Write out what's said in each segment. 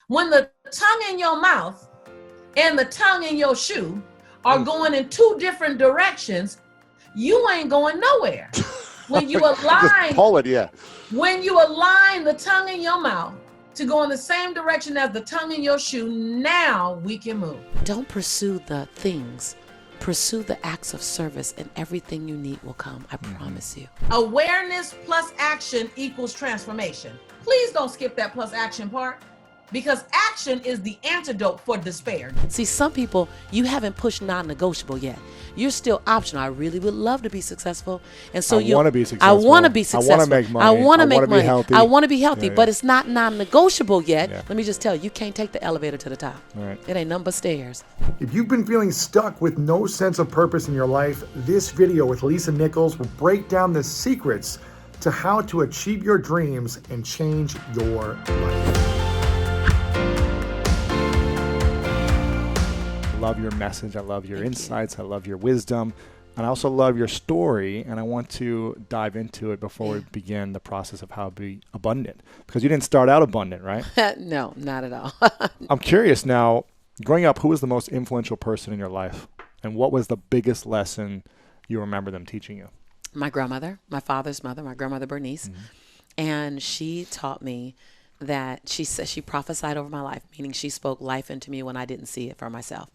When the tongue in your mouth and the tongue in your shoe are going in two different directions, you ain't going nowhere. When you align, pull it, yeah. When you align the tongue in your mouth to go in the same direction as the tongue in your shoe, now we can move. Don't pursue the things. Pursue the acts of service, and everything you need will come. I promise you. Awareness plus action equals transformation. Please don't skip that plus action part, because action is the antidote for despair. See, some people, you haven't pushed non-negotiable yet. You're still optional. I really would love to be successful. And so I want to be successful. I want to be successful. I want to make money. I want to make money. Be healthy. I want to be healthy, Yeah, but it's not non-negotiable yet. Yeah. Let me just tell you, you can't take the elevator to the top. Right. It ain't nothing but stairs. If you've been feeling stuck with no sense of purpose in your life, this video with Lisa Nichols will break down the secrets to how to achieve your dreams and change your life. I love your message. I love your insights. I love your wisdom. And I also love your story. And I want to dive into it before we begin the process of how to be abundant. Because you didn't start out abundant, right? No, not at all. I'm curious now, growing up, who was the most influential person in your life? And what was the biggest lesson you remember them teaching you? My grandmother, my father's mother, my grandmother Bernice. And she taught me that she said she prophesied over my life, meaning she spoke life into me when I didn't see it for myself.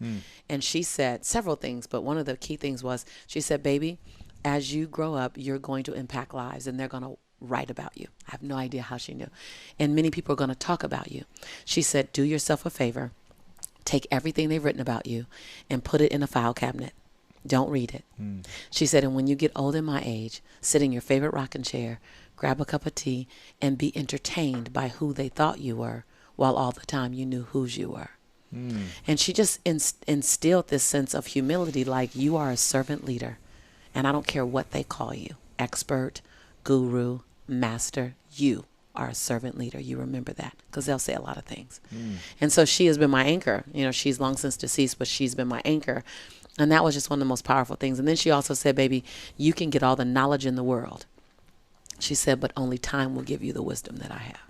And she said several things, but one of the key things was she said, baby, as you grow up, you're going to impact lives and they're going to write about you. I have no idea how she knew. And many people are going to talk about you. She said, do yourself a favor, take everything they've written about you and put it in a file cabinet. Don't read it. She said, and when you get old in my age, sit in your favorite rocking chair, grab a cup of tea, and be entertained by who they thought you were, while all the time you knew whose you were. And she just instilled this sense of humility, like you are a servant leader, and I don't care what they call you, expert, guru, master, you are a servant leader. You remember that, because they'll say a lot of things. And so she has been my anchor. You know, she's long since deceased, but she's been my anchor. And that was just one of the most powerful things. And then she also said, baby, you can get all the knowledge in the world. She said, but only time will give you the wisdom that I have.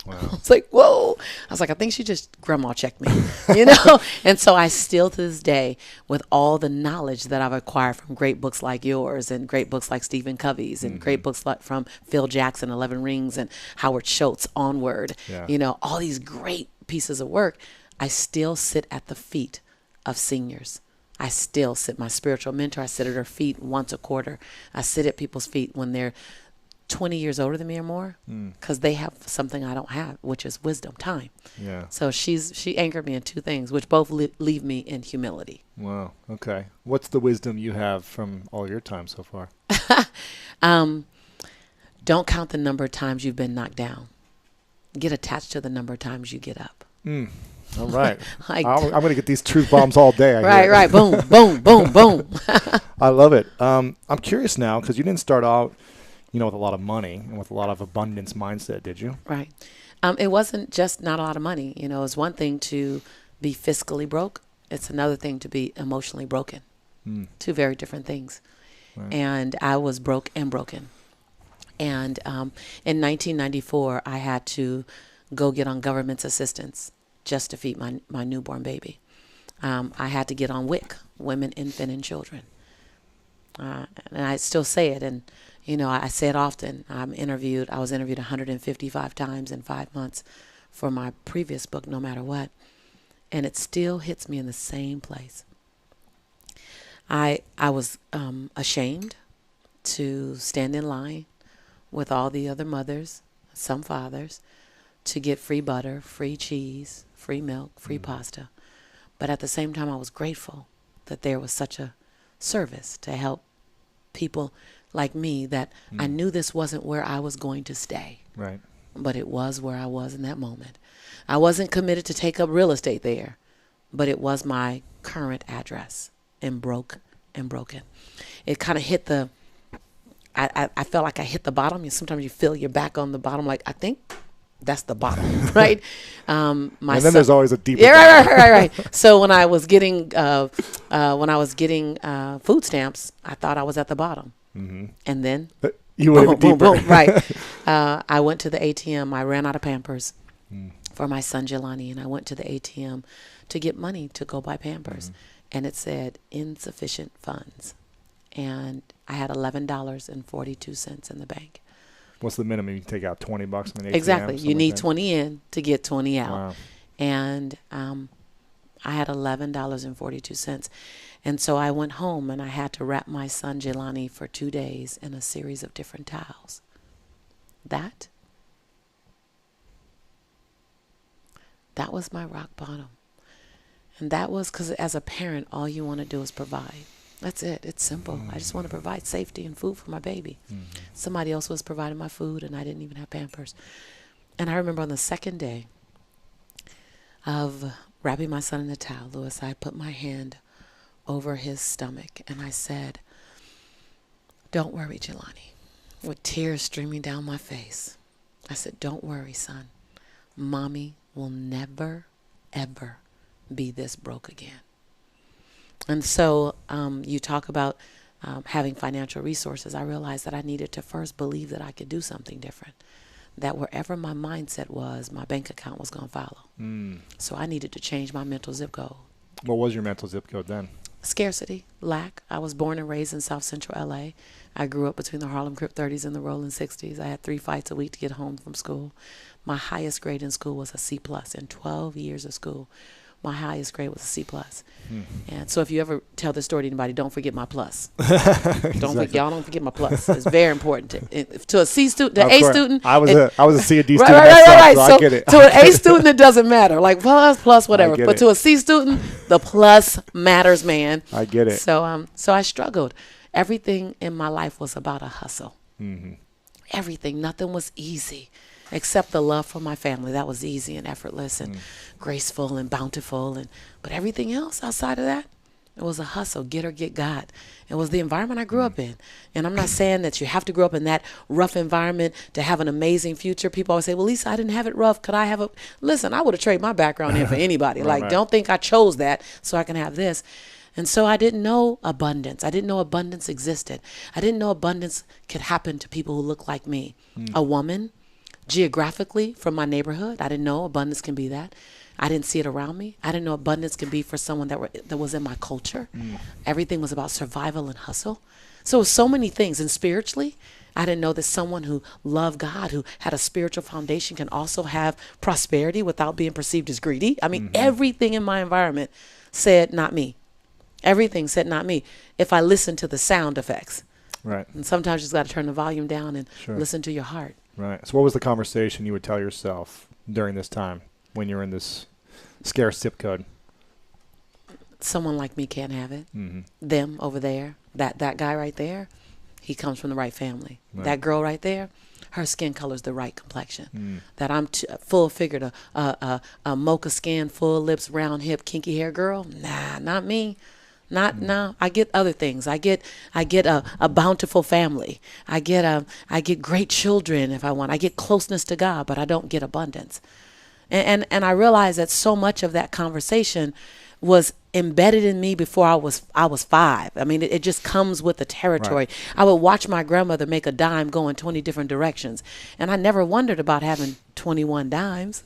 Wow. I was like, whoa. I was like, I think she just grandma checked me, you know? And so I still to this day, with all the knowledge that I've acquired from great books like yours and great books like Stephen Covey's and great books like from Phil Jackson, 11 Rings, and Howard Schultz, Onward, you know, all these great pieces of work, I still sit at the feet of seniors. I still sit, my spiritual mentor, I sit at her feet once a quarter. I sit at people's feet when they're 20 years older than me or more, because they have something I don't have, which is wisdom, time. Yeah. So she anchored me in two things, which both leave me in humility. Wow. Okay. What's the wisdom you have from all your time so far? Don't count the number of times you've been knocked down. Get attached to the number of times you get up. All right. Like, I'm going to get these truth bombs all day. Right. Boom, boom, boom, boom. I love it. I'm curious now, because you didn't start out, you know, with a lot of money and with a lot of abundance mindset, did you? Right. It wasn't just not a lot of money. You know, it's one thing to be fiscally broke. It's another thing to be emotionally broken. Two very different things. Right. And I was broke and broken. And in 1994, I had to go get on government's assistance just to feed my newborn baby. I had to get on WIC, Women, Infant, and Children. And I still say it, and you know, I say it often. I was interviewed 155 times in 5 months for my previous book, No Matter What. And it still hits me in the same place. I was ashamed to stand in line with all the other mothers, some fathers, to get free butter, free cheese, free milk, free pasta. But at the same time, I was grateful that there was such a service to help people like me, that I knew this wasn't where I was going to stay. Right. But it was where I was in that moment. I wasn't committed to take up real estate there, but it was my current address, and broken. It kind of hit I felt like I hit the bottom. Sometimes you feel your back on the bottom, like, I think that's the bottom, right? And then there's always a deeper. Yeah, right. So when I was getting food stamps, I thought I was at the bottom. And then you went deeper. Boom, right. I went to the ATM. I ran out of Pampers for my son Jelani, and I went to the ATM to get money to go buy Pampers, and it said insufficient funds, and I had $11.42 in the bank. What's the minimum? You can take out $20 from an ATM? Exactly. You need like 20 in to get 20 out. Wow. And I had $11.42. And so I went home and I had to wrap my son Jelani for 2 days in a series of different towels. That was my rock bottom. And that was because as a parent, all you want to do is provide. That's it. It's simple. I just want to provide safety and food for my baby. Somebody else was providing my food and I didn't even have Pampers. And I remember on the second day of wrapping my son in a towel, Lewis, I put my hand over his stomach and I said, "Don't worry, Jelani," with tears streaming down my face. I said, "Don't worry, son. Mommy will never, ever be this broke again." And so you talk about having financial resources. I realized that I needed to first believe that I could do something different, that wherever my mindset was, my bank account was going to follow. So I needed to change my mental zip code. What was your mental zip code then? Scarcity, lack. I was born and raised in South Central LA. I grew up between the Harlem Crip 30s and the Rolling 60s. I had 3 fights a week to get home from school. My highest grade in school was a C+. In 12 years of school, my highest grade was a C+. And so if you ever tell this story to anybody, don't forget my plus. Y'all don't forget my plus. It's very important. To a C student, the A student. I was a C and D right, student right. so So I get it. to an A student, it doesn't matter. Like plus, whatever. But to a C student, the plus matters, man. I get it. So I struggled. Everything in my life was about a hustle. Everything. Nothing was easy. Except the love for my family. That was easy and effortless and graceful and bountiful. But everything else outside of that, it was a hustle, get or get God. It was the environment I grew up in. And I'm not saying that you have to grow up in that rough environment to have an amazing future. People always say, well, Lisa, I didn't have it rough. Could I have a... Listen, I would have traded my background in for anybody. Right. Don't think I chose that so I can have this. And so I didn't know abundance. I didn't know abundance existed. I didn't know abundance could happen to people who look like me. A woman... Geographically, from my neighborhood, I didn't know abundance can be that. I didn't see it around me. I didn't know abundance can be for someone that was in my culture. Everything was about survival and hustle. So many things. And spiritually, I didn't know that someone who loved God, who had a spiritual foundation, can also have prosperity without being perceived as greedy. I mean, everything in my environment said not me. Everything said not me. If I listened to the sound effects. Right. And sometimes you just got to turn the volume down and listen to your heart. Right. So what was the conversation you would tell yourself during this time when you're in this scarce zip code? Someone like me can't have it. Them over there, that guy right there, he comes from the right family. Right. That girl right there, her skin color's the right complexion. That I'm full-figured, a mocha skin, full lips, round hip, kinky hair girl. Nah, not me. No. I get other things. I get a bountiful family. I get great children if I want. I get closeness to God, but I don't get abundance. And I realized that so much of that conversation was embedded in me before I was 5. I mean, it just comes with the territory. Right. I would watch my grandmother make a dime go in 20 different directions, and I never wondered about having 21 dimes.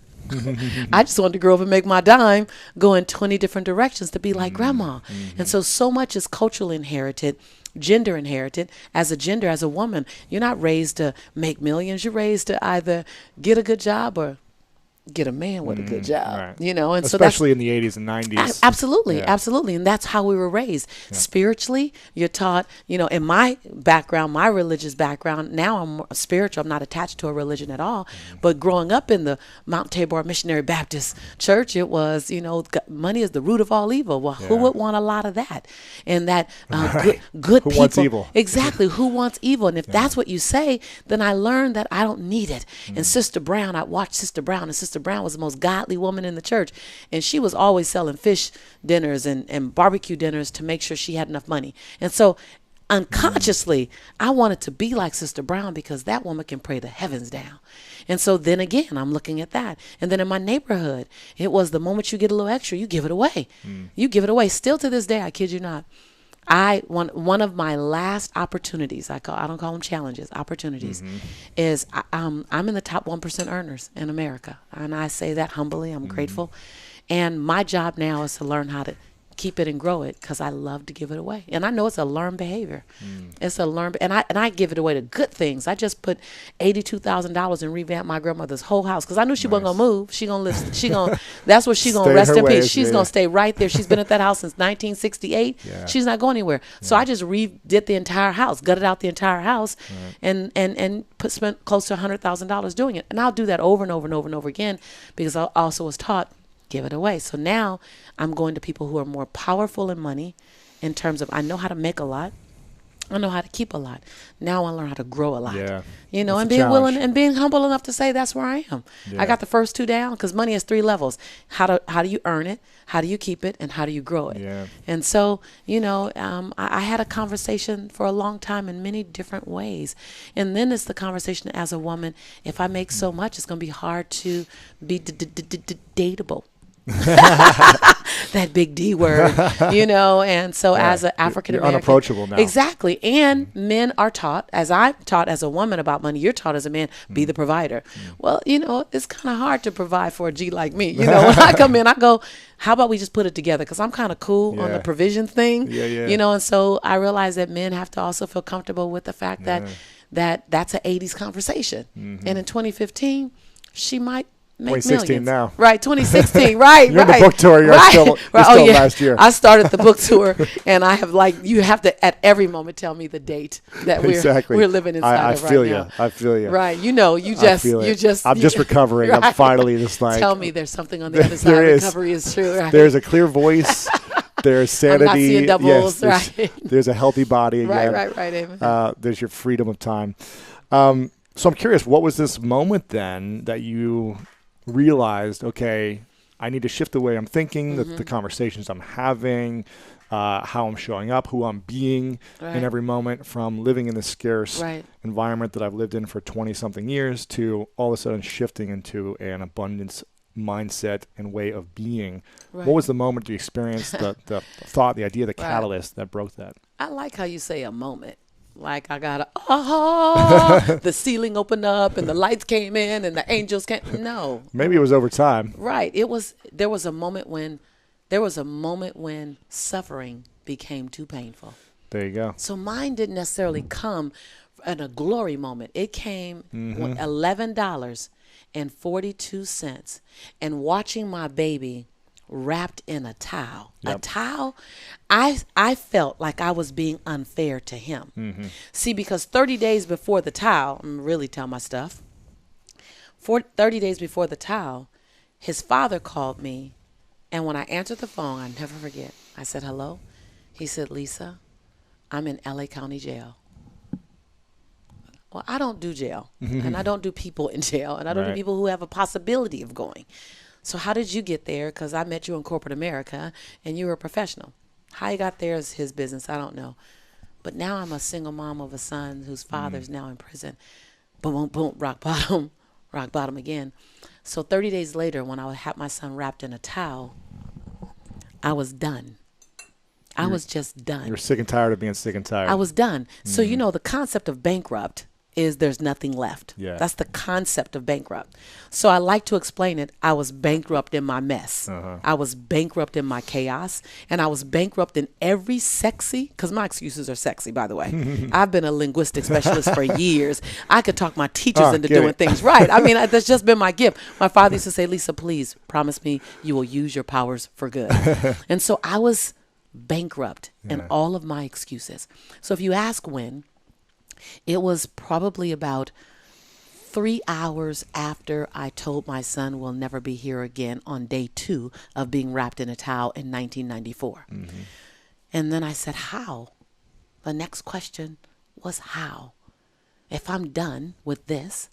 I just wanted to grow up and make my dime go in 20 different directions to be like grandma. And so much is culturally inherited, gender inherited. As a woman, you're not raised to make millions. You're raised to either get a good job or get a man with a good job, right. You know, and especially in the 80s and 90s. Absolutely. And that's how we were raised. Yeah. Spiritually, you're taught, you know, in my background, my religious background, now I'm spiritual. I'm not attached to a religion at all. But growing up in the Mount Tabor Missionary Baptist Church, it was, you know, money is the root of all evil. Well, who would want a lot of that? And that good who people. Wants evil? Exactly. Who wants evil? And if that's what you say, then I learned that I don't need it. And Sister Brown, I watched Sister Brown, and Sister Brown was the most godly woman in the church, and she was always selling fish dinners and barbecue dinners to make sure she had enough money. And so unconsciously, I wanted to be like Sister Brown because that woman can pray the heavens down. And so then again, I'm looking at that. And then in my neighborhood, it was the moment you get a little extra, you give it away. You give it away. Still to this day, I kid you not, One of my last opportunities, I don't call them challenges, opportunities, is I'm in the top 1% earners in America. And I say that humbly, I'm grateful. And my job now is to learn how to keep it and grow it, because I love to give it away. And I know it's a learned behavior. It's a learned, and I give it away to good things. I just put $82,000 and revamped my grandmother's whole house, because I knew she wasn't gonna move. She gonna live. That's where she gonna rest in peace. She's gonna stay right there. She's been at that house since 1968. Yeah. She's not going anywhere. So I just redid the entire house, gutted out the entire house, and spent close to $100,000 doing it. And I'll do that over and over and over and over again, because I also was taught, give it away. So now I'm going to people who are more powerful in money, in terms of, I know how to make a lot, I know how to keep a lot. Now I learn how to grow a lot. Yeah, you know, and being willing and being humble enough to say that's where I am. Yeah. I got the first two down, because money has 3 levels. How do you earn it? How do you keep it? And how do you grow it? Yeah. And so, you know, I had a conversation for a long time in many different ways. And then it's the conversation as a woman, if I make so much, it's going to be hard to be dateable. That big D word, you know. And so as an African American, unapproachable now. Exactly. And men are taught, as I'm taught as a woman about money, you're taught as a man, be the provider. Well, you know, it's kind of hard to provide for a G like me. You know, when I come in, I go, how about we just put it together? Because I'm kind of cool on the provision thing. You know, and so I realize that men have to also feel comfortable with the fact that that's an 80s conversation. And in 2015, she might make 2016 millions. now. Right, 2016, right. You're in the book tour, you're still last year. I started the book tour, and I have, like, you have to at every moment tell me the date that we're living inside of right now. I feel you. Right, you know, I'm just recovering. Right. I'm finally just like, tell me there's something on the other side. Recovery is true. Right? There's a clear voice. There's sanity. I'm not seeing doubles. Yes, right. There's a healthy body again. Right. Amen. There's your freedom of time. So I'm curious, what was this moment then that you realized, okay, I need to shift the way I'm thinking, the conversations I'm having, how I'm showing up, who I'm being in every moment, from living in this scarce environment that I've lived in for 20-something years to all of a sudden shifting into an abundance mindset and way of being. What was the moment you experienced, the thought, the idea, the catalyst that broke that? I like how you say a moment. Like I got the ceiling opened up and the lights came in and the angels came. No. Maybe it was over time. Right. There was a moment when suffering became too painful. There you go. So mine didn't necessarily come in a glory moment. It came with $11.42 and watching my baby wrapped in a towel. A towel, I felt like I was being unfair to him. See, because 30 days before the towel, I'm really tell my stuff. 30 days before the towel, his father called me, and when I answered the phone, I never forget. I said, hello. He said, Lisa, I'm in LA County Jail. Well, I don't do jail, and I don't do people in jail, and I don't do people who have a possibility of going. So how did you get there? Because I met you in corporate America, and you were a professional. How you got there is his business. I don't know. But now I'm a single mom of a son whose father's now in prison. Boom, boom, boom, rock bottom again. So 30 days later, when I had my son wrapped in a towel, I was done. I was just done. You're sick and tired of being sick and tired. I was done. So, you know, the concept of bankrupt is there's nothing left. Yeah. That's the concept of bankrupt. So I like to explain it. I was bankrupt in my mess. I was bankrupt in my chaos. And I was bankrupt in every sexy, because my excuses are sexy, by the way. I've been a linguistic specialist for years. I could talk my teachers into doing things right. I mean, that's just been my gift. My father used to say, Lisa, please promise me you will use your powers for good. And so I was bankrupt in all of my excuses. So if you ask when, it was probably about 3 hours after I told my son we'll never be here again on day 2 of being wrapped in a towel in 1994. And then I said, how? The next question was how? If I'm done with this,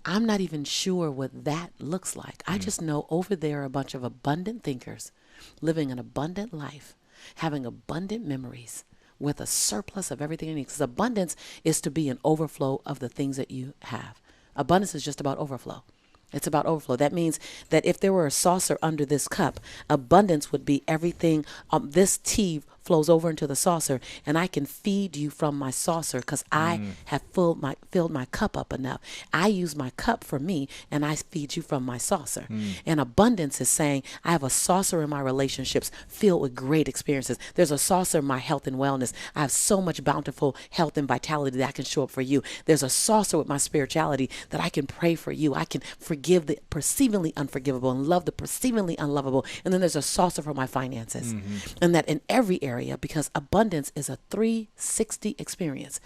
I'm not even sure what that looks like. I just know over there are a bunch of abundant thinkers living an abundant life, having abundant memories, with a surplus of everything you need. Because abundance is to be an overflow of the things that you have. Abundance is just about overflow. It's about overflow. That means that if there were a saucer under this cup, abundance would be everything, this tea flows over into the saucer, and I can feed you from my saucer because I have filled my cup up enough. I use my cup for me, and I feed you from my saucer. And abundance is saying I have a saucer in my relationships filled with great experiences. There's a saucer in my health and wellness. I have so much bountiful health and vitality that I can show up for you. There's a saucer with my spirituality that I can pray for you. I can forgive the perceivingly unforgivable and love the perceivingly unlovable. And then there's a saucer for my finances. And that in every area, because abundance is a 360 experience.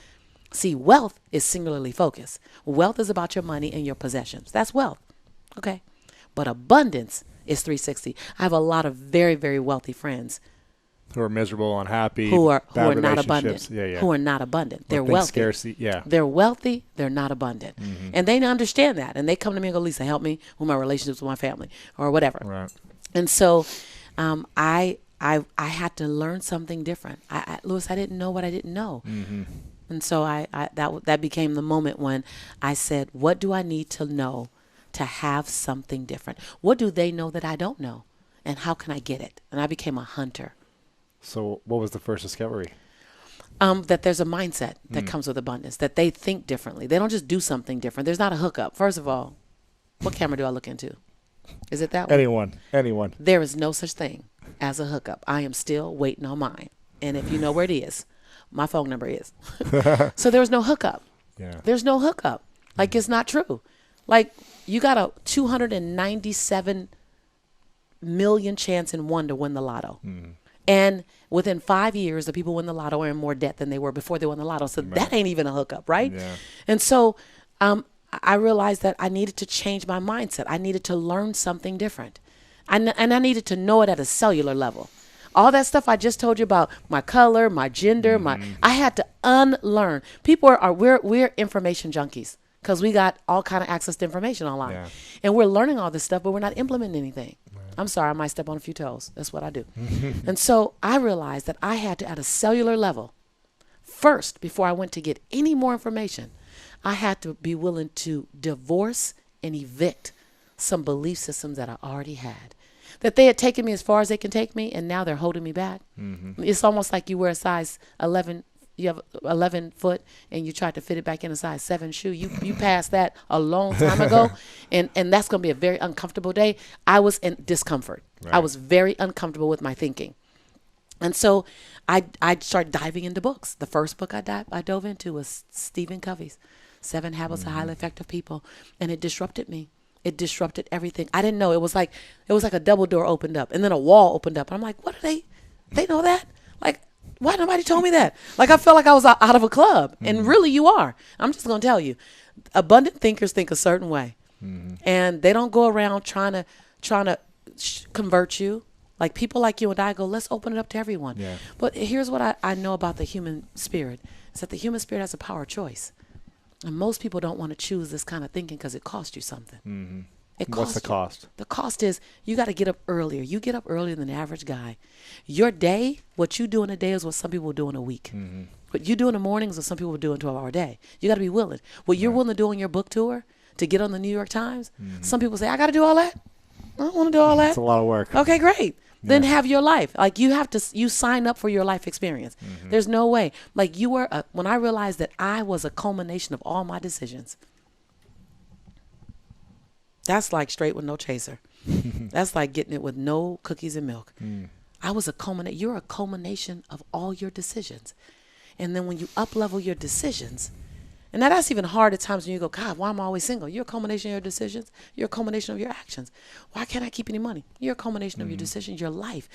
See, wealth is singularly focused. Wealth is about your money and your possessions. That's wealth. Okay. But abundance is 360. I have a lot of very, very wealthy friends who are miserable, unhappy, who are bad not abundant. Yeah. Who are not abundant. They're wealthy. Scarcity. Yeah. They're wealthy. They're not abundant. And they understand that. And they come to me and go, Lisa, help me with my relationships with my family or whatever. Right. And so I had to learn something different. Louis, I didn't know what I didn't know. And so that became the moment when I said, what do I need to know to have something different? What do they know that I don't know? And how can I get it? And I became a hunter. So what was the first discovery? That there's a mindset that comes with abundance, that they think differently. They don't just do something different. There's not a hookup. First of all, what camera do I look into? Is it that one? Anyone. There is no such thing as a hookup. I am still waiting on mine. And if you know where it is, my phone number is. So there was no hookup. Yeah. There's no hookup. Like, it's not true. Like, you got a 297 million chance in one to win the lotto. And within 5 years, the people who win the lotto are in more debt than they were before they won the lotto. So that ain't even a hookup, right? Yeah. And so I realized that I needed to change my mindset. I needed to learn something different. And I needed to know it at a cellular level. All that stuff I just told you about, my color, my gender, I had to unlearn. People we're information junkies because we got all kind of access to information online. Yeah. And we're learning all this stuff, but we're not implementing anything. I'm sorry, I might step on a few toes. That's what I do. And so I realized that I had to, at a cellular level, first, before I went to get any more information, I had to be willing to divorce and evict some belief systems that I already had. That they had taken me as far as they can take me, and now they're holding me back. It's almost like you wear a size 11, you have 11 foot, and you try to fit it back in a size 7 shoe. You passed that a long time ago, and that's going to be a very uncomfortable day. I was in discomfort. Right. I was very uncomfortable with my thinking. And so I started diving into books. The first book I dove into was Stephen Covey's 7 Habits of Highly Effective People, and it disrupted me. It disrupted everything. I didn't know. It was like a double door opened up, and then a wall opened up. And I'm like, what are they know that? Like, why nobody told me that? Like, I felt like I was out of a club. And really you are. I'm just going to tell you, abundant thinkers think a certain way. And they don't go around trying to convert you. Like, people like you and I go, let's open it up to everyone. Yeah. But here's what I know about the human spirit, is that the human spirit has a power of choice. And most people don't want to choose this kind of thinking because it costs you something. What's the cost? The cost is you got to get up earlier. You get up earlier than the average guy. Your day, what you do in a day is what some people do in a week. What you do in the morning is what some people do in a 12-hour day. You got to be willing. What you're willing to do on your book tour to get on the New York Times, some people say, I got to do all that? I don't want to do all that. It's a lot of work. Okay, great. Then have your life. Like, you sign up for your life experience. There's no way. Like, when I realized that I was a culmination of all my decisions, that's like straight with no chaser. That's like getting it with no cookies and milk. I was you're a culmination of all your decisions. And then when you up-level your decisions, and that's even hard at times when you go, God, why am I always single? You're a culmination of your decisions. You're a culmination of your actions. Why can't I keep any money? You're a culmination of your decisions, your life.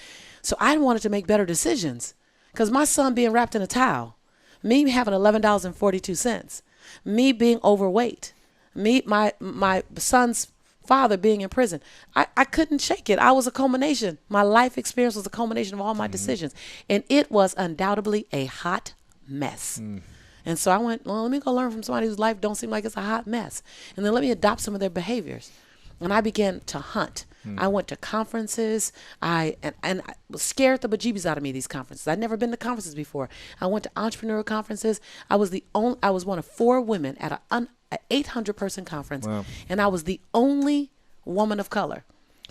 So I wanted to make better decisions because my son being wrapped in a towel, me having $11.42, me being overweight, my son's father being in prison. I couldn't shake it. I was a culmination. My life experience was a culmination of all my decisions. And it was undoubtedly a hot mess. And so I went, well, let me go learn from somebody whose life don't seem like it's a hot mess. And then let me adopt some of their behaviors. And I began to hunt. I went to conferences. I was scared the bejeebies out of me, these conferences. I'd never been to conferences before. I went to entrepreneurial conferences. I was one of 4 women at an 800-person conference. Wow. And I was the only woman of color.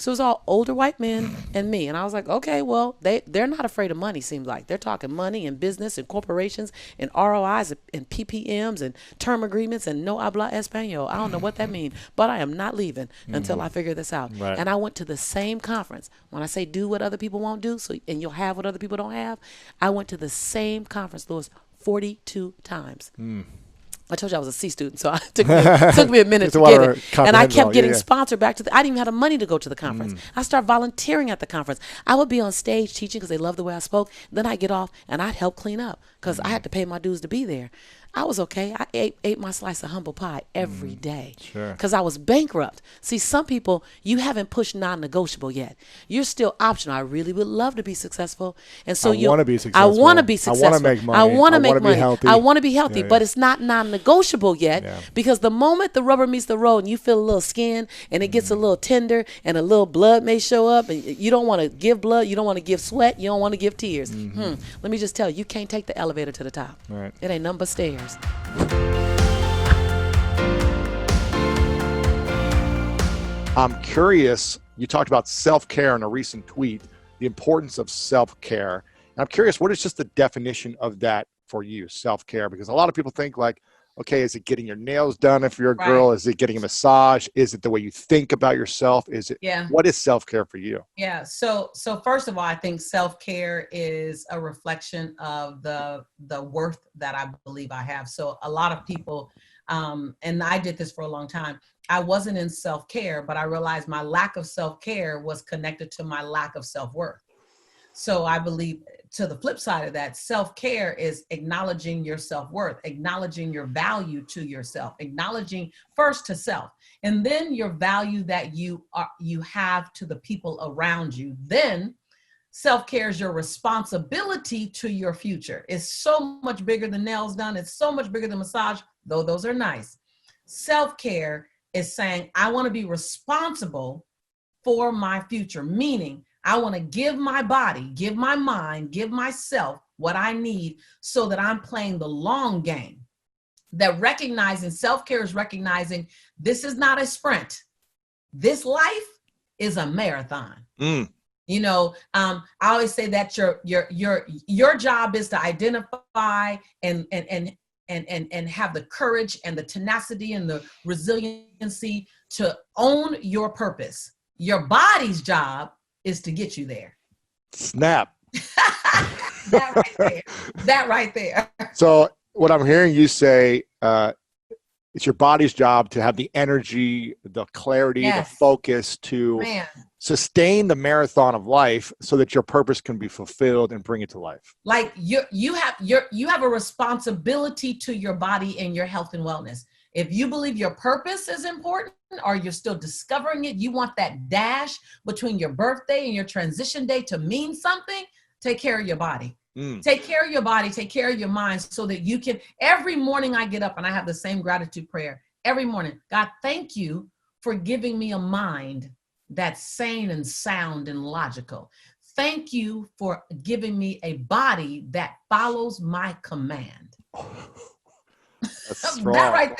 So it was all older white men and me. And I was like, okay, well, they're not afraid of money, seems like. They're talking money and business and corporations and ROIs and PPMs and term agreements and no habla español. I don't know what that means, but I am not leaving until I figure this out. Right. And I went to the same conference. When I say do what other people won't do, and you'll have what other people don't have, I went to the same conference, Louis, 42 times. I told you I was a C student, so it took me a minute to get it. And I kept getting sponsored back to I didn't even have the money to go to the conference. I started volunteering at the conference. I would be on stage teaching because they loved the way I spoke. Then I'd get off and I'd help clean up because I had to pay my dues to be there. I was okay. I ate my slice of humble pie every day because I was bankrupt. See, some people, you haven't pushed non-negotiable yet. You're still optional. I really would love to be successful. And so I want to be successful. I want to be successful. I want to make money. I want to make money. Be healthy. I want to be healthy, but it's not non-negotiable yet because the moment the rubber meets the road and you feel a little skin and it gets a little tender and a little blood may show up and you don't want to give blood, you don't want to give sweat, you don't want to give tears. Let me just tell you, you can't take the elevator to the top. Right. It ain't nothing but stairs. I'm curious, you talked about self-care in a recent tweet, the importance of self-care. And I'm curious, what is just the definition of that for you, self-care? Because a lot of people think like, okay, is it getting your nails done if you're a girl? Is it getting a massage? Is it the way you think about yourself? Is it, what is self-care for you? Yeah. So first of all, I think self-care is a reflection of the worth that I believe I have. So a lot of people, and I did this for a long time, I wasn't in self-care, but I realized my lack of self-care was connected to my lack of self-worth. So I believe to the flip side of that, self-care is acknowledging your self-worth, acknowledging your value to yourself, acknowledging first to self, and then your value that you have to the people around you. Then self-care is your responsibility to your future. It's so much bigger than nails done. It's so much bigger than massage, though those are nice. Self-care is saying, I want to be responsible for my future, meaning I want to give my body, give my mind, give myself what I need so that I'm playing the long game. That recognizing self-care is recognizing this is not a sprint. This life is a marathon. You know, I always say that your job is to identify and have the courage and the tenacity and the resiliency to own your purpose. Your body's job is to get you there. Snap. That right there. So what I'm hearing you say, it's your body's job to have the energy, the clarity, the focus to sustain the marathon of life so that your purpose can be fulfilled and bring it to life. Like you have a responsibility to your body and your health and wellness. If you believe your purpose is important or you're still discovering it, you want that dash between your birthday and your transition day to mean something, take care of your body. Take care of your body, take care of your mind so that you can, every morning I get up and I have the same gratitude prayer. Every morning, God, thank you for giving me a mind that's sane and sound and logical. Thank you for giving me a body that follows my command. That right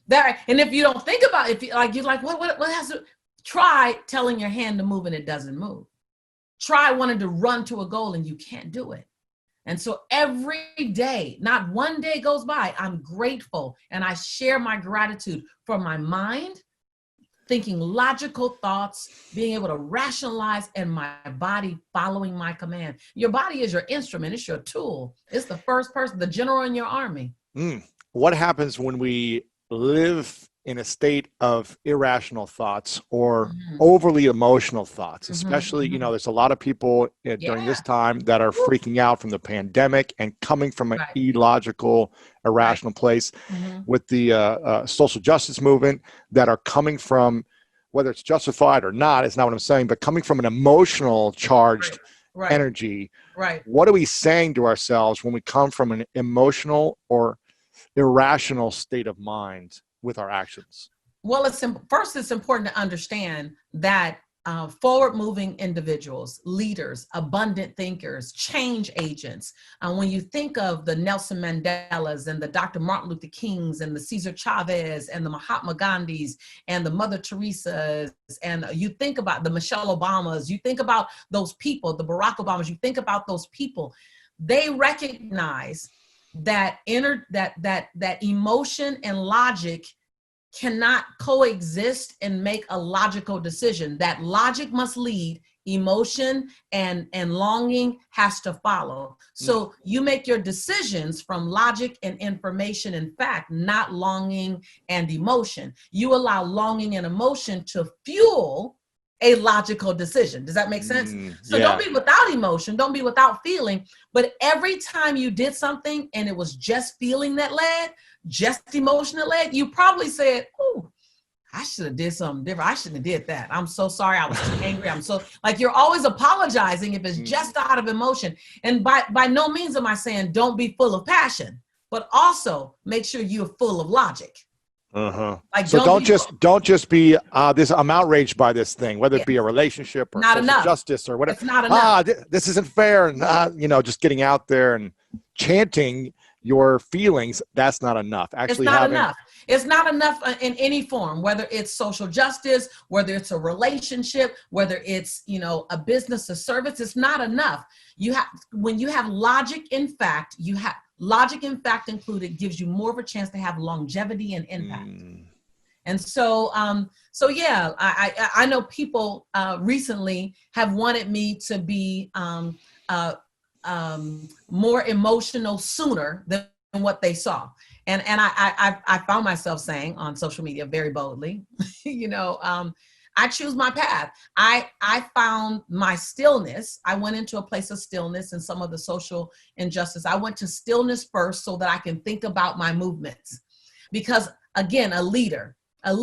there. And if you don't think about it, you're like, what has to try telling your hand to move and it doesn't move. Try wanting to run to a goal and you can't do it. And so every day, not one day goes by, I'm grateful and I share my gratitude for my mind, thinking logical thoughts, being able to rationalize, and my body following my command. Your body is your instrument. It's your tool. It's the first person, the general in your army. What happens when we live in a state of irrational thoughts or overly emotional thoughts, especially, you know, there's a lot of people during this time that are freaking out from the pandemic and coming from an illogical, irrational place with the social justice movement that are coming from, whether it's justified or not, it's not what I'm saying, but coming from an emotional charged energy. What are we saying to ourselves when we come from an emotional or irrational state of mind with our actions? Well, first, it's important to understand that forward-moving individuals, leaders, abundant thinkers, change agents. When you think of the Nelson Mandelas and the Dr. Martin Luther Kings and the Cesar Chavez and the Mahatma Gandhis and the Mother Teresas, and you think about the Michelle Obamas, you think about those people, the Barack Obamas, you think about those people, they recognize that that emotion and logic cannot coexist and make a logical decision. That logic must lead, emotion and longing has to follow. So you make your decisions from logic and information and fact, not longing and emotion. You allow longing and emotion to fuel a logical decision. Does that make sense? So don't be without emotion, don't be without feeling, but every time you did something and it was just feeling that led, just emotion that led, you probably said, "Oh, I should have did something different. I shouldn't have did that. I'm so sorry. I was too angry. I'm so," like, you're always apologizing if it's just out of emotion. And by no means am I saying don't be full of passion, but also make sure you're full of logic. Like, so don't just be this. I'm outraged by this thing, whether it be a relationship or not social enough. justice or whatever. It's not enough. This isn't fair, and just getting out there and chanting your feelings. That's not enough. Actually, enough. It's not enough in any form, whether it's social justice, whether it's a relationship, whether it's, a business or service. It's not enough. When you have logic in fact, logic in fact included gives you more of a chance to have longevity and impact. And so, I know people recently have wanted me to be more emotional sooner than what they saw. And I found myself saying on social media very boldly, I choose my path. I found my stillness. I went into a place of stillness and some of the social injustice. I went to stillness first so that I can think about my movements. Because again, a leader, a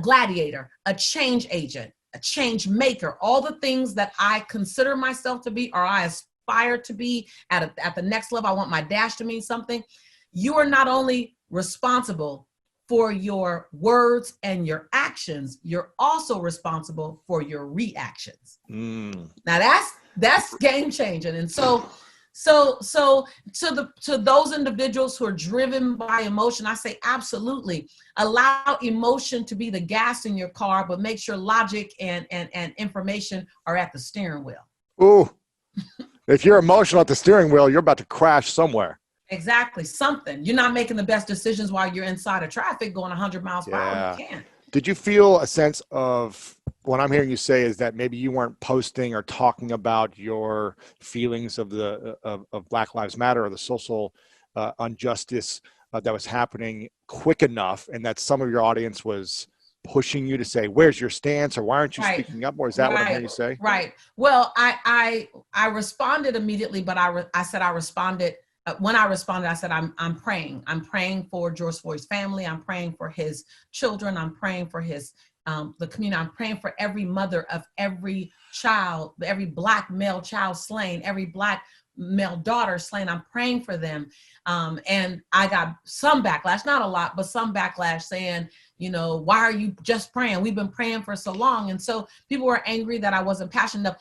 gladiator, a change agent, a change maker, all the things that I consider myself to be, or I aspire to be at the next level. I want my dash to mean something. You are not only responsible for your words and your actions, you're also responsible for your reactions. Now that's game changing. And so to those individuals who are driven by emotion, I say absolutely allow emotion to be the gas in your car, but make sure logic and information are at the steering wheel. Ooh, if you're emotional at the steering wheel, you're about to crash somewhere. Exactly, something. You're not making the best decisions while you're inside of traffic going 100 miles per hour. You can't. Did you feel a sense of, what I'm hearing you say is that maybe you weren't posting or talking about your feelings of of Black Lives Matter or the social injustice that was happening quick enough, and that some of your audience was pushing you to say, where's your stance, or why aren't you speaking up more? Is that what I'm hearing you say? Right. Well, I responded immediately, but I said I responded. When I responded, I said, I'm praying. I'm praying for George Floyd's family. I'm praying for his children. I'm praying for his the community. I'm praying for every mother of every child, every Black male child slain, every Black male daughter slain. I'm praying for them. And I got some backlash, not a lot, but some backlash saying, why are you just praying? We've been praying for so long. And so people were angry that I wasn't passionate enough.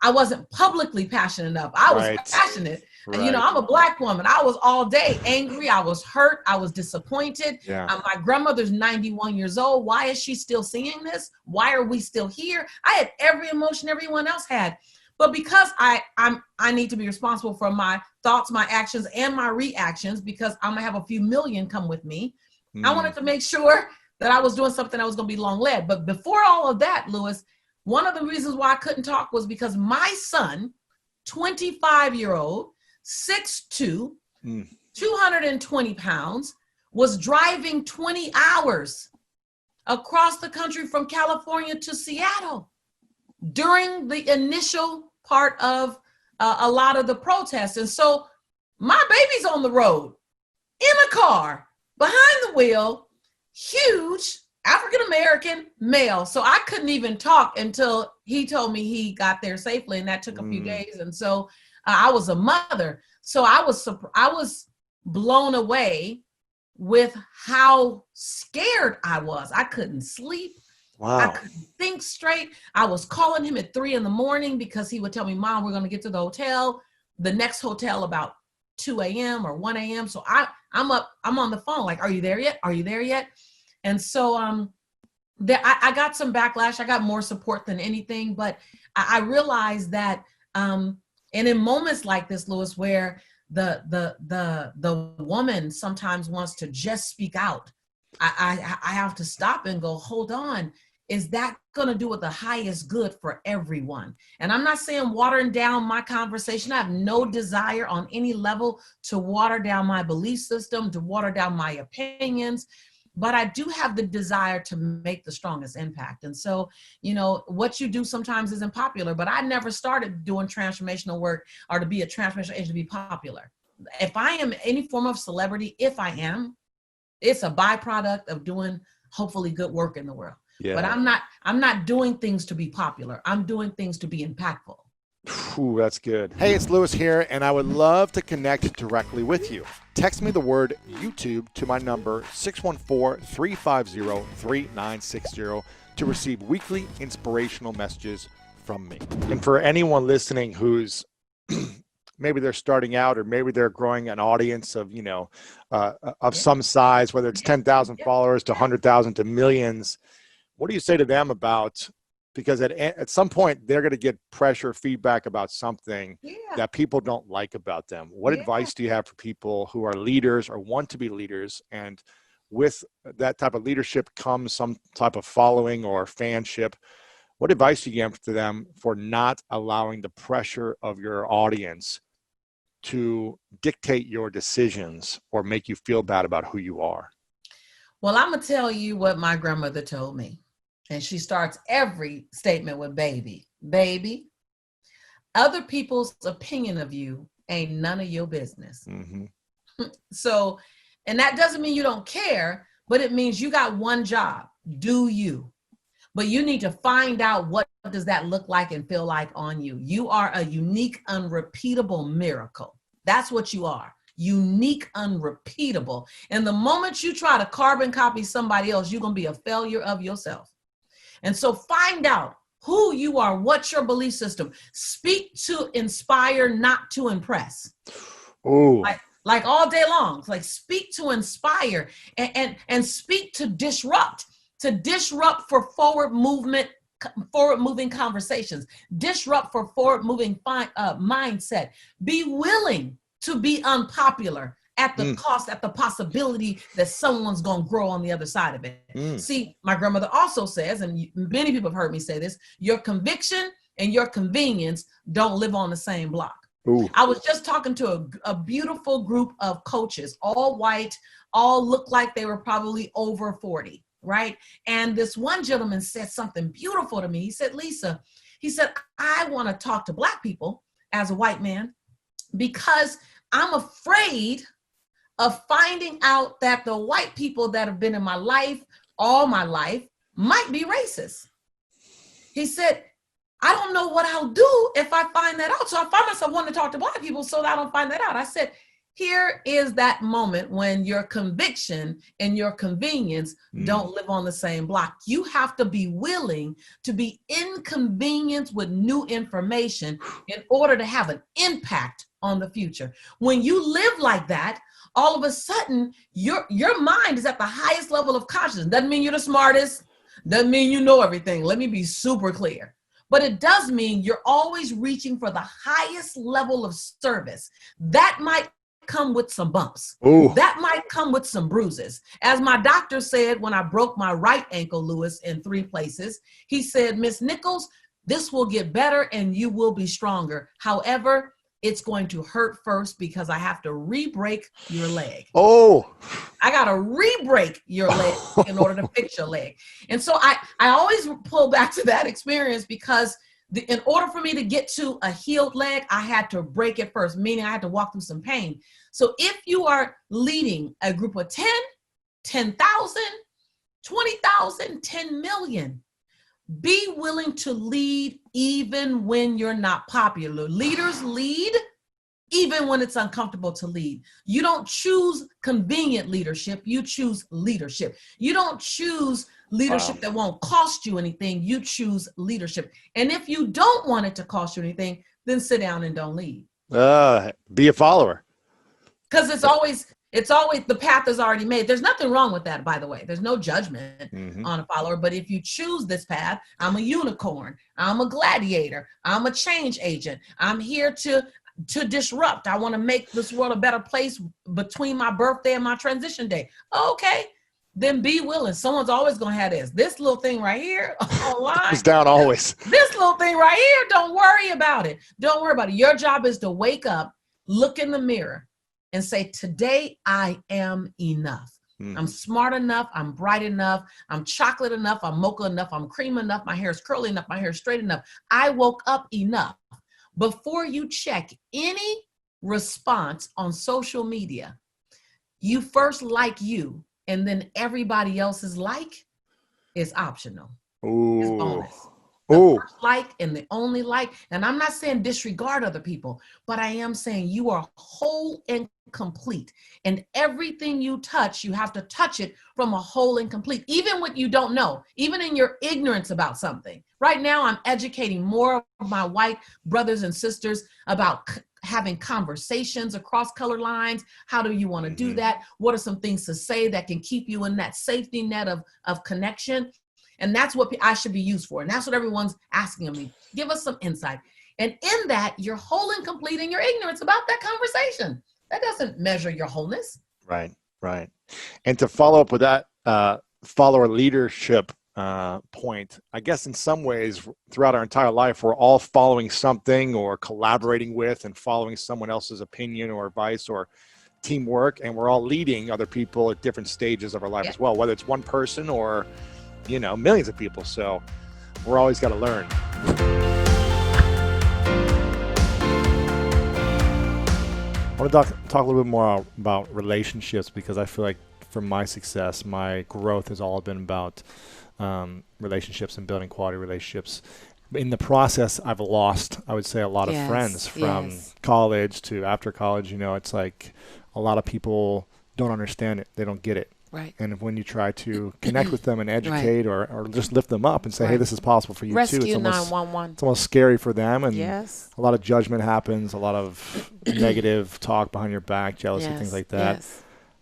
I wasn't publicly passionate enough. I was passionate. Right. I'm a Black woman. I was all day angry. I was hurt. I was disappointed. Yeah. My grandmother's 91 years old. Why is she still seeing this? Why are we still here? I had every emotion everyone else had. But because I need to be responsible for my thoughts, my actions, and my reactions, because I'm going to have a few million come with me, I wanted to make sure that I was doing something that was going to be long-led. But before all of that, Lewis, one of the reasons why I couldn't talk was because my son, 25-year-old, 6'2", 220 pounds, was driving 20 hours across the country from California to Seattle during the initial part of a lot of the protests. And so my baby's on the road in a car behind the wheel, huge African-American male. So I couldn't even talk until he told me he got there safely, and that took a few days. And so I was a mother. So I was blown away with how scared I was. I couldn't sleep. Wow. I couldn't think straight. I was calling him at 3 a.m. because he would tell me, Mom, we're going to get to the hotel, the next hotel about 2 a.m. or 1 a.m. So I'm up, I'm on the phone, like, are you there yet? Are you there yet? And so I got some backlash. I got more support than anything, but I realized that, and in moments like this, Lewis, where the woman sometimes wants to just speak out, I have to stop and go, hold on. Is that going to do with the highest good for everyone? And I'm not saying watering down my conversation. I have no desire on any level to water down my belief system, to water down my opinions, but I do have the desire to make the strongest impact. And so, you know, what you do sometimes isn't popular, but I never started doing transformational work or to be a transformational agent to be popular. If I am any form of celebrity, if I am, it's a byproduct of doing hopefully good work in the world. Yeah. But I'm not doing things to be popular. I'm doing things to be impactful. Ooh, that's good. Hey, it's Lewis here, and I would love to connect directly with you. Text me the word YouTube to my number 614-350-3960 to receive weekly inspirational messages from me. And for anyone listening who's maybe they're starting out, or maybe they're growing an audience of, of some size, whether it's 10,000 followers to 100,000 to millions, what do you say to them about, because at some point they're going to get pressure, feedback about something that people don't like about them. What advice do you have for people who are leaders or want to be leaders, and with that type of leadership comes some type of following or fanship? What advice do you give to them for not allowing the pressure of your audience to dictate your decisions or make you feel bad about who you are? Well, I'm going to tell you what my grandmother told me. And she starts every statement with baby. Baby, other people's opinion of you ain't none of your business. Mm-hmm. So, and that doesn't mean you don't care, but it means you got one job. Do you? But you need to find out, what does that look like and feel like on you. You are a unique, unrepeatable miracle. That's what you are. Unique, unrepeatable. And the moment you try to carbon copy somebody else, you're going to be a failure of yourself. And so find out who you are, what's your belief system. Speak to inspire, not to impress. Oh, like all day long. It's like, speak to inspire and speak to disrupt for forward movement, forward-moving conversations, disrupt for forward-moving mindset. Be willing to be unpopular at the cost, at the possibility that someone's going to grow on the other side of it. See, my grandmother also says, and many people have heard me say this, your conviction and your convenience don't live on the same block. ooh. I was just talking to a beautiful group of coaches, all white, all looked like they were probably over 40, right? And this one gentleman said something beautiful to me. He said, Lisa, he said, I want to talk to Black people as a white man because I'm afraid of finding out that the white people that have been in my life, all my life, might be racist. He said, I don't know what I'll do if I find that out. So I find myself wanting to talk to Black people so that I don't find that out. I said, here is that moment when your conviction and your convenience don't live on the same block. You have to be willing to be inconvenienced with new information in order to have an impact on the future. When you live like that, all of a sudden, your mind is at the highest level of consciousness. Doesn't mean you're the smartest. Doesn't mean you know everything. Let me be super clear. But it does mean you're always reaching for the highest level of service. That might come with some bumps. Ooh. That might come with some bruises. As my doctor said when I broke my right ankle, Lewis, in 3 places, he said, Miss Nichols, this will get better and you will be stronger. However, it's going to hurt first because I have to re-break your leg. Oh, I got to re-break your leg in order to fix your leg. And so I always pull back to that experience because in order for me to get to a healed leg, I had to break it first, meaning I had to walk through some pain. So if you are leading a group of 10, 10,000, 20,000, 10 million, be willing to lead even when you're not popular. Leaders lead even when it's uncomfortable to lead. You don't choose convenient leadership, you choose leadership. You don't choose leadership that won't cost you anything, you choose leadership. And if you don't want it to cost you anything, then sit down and don't lead. Be a follower. Because it's always the path is already made. There's nothing wrong with that, by the way. There's no judgment on a follower. But if you choose this path, I'm a unicorn, I'm a gladiator, I'm a change agent, I'm here to disrupt. I want to make this world a better place between my birthday and my transition day. Okay, then be willing. Someone's always going to have this little thing right here online. It's down always. This little thing right here, don't worry about it. Don't worry about it. Your job is to wake up, look in the mirror, and say, today I am enough. I'm smart enough. I'm bright enough. I'm chocolate enough. I'm mocha enough. I'm cream enough. My hair is curly enough. My hair is straight enough. I woke up enough. Before you check any response on social media, you first like you, and then everybody else's like is optional. It's bonus. The first like and the only like, and I'm not saying disregard other people, but I am saying you are whole and complete. And everything you touch, you have to touch it from a whole and complete, even what you don't know, even in your ignorance about something. Right now, I'm educating more of my white brothers and sisters about having conversations across color lines. How do you want to do that? What are some things to say that can keep you in that safety net of connection? And that's what I should be used for. And that's what everyone's asking of me. Give us some insight. And in that, you're whole and complete in your ignorance about that conversation. That doesn't measure your wholeness. Right. And to follow up with that follower leadership point, I guess in some ways throughout our entire life, we're all following something or collaborating with and following someone else's opinion or advice or teamwork. And we're all leading other people at different stages of our life as well, whether it's one person or millions of people. So we're always got to learn. I want to talk a little bit more about relationships, because I feel like for my success, my growth has all been about relationships and building quality relationships. In the process, I've lost, I would say, a lot of friends from college to after college. It's like a lot of people don't understand it. They don't get it. Right. And when you try to connect with them and educate or just lift them up and say, hey, this is possible for you Rescue too. It's 911. It's almost scary for them. And a lot of judgment happens, a lot of negative talk behind your back, jealousy, things like that.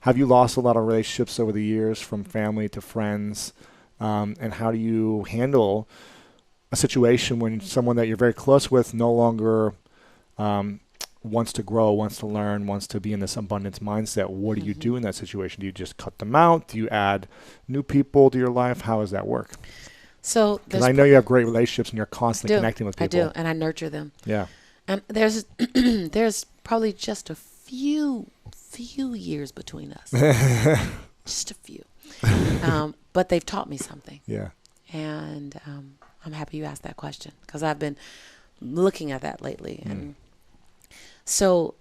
Have you lost a lot of relationships over the years, from family to friends? And how do you handle a situation when someone that you're very close with no longer wants to grow, wants to learn, wants to be in this abundance mindset? What do you do in that situation? Do you just cut them out? Do you add new people to your life? How does that work? So, because I know you have great relationships and you're constantly connecting with people. I do, and I nurture them. Yeah. And there's probably just a few years between us. Just a few. But they've taught me something. Yeah. And I'm happy you asked that question, because I've been looking at that lately. And so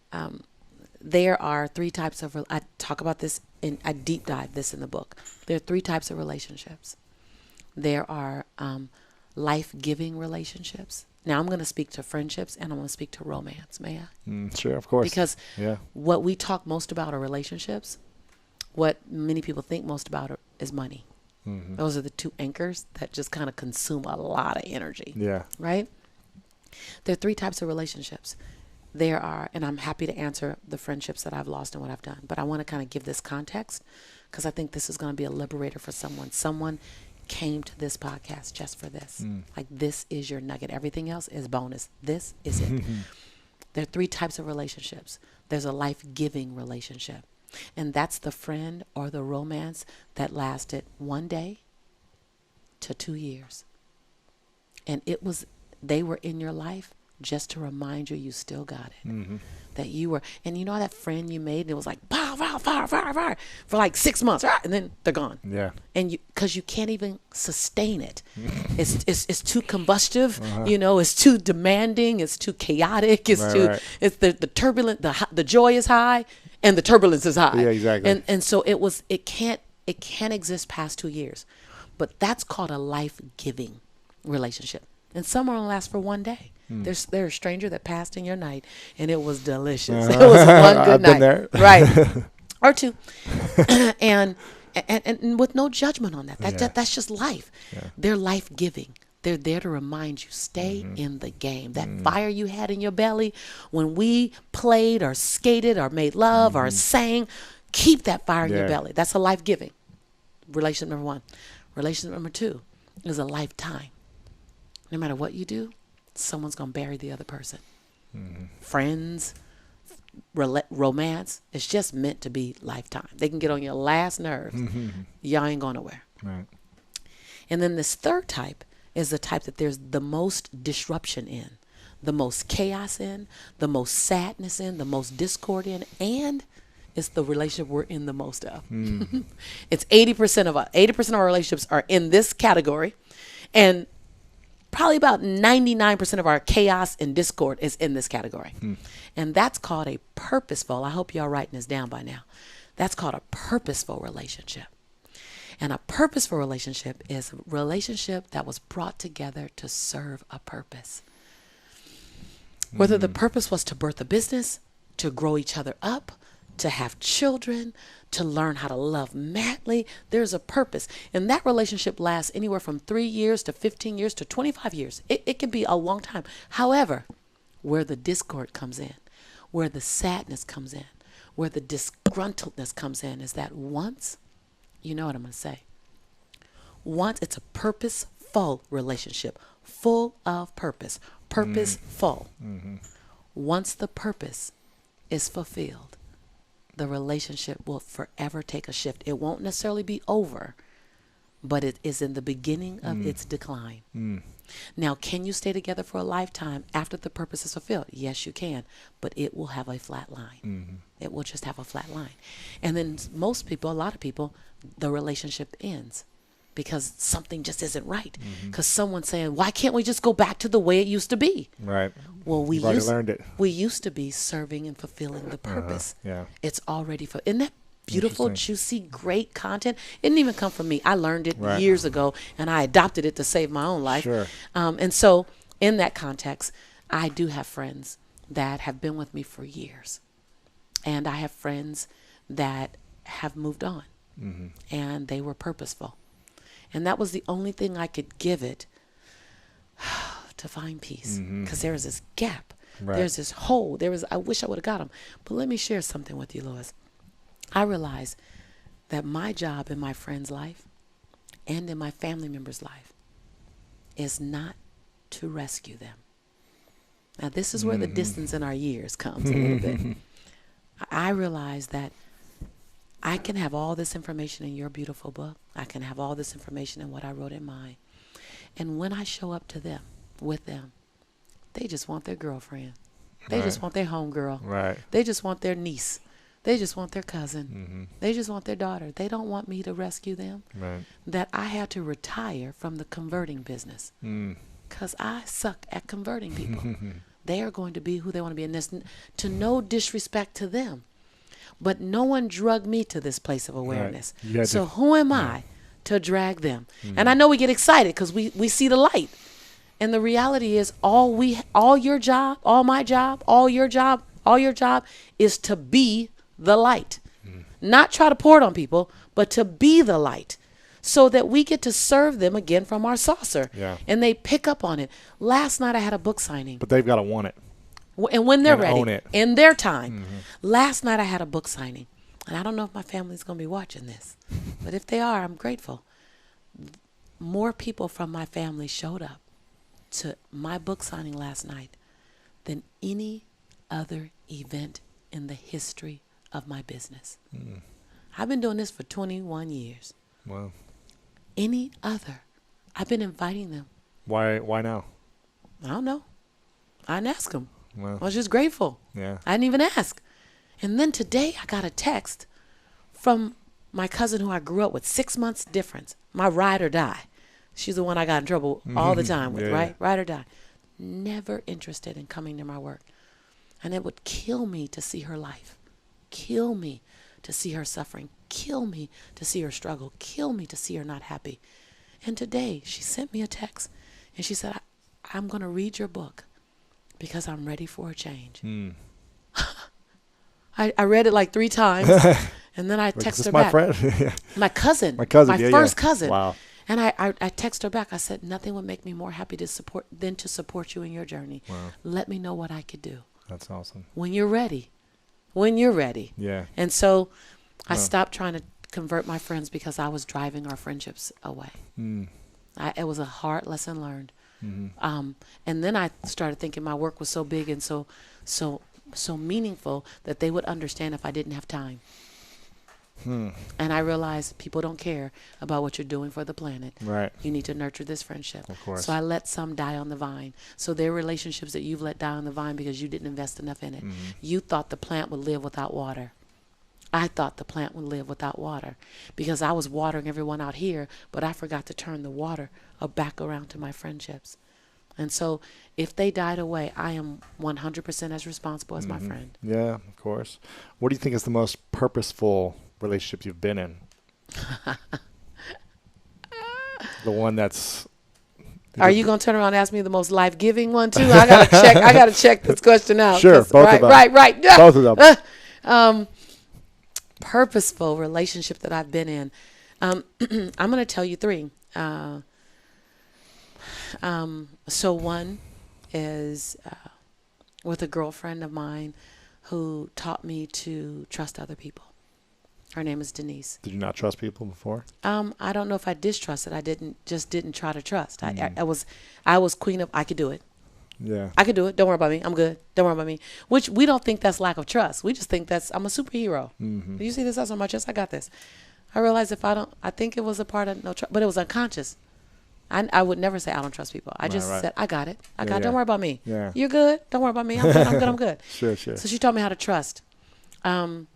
there are three types of, I talk about this, I deep dive this in the book. There are three types of relationships. There are life-giving relationships. Now I'm going to speak to friendships and I'm going to speak to romance. May I? Sure, of course. Because what we talk most about are relationships. What many people think most about is money. Those are the two anchors that just kind of consume a lot of energy. Yeah. Right? There are three types of relationships. There are, and I'm happy to answer the friendships that I've lost and what I've done, but I want to kind of give this context, because I think this is going to be a liberator for someone. Someone came to this podcast just for this. Like, this is your nugget. Everything else is bonus. This is it. There are three types of relationships. There's a life-giving relationship, and that's the friend or the romance that lasted 1 day to 2 years. And they were in your life just to remind you still got it. That you were, and you know that friend you made, and it was like, fire, for like 6 months, and then they're gone. Yeah. And because you can't even sustain it. It's too combustive, it's too demanding, it's too chaotic, it's it's the turbulent, the joy is high and the turbulence is high. Yeah, exactly. And so it can't exist past 2 years. But that's called a life-giving relationship. And some only last for one day. There's a stranger that passed in your night, and it was delicious. Uh-huh. It was one good I've night. been there. Right. Or two. and with no judgment on that. Yeah. That's just life. Yeah. They're life-giving. They're there to remind you, stay in the game. That fire you had in your belly when we played or skated or made love or sang, keep that fire in your belly. That's a life-giving. Relationship number one. Relationship number two is a lifetime. No matter what you do, someone's going to bury the other person. Friends, romance, it's just meant to be lifetime. They can get on your last nerves. Y'all ain't going nowhere. Right. And then this third type is the type that there's the most disruption in, the most chaos in, the most sadness in, the most discord in, and it's the relationship we're in the most of. It's 80% of our relationships are in this category, and probably about 99% of our chaos and discord is in this category. And that's called a purposeful, I hope y'all writing this down by now. That's called a purposeful relationship. And a purposeful relationship is a relationship that was brought together to serve a purpose. Whether the purpose was to birth a business, to grow each other up, to have children, to learn how to love madly, there's a purpose. And that relationship lasts anywhere from 3 years to 15 years to 25 years. It can be a long time. However, where the discord comes in, where the sadness comes in, where the disgruntledness comes in is that once, you know what I'm going to say, once it's a purposeful relationship, full of purpose, purposeful. Once the purpose is fulfilled, the relationship will forever take a shift. It won't necessarily be over, but it is in the beginning of its decline. Now, can you stay together for a lifetime after the purpose is fulfilled? Yes, you can, but it will have a flat line. It will just have a flat line. And then most people, a lot of people, the relationship ends because something just isn't right. Because someone's saying, why can't we just go back to the way it used to be? Right. Well, we learned it. used to be serving and fulfilling the purpose. Yeah. It's already for. Isn't that beautiful, juicy, great content? It didn't even come from me. I learned it years ago, and I adopted it to save my own life. Sure. And so, in that context, I do have friends that have been with me for years, and I have friends that have moved on, and they were purposeful, and that was the only thing I could give it to find peace, because there was this gap. Right. There's this hole. I wish I would have got him. But let me share something with you, Lois. I realized that my job in my friend's life and in my family member's life is not to rescue them. Now, this is where the distance in our years comes a little bit. I realized that I can have all this information in your beautiful book. I can have all this information in what I wrote in mine. And when I show up to them, with them, they just want their girlfriend. They just want their homegirl. Right. They just want their niece. They just want their cousin. They just want their daughter. They don't want me to rescue them. Right. That I had to retire from the converting business because I suck at converting people. They are going to be who they want to be. And this, to no disrespect to them, but no one drugged me to this place of awareness. Right. So who am I to drag them? And I know we get excited because we see the light. And the reality is all your job, all my job, all your job is to be the light. Not try to pour it on people, but to be the light so that we get to serve them again from our saucer. Yeah. And they pick up on it. Last night I had a book signing. But they've got to want it. And when they're And ready, own it. in their time. Last night I had a book signing. And I don't know if my family's going to be watching this. But if they are, I'm grateful. More people from my family showed up to my book signing last night than any other event in the history of my business. I've been doing this for 21 years. Wow. Any other. I've been inviting them. Why now? I don't know. I didn't ask them. Wow. I was just grateful. Yeah. I didn't even ask. And then today I got a text from my cousin who I grew up with, 6 months difference, my ride or die. She's the one I got in trouble all the time with, right? Ride or die. Never interested in coming to my work. And it would kill me to see her life. Kill me to see her suffering. Kill me to see her struggle. Kill me to see her not happy. And today she sent me a text and she said, I'm going to read your book because I'm ready for a change. I read it like 3 times, and then I texted her back. My friend? My cousin. My cousin. My first cousin. Wow. And I texted her back. I said, nothing would make me more happy to support you in your journey. Wow. Let me know what I could do. That's awesome. When you're ready. When you're ready. Yeah. And so I stopped trying to convert my friends because I was driving our friendships away. It was a hard lesson learned. And then I started thinking my work was so big and so meaningful that they would understand if I didn't have time. And I realized people don't care about what you're doing for the planet. Right. You need to nurture this friendship. Of course. So I let some die on the vine. So there are relationships that you've let die on the vine because you didn't invest enough in it. You thought the plant would live without water. I thought the plant would live without water because I was watering everyone out here, but I forgot to turn the water back around to my friendships. And so if they died away, I am 100% as responsible as my friend. Yeah, of course. What do you think is the most purposeful relationship you've been in? The one that's... Are you going to turn around and ask me the most life-giving one too? I got to check this question out. Sure, both of them. Right. Both of them. Purposeful relationship that I've been in. I'm going to tell you 3. So one is with a girlfriend of mine who taught me to trust other people. Her name is Denise. Did you not trust people before? I don't know if I distrusted. I didn't try to trust. I was queen of, I could do it. Yeah. I could do it. Don't worry about me. I'm good. Don't worry about me. Which we don't think that's lack of trust. We just think I'm a superhero. Do you see this on my chest? I got this. I realized I think it was a part of no trust, but it was unconscious. I would never say I don't trust people. I just said, I got it. Don't worry about me. Yeah. You're good. Don't worry about me. I'm good. Sure. So she taught me how to trust. And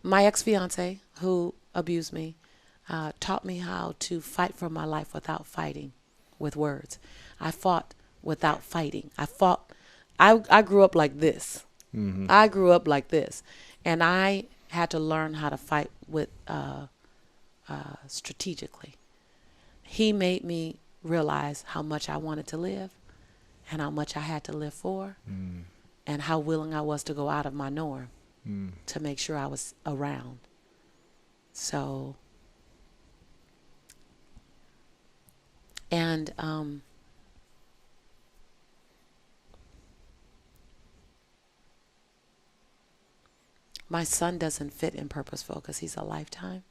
my ex-fiance, who abused me, taught me how to fight for my life without fighting with words. I fought without fighting. I grew up like this. I grew up like this. And I had to learn how to fight with strategically. He made me realize how much I wanted to live and how much I had to live for and how willing I was to go out of my norm to make sure I was around. So, and my son doesn't fit in purposeful because he's a lifetime.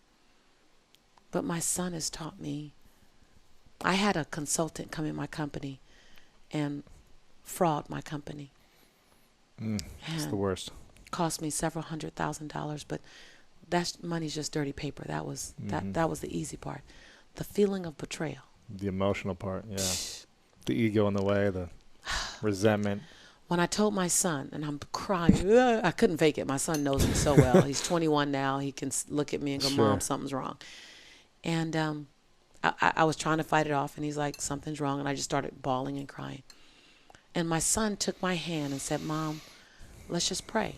But my son has taught me. I had a consultant come in my company and fraud my company. It's the worst. Cost me several $100,000, but that money's just dirty paper. That was that was the easy part. The feeling of betrayal. The emotional part, yeah. The ego in the way, the resentment. When I told my son, and I'm crying, I couldn't fake it. My son knows me so well. He's 21 now. He can look at me and go, Mom, something's wrong. And I was trying to fight it off, and he's like, something's wrong. And I just started bawling and crying. And my son took my hand and said, Mom, let's just pray.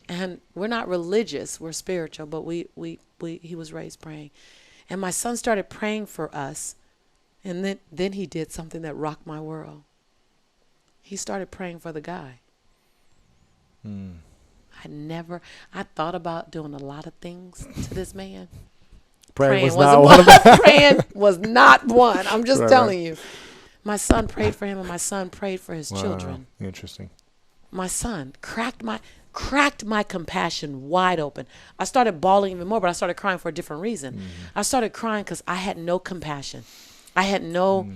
And we're not religious, we're spiritual, but he was raised praying. And my son started praying for us. And then he did something that rocked my world. He started praying for the guy. I thought about doing a lot of things to this man. Praying was not one of them. Praying was not one. I'm just telling you. My son prayed for him, and my son prayed for his children. Interesting. My son cracked my compassion wide open. I started bawling even more, but I started crying for a different reason. I started crying because I had no compassion. I had no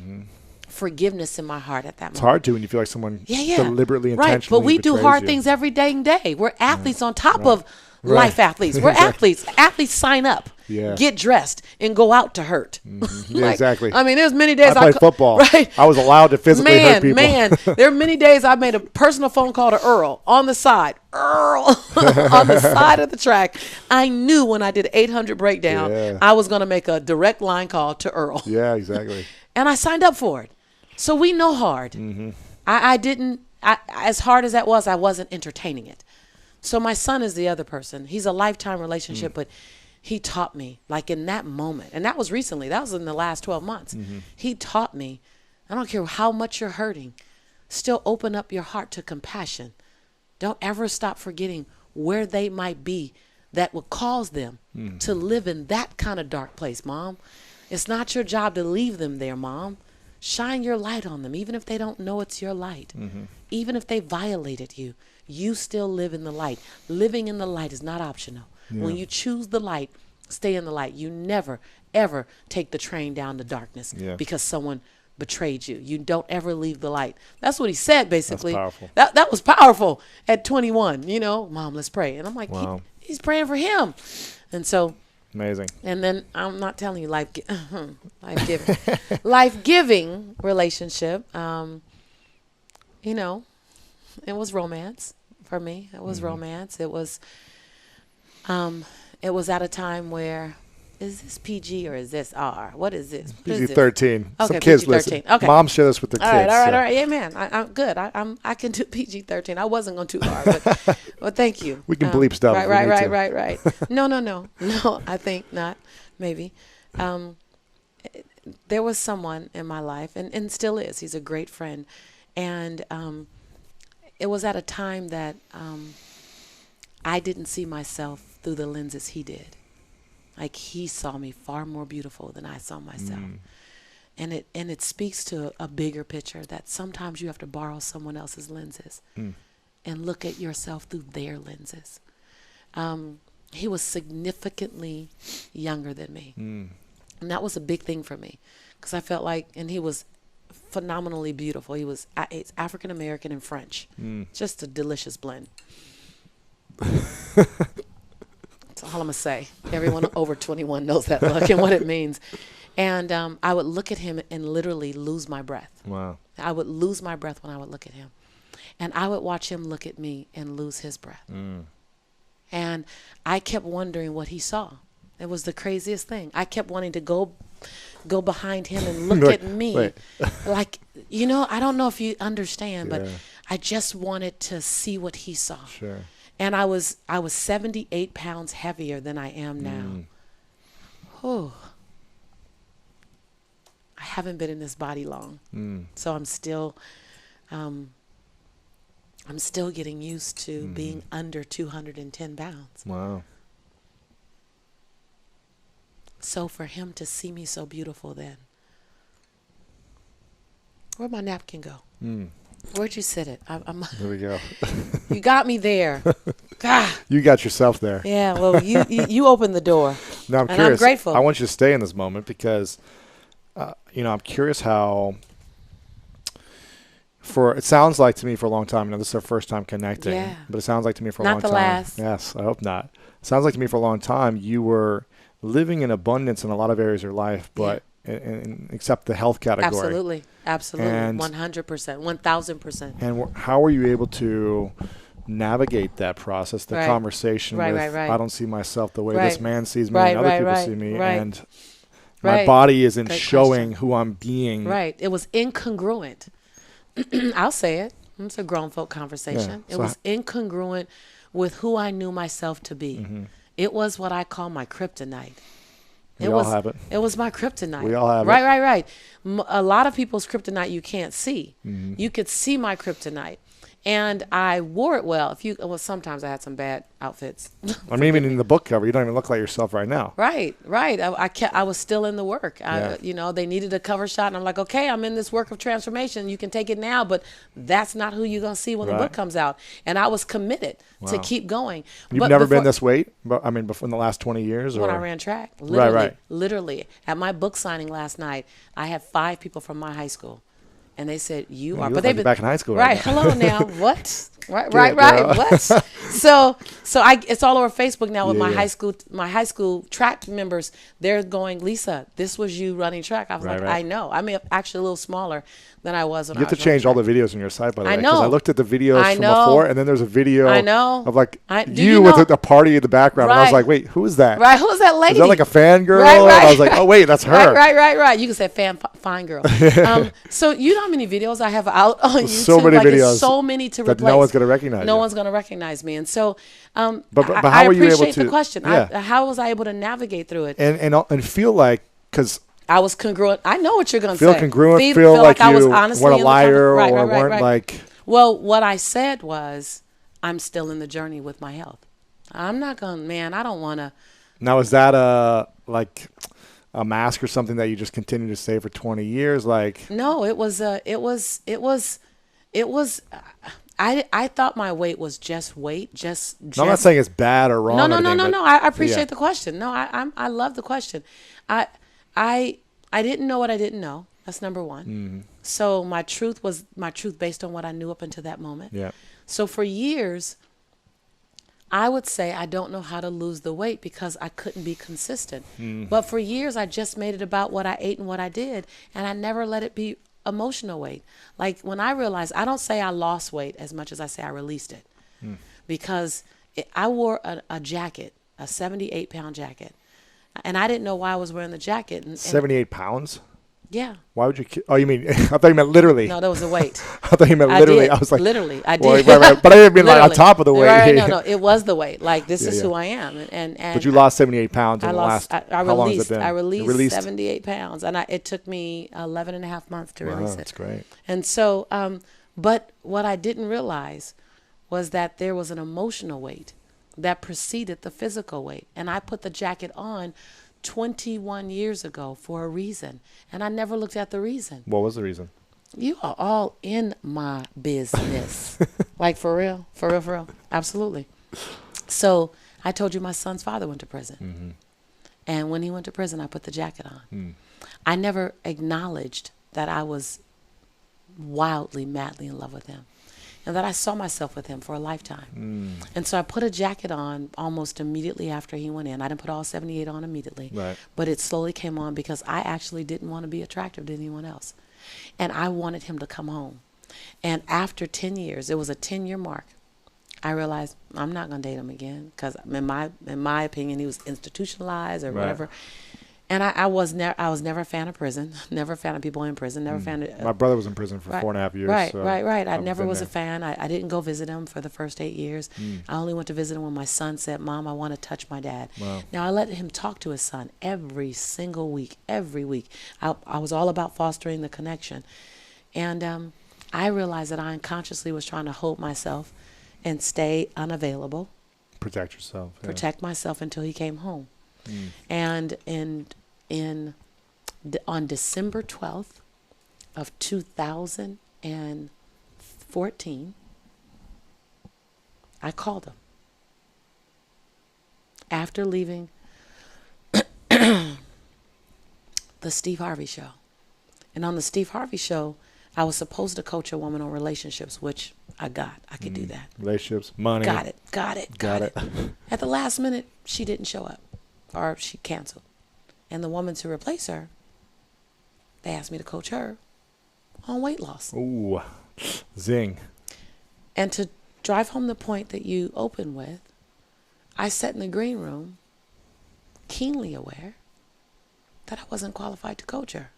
forgiveness in my heart at that moment. It's hard to when you feel like someone deliberately, intentionally right. But we do hard you. things every dang day. We're athletes on top of life athletes. We're athletes. Athletes sign up, get dressed, and go out to hurt. Yeah, exactly. I mean, there's many days I played football. Right? I was allowed to physically hurt people. There are many days I made a personal phone call to Earl on the side. Earl on the side of the track. I knew when I did 800 breakdown, I was going to make a direct line call to Earl. Yeah, exactly. And I signed up for it. So we know hard. I didn't, as hard as that was, I wasn't entertaining it. So my son is the other person. He's a lifetime relationship, but he taught me, like in that moment, and that was recently, that was in the last 12 months. He taught me, I don't care how much you're hurting, still open up your heart to compassion. Don't ever stop forgetting where they might be that would cause them to live in that kind of dark place, Mom. It's not your job to leave them there, Mom. Shine your light on them, even if they don't know it's your light. Even if they violated you, you still live in the light. Living in the light is not optional. When you choose the light, stay in the light. You never, ever take the train down to darkness because someone betrayed you. You don't ever leave the light. That's what he said, basically. That's powerful. That was powerful at 21. You know, Mom, let's pray. And I'm like, Wow. he's praying for him. And so, Amazing. and then I'm not telling you life-giving, life-giving relationship. You know, it was romance for me. It was romance. It was at a time where, is this PG or is this R? What is this? PG-13. Okay, Some kids PG-13. listen. Okay. Moms share this with their All kids. right. Yeah, man. I'm good. I can do PG-13. I wasn't going too far, but well, thank you. We can bleep stuff. if we need to. Right. No. I think not. Maybe. There was someone in my life, and still is. He's a great friend, and it was at a time that I didn't see myself through the lenses he did. Like, he saw me far more beautiful than I saw myself. And it speaks to a bigger picture that sometimes you have to borrow someone else's lenses and look at yourself through their lenses. He was significantly younger than me. And that was a big thing for me because I felt like, and he was phenomenally beautiful. It's African American and French. Just a delicious blend. That's all I'm going to say. Everyone over 21 knows that look and what it means. And I would look at him and literally lose my breath. Wow. I would lose my breath when I would look at him. And I would watch him look at me and lose his breath. And I kept wondering what he saw. It was the craziest thing. I kept wanting to go behind him and look at me. Like, you know, I don't know if you understand, but I just wanted to see what he saw. Sure. And I was 78 pounds heavier than I am now. Oh, I haven't been in this body long, so I'm still getting used to being under 210 pounds. Wow. So for him to see me so beautiful then, where'd my napkin go? Where'd you sit it? There we go. You got me there. God. You got yourself there. Yeah, well, you opened the door. No, I'm and curious. I'm grateful. I want you to stay in this moment because, I'm curious how. It sounds like to me for a long time. This is our first time connecting, but it sounds like to me for a long time. Not the last. Yes, I hope not. It sounds like to me for a long time you were living in abundance in a lot of areas of your life, but except the health category. Absolutely, and 100%, 1,000%. And how were you able to navigate that process, the conversation with, I don't see myself the way this man sees me and other people see me, and my body isn't showing who I'm being. Right. It was incongruent. I'll say it. It's a grown folk conversation. It was incongruent with who I knew myself to be. It was what I call my kryptonite. We all have it. It was my kryptonite. We all have it. Right. A lot of people's kryptonite you can't see. You could see my kryptonite. And I wore it well. Sometimes I had some bad outfits. I mean, even in the book cover, you don't even look like yourself right now. Right. I was still in the work. They needed a cover shot, and I'm like, okay, I'm in this work of transformation. You can take it now, but that's not who you're gonna see when the book comes out. And I was committed to keep going. You've never been this weight, but I mean, before in the last 20 years, when I ran track, literally at my book signing last night, I had 5 people from my high school. And they said, you are, but they've been back in high school. Right. Hello now. What? Right. What? So it's all over Facebook now with my high school track members. They're going, Lisa, this was you running track. I was I know. I'm actually a little smaller than I was when I was. You have to change all the videos on your site, by the way. I know. Because I looked at the videos from before, and then there's a video of like you with a party in the background. And I was like, wait, who is that? Right. Who is that lady? Is that like a fangirl? Right. I was like, oh wait, that's her. Right. You can say fine girl. So you know how many videos I have out on YouTube? So many videos. So many to that replace. no one's going to recognize. No one's going to recognize me. And so, But how I were you able appreciate to? the question. Yeah. How was I able to navigate through it? And feel like, because I was congruent. I know what you're going to feel say. congruent, feel like I was you honestly weren't a in the liar right, or right, right, weren't right. like. Well, what I said was, I'm still in the journey with my health. I'm not going, man, I don't want to. Now, is that a mask or something that you just continue to say for 20 years? Like, No, it was I thought my weight was just weight, just. no, I'm not saying it's bad or wrong. No, or no, no, anything, no, but- no. I appreciate yeah. the question. No, I love the question. I didn't know what I didn't know. That's number one. Mm-hmm. So my truth was my truth based on what I knew up until that moment. Yeah. So for years, I would say I don't know how to lose the weight because I couldn't be consistent. But for years, I just made it about what I ate and what I did, and I never let it be emotional weight. Like when I realized, I don't say I lost weight as much as I say I released it, because I wore a jacket, a 78-pound jacket, and I didn't know why I was wearing the jacket. And 78 pounds? Yeah. Why would you? Oh, you mean? I thought you meant literally. No, that was the weight. I thought you meant I literally. did. I was like, literally, I did. well, right. But I didn't mean like on Literally. top of the weight. Right, no, it was the weight. Like this Yeah, is yeah. who I am, and But you lost 78 pounds in I the lost. last. I how long has released. it been? I You released 78 pounds, and it took me 11 and a half months to Wow, release it. that's great. And so, but what I didn't realize was that there was an emotional weight that preceded the physical weight, and I put the jacket on 21 years ago for a reason, and I never looked at the reason. What was the reason? You are all in my business. Like for real, for real, for real. Absolutely. So I told you my son's father went to prison. Mm-hmm. And when he went to prison, I put the jacket on. I never acknowledged that I was wildly, madly in love with him, and that I saw myself with him for a lifetime. And so I put a jacket on almost immediately after he went in. I didn't put all 78 on immediately, Right. but it slowly came on because I actually didn't want to be attractive to anyone else. And I wanted him to come home. And after 10 years, it was a 10-year mark, I realized I'm not going to date him again because in my opinion, he was institutionalized or Right. whatever. And I was never a fan of prison, never a fan of people in prison, never a fan of... My brother was in prison for 4.5 years. Right, so right. I I've never been was there. a fan. I didn't go visit him for the first 8 years. I only went to visit him when my son said, "Mom, I want to touch my dad." Wow. Now, I let him talk to his son every single week, every week. I was all about fostering the connection. And I realized that I unconsciously was trying to hold myself and stay unavailable, Protect yourself. Yeah. protect myself until he came home. And on December 12th of 2014, I called him after leaving the Steve Harvey show. And on the Steve Harvey show, I was supposed to coach a woman on relationships, which I got. I could do that. Relationships, money. Got it. Got it. At the last minute, she didn't show up, or she canceled. And the woman to replace her, they asked me to coach her on weight loss. Ooh, zing. And to drive home the point that you opened with, I sat in the green room, keenly aware that I wasn't qualified to coach her.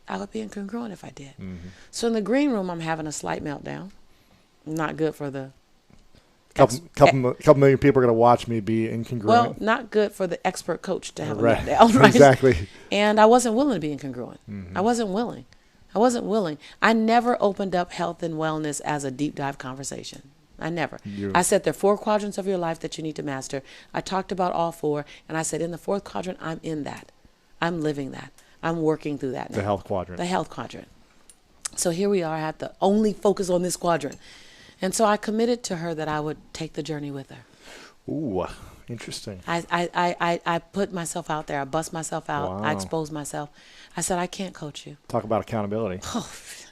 I would be incongruent if I did. So in the green room, I'm having a slight meltdown. Not good for the... Couple million people are going to watch me be incongruent. Well, not good for the expert coach to have Right. a meltdown, right? Exactly. And I wasn't willing to be incongruent. I wasn't willing. I never opened up health and wellness as a deep dive conversation. I never. I said there are 4 quadrants of your life that you need to master. I talked about all 4, and I said in the 4th quadrant, I'm in that. I'm living that. I'm working through that now. The health quadrant. The health quadrant. So here we are. I have to only focus on this quadrant. And so I committed to her that I would take the journey with her. Ooh, interesting. I put myself out there. I bust myself out. Wow. I exposed myself. I said, I can't coach you. Talk about accountability.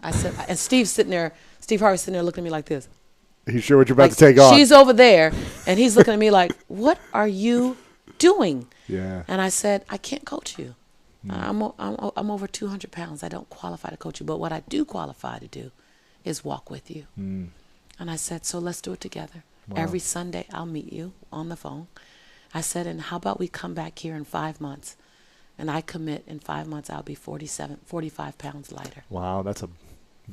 I said, and Steve Harvey's sitting there looking at me like this. Are you sure what you're about Like, to take on? she's over there, and he's looking at me like, what are you doing? Yeah. And I said, I can't coach you. I'm over 200 pounds. I don't qualify to coach you. But what I do qualify to do is walk with you. And I said, so let's do it together. Wow. Every Sunday, I'll meet you on the phone. I said, and how about we come back here in 5 months? And I commit in 5 months, I'll be 45 pounds lighter. Wow, that's a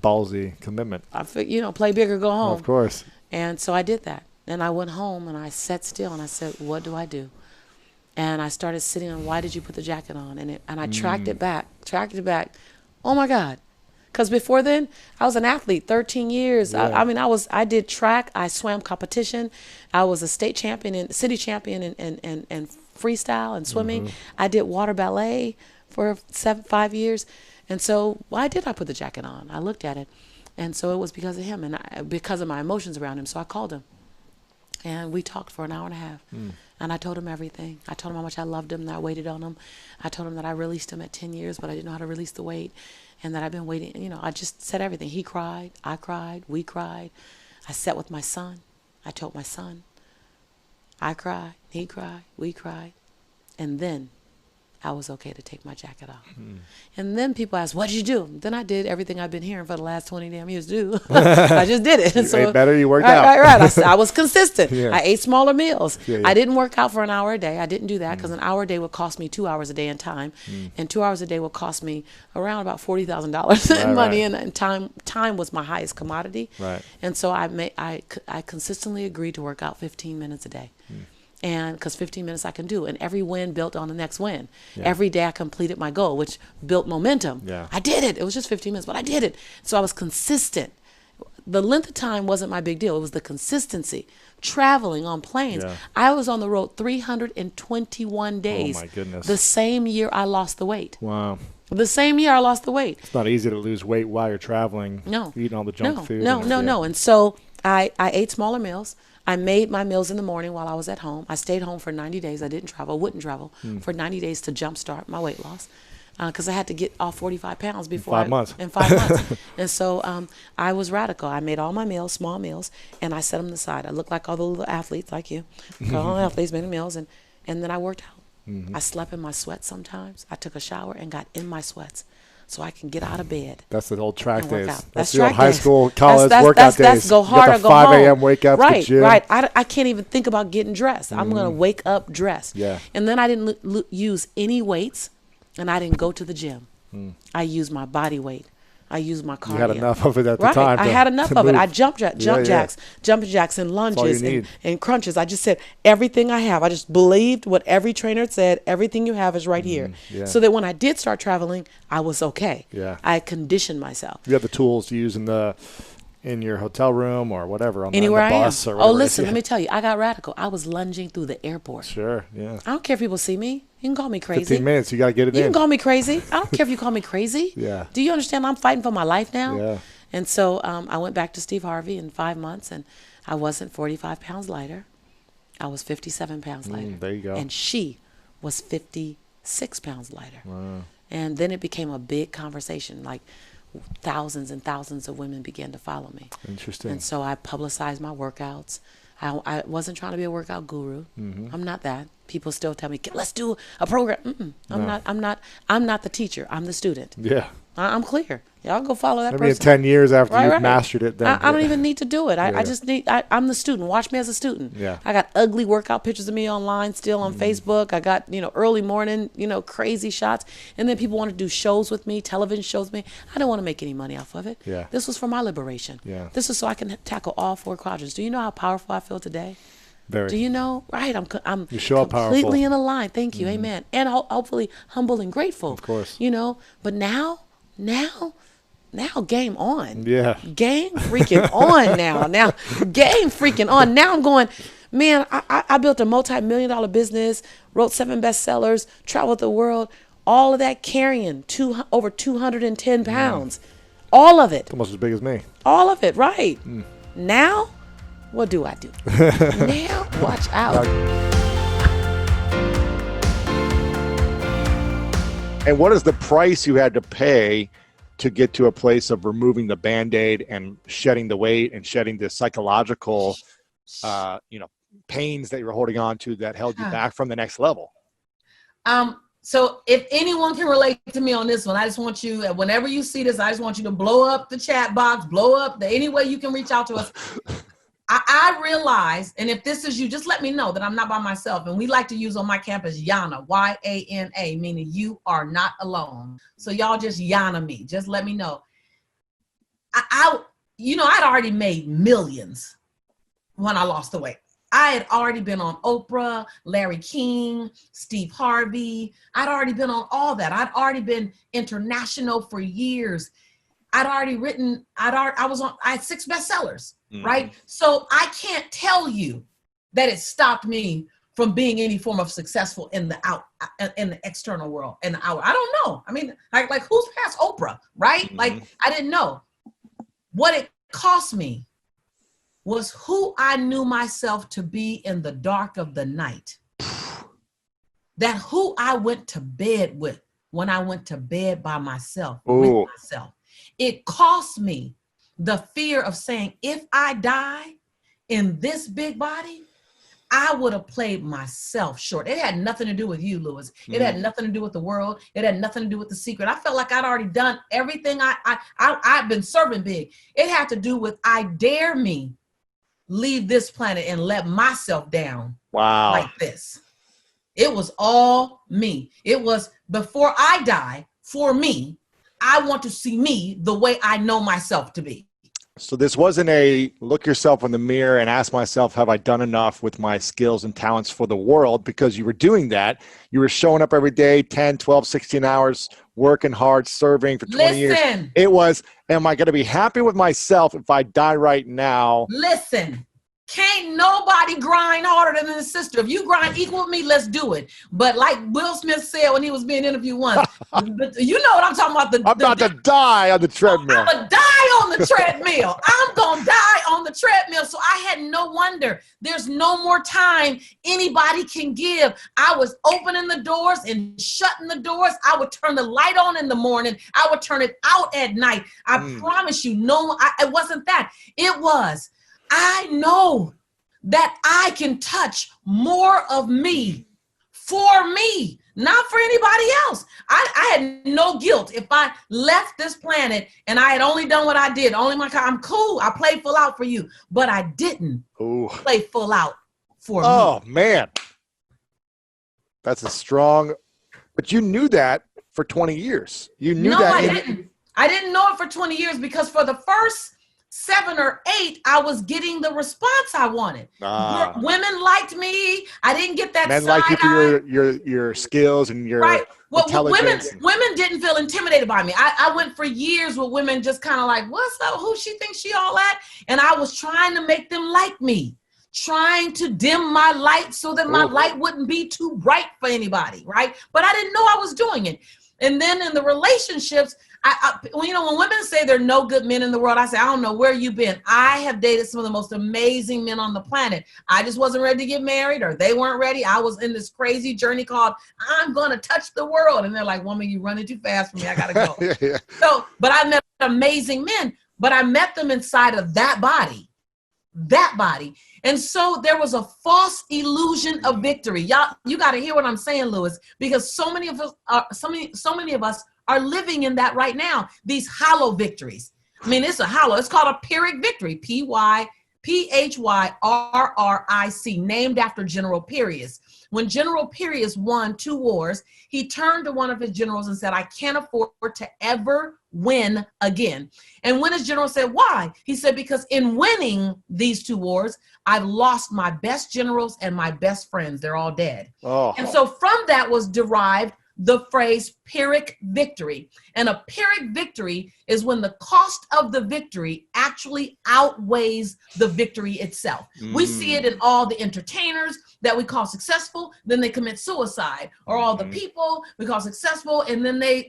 ballsy commitment. I figured, play bigger, go home. Of course. And so I did that. And I went home and I sat still and I said, what do I do? And I started sitting on, why did you put the jacket on? And I tracked it back. Oh my God. Because before then, I was an athlete, 13 years. Yeah. I did track. I swam competition. I was a state champion and city champion in freestyle and swimming. I did water ballet for 5 years. And so why did I put the jacket on? I looked at it. And so it was because of him and because of my emotions around him. So I called him. And we talked for an hour and a half. And I told him everything. I told him how much I loved him, that I waited on him. I told him that I released him at 10 years, but I didn't know how to release the weight. And that I've been waiting. You know, I just said everything. He cried. I cried. We cried. I sat with my son. I told my son. I cried. He cried. We cried. And then I was okay to take my jacket off. And then people asked, what did you do? Then I did everything I've been hearing for the last 20 damn years to do. I just did it. You ate better, you worked out. Right. I was consistent. Yeah. I ate smaller meals. Yeah. I didn't work out for an hour a day. I didn't do that because an hour a day would cost me 2 hours a day in time. And 2 hours a day would cost me around about $40,000 in money. And time was my highest commodity. Right. And so I consistently agreed to work out 15 minutes a day. And because 15 minutes I can do, and every win built on the next win. Yeah. Every day I completed my goal, which built momentum. Yeah. I did it. It was just 15 minutes, but I did it. So I was consistent. The length of time wasn't my big deal. It was the consistency. Traveling on planes. Yeah. I was on the road 321 days. Oh my goodness. The same year I lost the weight. Wow. The same year I lost the weight. It's not easy to lose weight while you're traveling. No. Eating all the junk food. No. And so I ate smaller meals. I made my meals in the morning while I was at home. I stayed home for 90 days. I didn't travel, wouldn't travel for 90 days to jumpstart my weight loss because I had to get off 45 pounds before In 5 months. In 5 months. And so I was radical. I made all my meals, small meals, and I set them aside. I looked like all the little athletes like you. All the athletes making meals, and then I worked out. I slept in my sweats sometimes. I took a shower and got in my sweats so I can get out of bed. That's the old track and work days. out. That's the track old high days. school, college workout days. That's go hard or go 5 home. a.m. wake up to the gym. Right. I can't even think about getting dressed. I'm going to wake up dressed. Yeah. And then I didn't use any weights, and I didn't go to the gym. I used my body weight. I used my cardio. You had enough of it at the Right. time. I had enough of it. I jumping jacks, and all lunges you need. and crunches. I just said everything I have. I just believed what every trainer said. Everything you have is right here. Yeah. So that when I did start traveling, I was okay. Yeah. I conditioned myself. You have the tools to use in your hotel room or whatever on Anywhere the I am. bus or whatever. Oh, listen, let me tell you, I got radical. I was lunging through the airport. Sure, yeah. I don't care if people see me. You can call me crazy. 15 minutes, you got to get it You in. can call me crazy. I don't care if you call me crazy. Yeah. Do you understand? I'm fighting for my life now. Yeah. And so I went back to Steve Harvey in 5 months, and I wasn't 45 pounds lighter. I was 57 pounds lighter. There you go. And she was 56 pounds lighter. Wow. And then it became a big conversation. Like thousands and thousands of women began to follow me. Interesting. And so I publicized my workouts. I wasn't trying to be a workout guru. I'm not that. People still tell me, let's do a program. I'm not the teacher. I'm the student. Yeah. I'm clear. Y'all go follow that Maybe in person. 10 years after Right, you've right. mastered it. Then I don't even need to do it. Yeah. I just need, I'm the student. Watch me as a student. Yeah. I got ugly workout pictures of me online still on Facebook. I got, early morning, crazy shots. And then people want to do shows with me, television shows with me. I don't want to make any money off of it. Yeah. This was for my liberation. Yeah. This is so I can tackle all 4 quadrants. Do you know how powerful I feel today? Very. Do you know? Right. I'm You show up completely powerful. in a line. Thank you. Amen. And hopefully humble and grateful. Of course. But now game on. Yeah. Game freaking on now. Now game freaking on. Now I'm going, man, I built a multi-million-dollar business, wrote 7 bestsellers, traveled the world, all of that carrying over 210 pounds. All of it. Almost as big as me. All of it, right. Now, what do I do? Now, watch out. And what is the price you had to pay to get to a place of removing the Band-Aid and shedding the weight and shedding the psychological, pains that you were holding on to that held you back from the next level? So if anyone can relate to me on this one, I just want you, whenever you see this, I just want you to blow up the chat box, blow up any way you can reach out to us. I realize, and if this is you, just let me know that I'm not by myself. And we like to use on my campus Yana, Y-A-N-A, meaning you are not alone. So y'all just Yana me. Just let me know. I'd already made millions when I lost the weight. I had already been on Oprah, Larry King, Steve Harvey. I'd already been on all that. I'd already been international for years. I'd already written, I had 6 bestsellers, right? So I can't tell you that it stopped me from being any form of successful in the external world. I don't know. I mean, like who's past Oprah, right? Like, I didn't know. What it cost me was who I knew myself to be in the dark of the night. That who I went to bed with when I went to bed by myself, with myself. It cost me the fear of saying, if I die in this big body, I would have played myself short. It had nothing to do with you, Lewis. It had nothing to do with the world. It had nothing to do with The Secret. I felt like I'd already done everything. I've been serving big. It had to do with, I dare me leave this planet and let myself down like this. It was all me. It was, before I die, for me, I want to see me the way I know myself to be. So this wasn't a look yourself in the mirror and ask myself, have I done enough with my skills and talents for the world? Because you were doing that. You were showing up every day, 10, 12, 16 hours, working hard, serving for 20 years. It was, am I going to be happy with myself if I die right now? Listen. Can't nobody grind harder than his sister. If you grind equal with me, let's do it. But like Will Smith said when he was being interviewed once, you know what I'm talking about. I'm about to die on the treadmill. I'm going to die on the treadmill. I'm going to die on the treadmill. So I had no wonder. There's no more time anybody can give. I was opening the doors and shutting the doors. I would turn the light on in the morning. I would turn it out at night. I promise you, it wasn't that. It was, I know that I can touch more of me for me, not for anybody else. I had no guilt if I left this planet and I had only done what I did. I'm cool. I played full out for you, but I didn't play full out for me. Oh, man. That's a strong, but you knew that for 20 years. You knew that. I didn't. I didn't know it for 20 years because for the first 7 or 8, I was getting the response I wanted. Women liked me. I didn't get that. Men like you for your skills and your intelligence. Women didn't feel intimidated by me. I went for years with women just kind of like, what's up? Who she thinks she all at? And I was trying to make them like me, trying to dim my light so that my light wouldn't be too bright for anybody, right? But I didn't know I was doing it. And then in the relationships, when women say there are no good men in the world, I say, I don't know where you've been. I have dated some of the most amazing men on the planet. I just wasn't ready to get married, or they weren't ready. I was in this crazy journey called, I'm going to touch the world. And they're like, woman, you're running too fast for me. I got to go. So, but I met amazing men, but I met them inside of that body. And so there was a false illusion of victory. Y'all, you got to hear what I'm saying, Lewis, because so many of us are living in that right now. These hollow victories. I mean, it's a hollow. It's called a Pyrrhic victory. Pyrrhic, named after General Pyrrhus. When General Pyrrhus won 2 wars, he turned to one of his generals and said, I can't afford to ever win again. And when his general said, why? He said, because in winning these 2 wars, I've lost my best generals and my best friends. They're all dead. And so from that was derived the phrase Pyrrhic victory. And a Pyrrhic victory is when the cost of the victory actually outweighs the victory itself. We see it in all the entertainers that we call successful, then they commit suicide, or all the people we call successful, and then they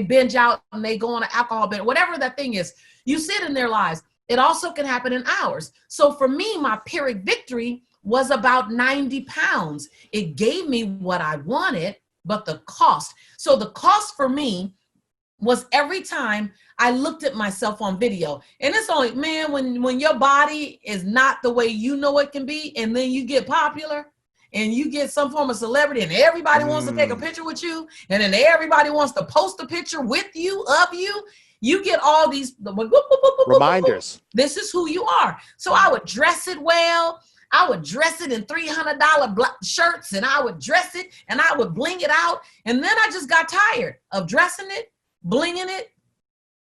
binge out and they go on an alcohol binge, whatever that thing is. You see it in their lives. It also can happen in ours. So for me, my Pyrrhic victory was about 90 pounds. It gave me what I wanted, but the cost. So the cost for me was every time I looked at myself on video. And it's only, man, when your body is not the way you know it can be, and then you get popular and you get some form of celebrity and everybody wants to take a picture with you, and then everybody wants to post a picture with you, of you, you get all these reminders. This is who you are. So I would dress it well. I would dress it in $300 shirts, and I would dress it and I would bling it out. And then I just got tired of dressing it, blinging it,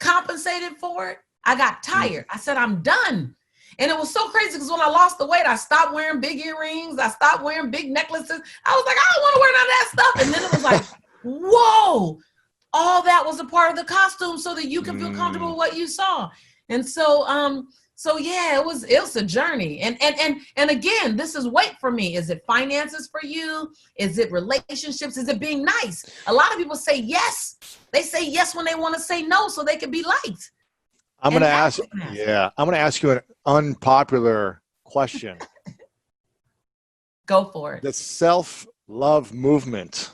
compensated for it. I got tired. I said, I'm done. And it was so crazy because when I lost the weight, I stopped wearing big earrings. I stopped wearing big necklaces. I was like, I don't want to wear none of that stuff. And then it was like, whoa, all that was a part of the costume so that you can feel comfortable with what you saw. And so yeah, it was a journey. And again, this is weight for me. Is it finances for you? Is it relationships? Is it being nice? A lot of people say yes. They say yes when they want to say no so they can be liked. I'm going to ask you an unpopular question. Go for it. The self-love movement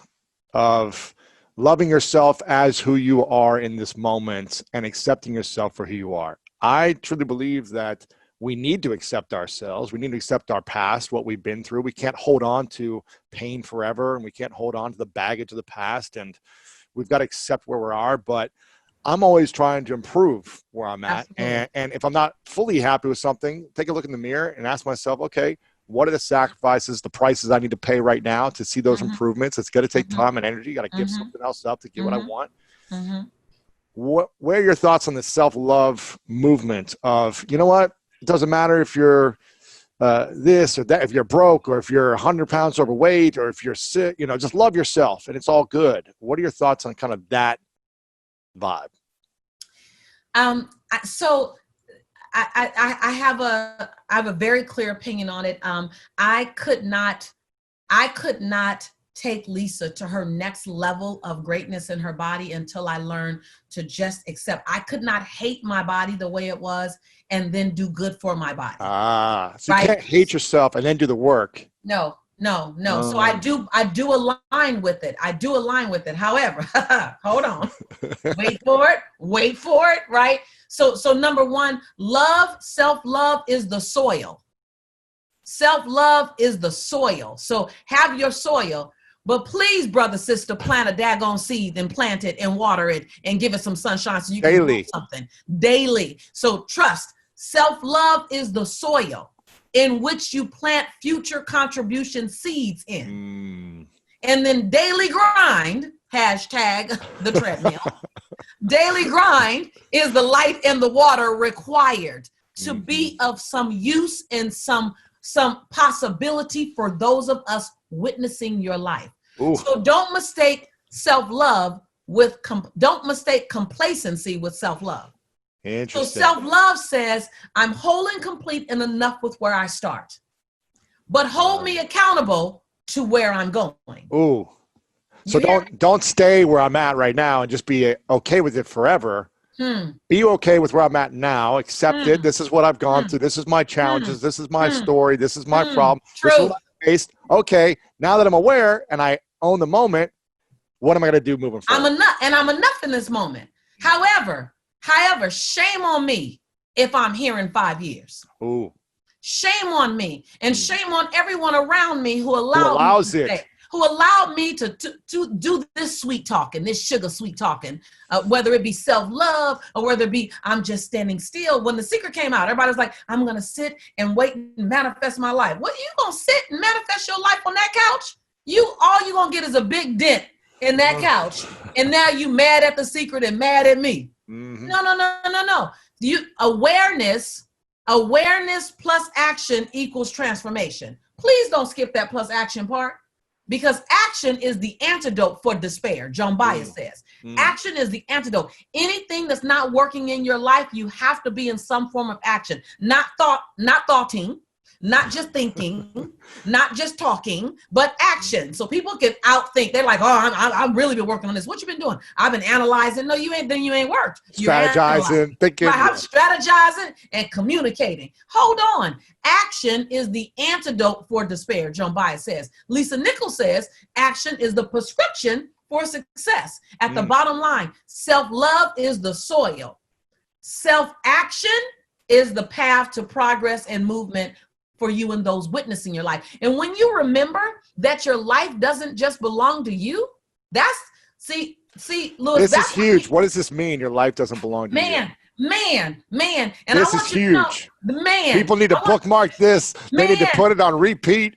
of loving yourself as who you are in this moment and accepting yourself for who you are. I truly believe that we need to accept ourselves. We need to accept our past, what we've been through. We can't hold on to pain forever, and we can't hold on to the baggage of the past, and we've got to accept where we are. But I'm always trying to improve where I'm at. And if I'm not fully happy with something, take a look in the mirror and ask myself, okay, what are the sacrifices, the prices I need to pay right now to see those improvements? It's going to take time and energy. You got to give something else up to get what I want. What are your thoughts on the self-love movement of, you know what, it doesn't matter if you're this or that, if you're broke or if you're 100 pounds overweight or if you're sick, you know, just love yourself and it's all good. What are your thoughts on kind of that vibe? So I have a very clear opinion on it. I could not take Lisa to her next level of greatness in her body until I learned to just accept. I could not hate my body the way it was and then do good for my body. So you can't hate yourself and then do the work. No. So I do align with it. However, hold on, wait for it. Right. So number one, self-love is the soil. Self-love is the soil. So have your soil. But please, brother, sister, plant a daggone seed and plant it and water it and give it some sunshine so you can do something daily. So trust, self-love is the soil in which you plant future contribution seeds in. And then daily grind, hashtag the treadmill. Daily grind is the light and the water required to be of some use and some possibility for those of us witnessing your life. Ooh. So don't mistake self-love with, don't mistake complacency with self-love. So self-love says, I'm whole and complete and enough with where I start, but hold me accountable to where I'm going. Ooh. So don't stay where I'm at right now and just be okay with it forever. Be okay with where I'm at now. Accept it. This is what I've gone through. This is my challenges. This is my story. This is my problem. True. This is what I faced. Okay, now that I'm aware and I own the moment, what am I going to do moving forward? I'm enough in this moment. However, shame on me if I'm here in 5 years. Ooh. Shame on me, and shame on everyone around me who allowed me to do this sweet talking, this sugar sweet talking, whether it be self-love or whether it be I'm just standing still. When The Secret came out, everybody was like, I'm going to sit and wait and manifest my life. What, you going to sit and manifest your life on that couch? All you going to get is a big dent in that couch. And now you mad at The Secret and mad at me. No. Awareness plus action equals transformation. Please don't skip that plus action part, because action is the antidote for despair. John Bias says action is the antidote. Anything that's not working in your life, you have to be in some form of action. Not thoughting, not just thinking, not just talking, but action. So people can outthink. They're like, oh, I've really been working on this. What you been doing? I've been analyzing. No, you ain't. Then you ain't worked. Strategizing, thinking. Right, I'm strategizing and communicating. Hold on. Action is the antidote for despair, John Bias says. Lisa Nichols says action is the prescription for success. At the bottom line, self-love is the soil. Self-action is the path to progress and movement for you and those witnessing your life. And when you remember that your life doesn't just belong to you, see, Louis, this is huge. What does this mean? Your life doesn't belong to you. Man. And this is huge. People need to bookmark this. They need to put it on repeat.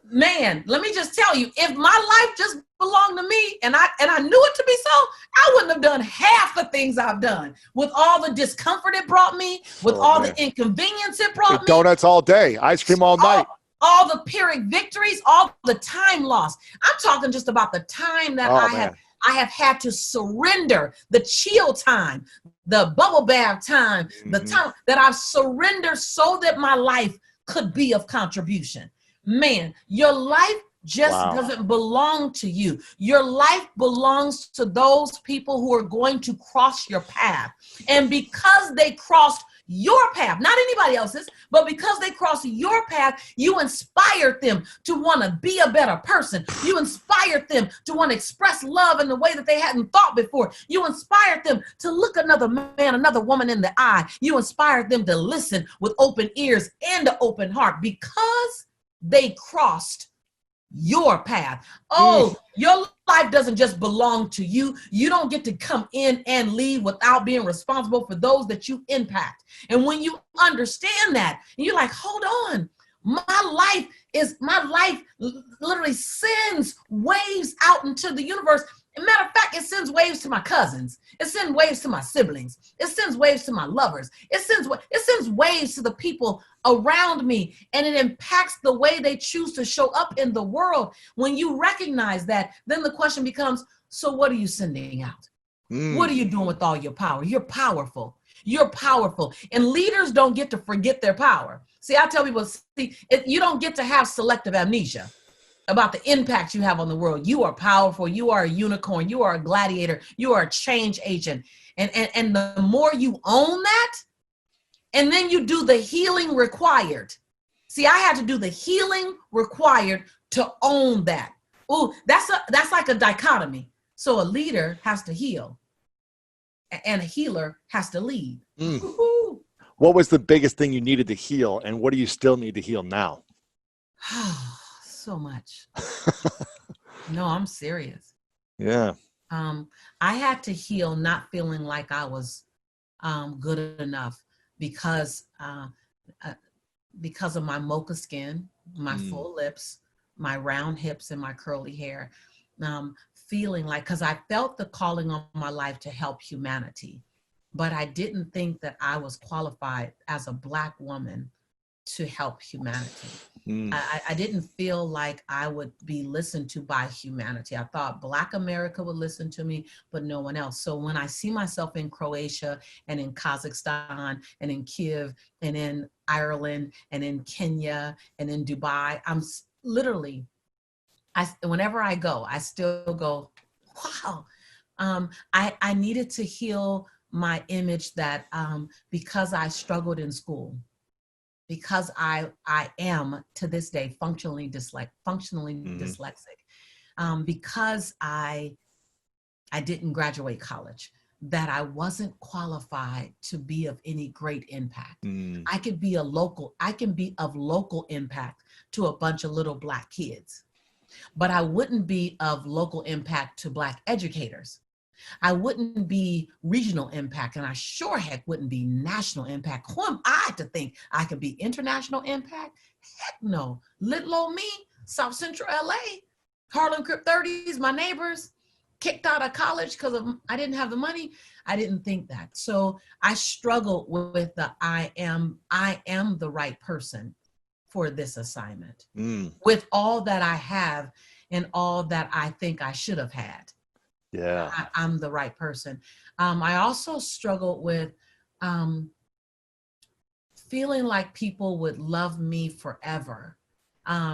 Man, let me just tell you, if my life just belonged to me and I knew it to be so, I wouldn't have done half the things I've done with all the discomfort it brought me, with all the inconvenience it brought me. Donuts all day, ice cream all night. All the Pyrrhic victories, all the time lost. I'm talking just about the time that I have had to surrender, the chill time, the bubble bath time, the time that I've surrendered so that my life could be of contribution. Man, your life just doesn't belong to you. Your life belongs to those people who are going to cross your path. And because they crossed your path, not anybody else's, but because they crossed your path, you inspired them to want to be a better person. You inspired them to want to express love in the way that they hadn't thought before. You inspired them to look another man, another woman in the eye. You inspired them to listen with open ears and an open heart because they crossed your path. Oh, your life doesn't just belong to you. You don't get to come in and leave without being responsible for those that you impact. And when you understand that, you're like, hold on, my life literally sends waves out into the universe. As a matter of fact, it sends waves to my cousins. It sends waves to my siblings. It sends waves to my lovers. It sends waves to the people around me, and it impacts the way they choose to show up in the world. When you recognize that, then the question becomes, so what are you sending out? What are you doing with all your power? You're powerful. You're powerful. And leaders don't get to forget their power. See, I tell people, you don't get to have selective amnesia about the impact you have on the world. You are powerful. You are a unicorn. You are a gladiator. You are a change agent. And the more you own that, and then you do the healing required. See, I had to do the healing required to own that. Ooh, that's like a dichotomy. So a leader has to heal, and a healer has to lead. What was the biggest thing you needed to heal, and what do you still need to heal now? So much. No, I'm serious. Yeah. I had to heal not feeling like I was good enough because of my mocha skin, my full lips, my round hips, and my curly hair. Feeling like, because I felt the calling on my life to help humanity, but I didn't think that I was qualified as a Black woman to help humanity. I didn't feel like I would be listened to by humanity. I thought Black America would listen to me, but no one else. So when I see myself in Croatia and in Kazakhstan and in Kiev and in Ireland and in Kenya and in Dubai, I'm literally, whenever I go, I still go, wow. I needed to heal my image that because I struggled in school, because I am to this day functionally dyslexic, because I didn't graduate college, that I wasn't qualified to be of any great impact. I can be of local impact to a bunch of little Black kids, but I wouldn't be of local impact to Black educators. I wouldn't be regional impact, and I sure heck wouldn't be national impact. Who am I to think I could be international impact? Heck no. Little old me, South Central LA, Harlem Crip 30s, my neighbors, kicked out of college because I didn't have the money. I didn't think that. So I struggled with the I am the right person for this assignment with all that I have and all that I think I should have had. Yeah, I'm the right person. I also struggled with feeling like people would love me forever,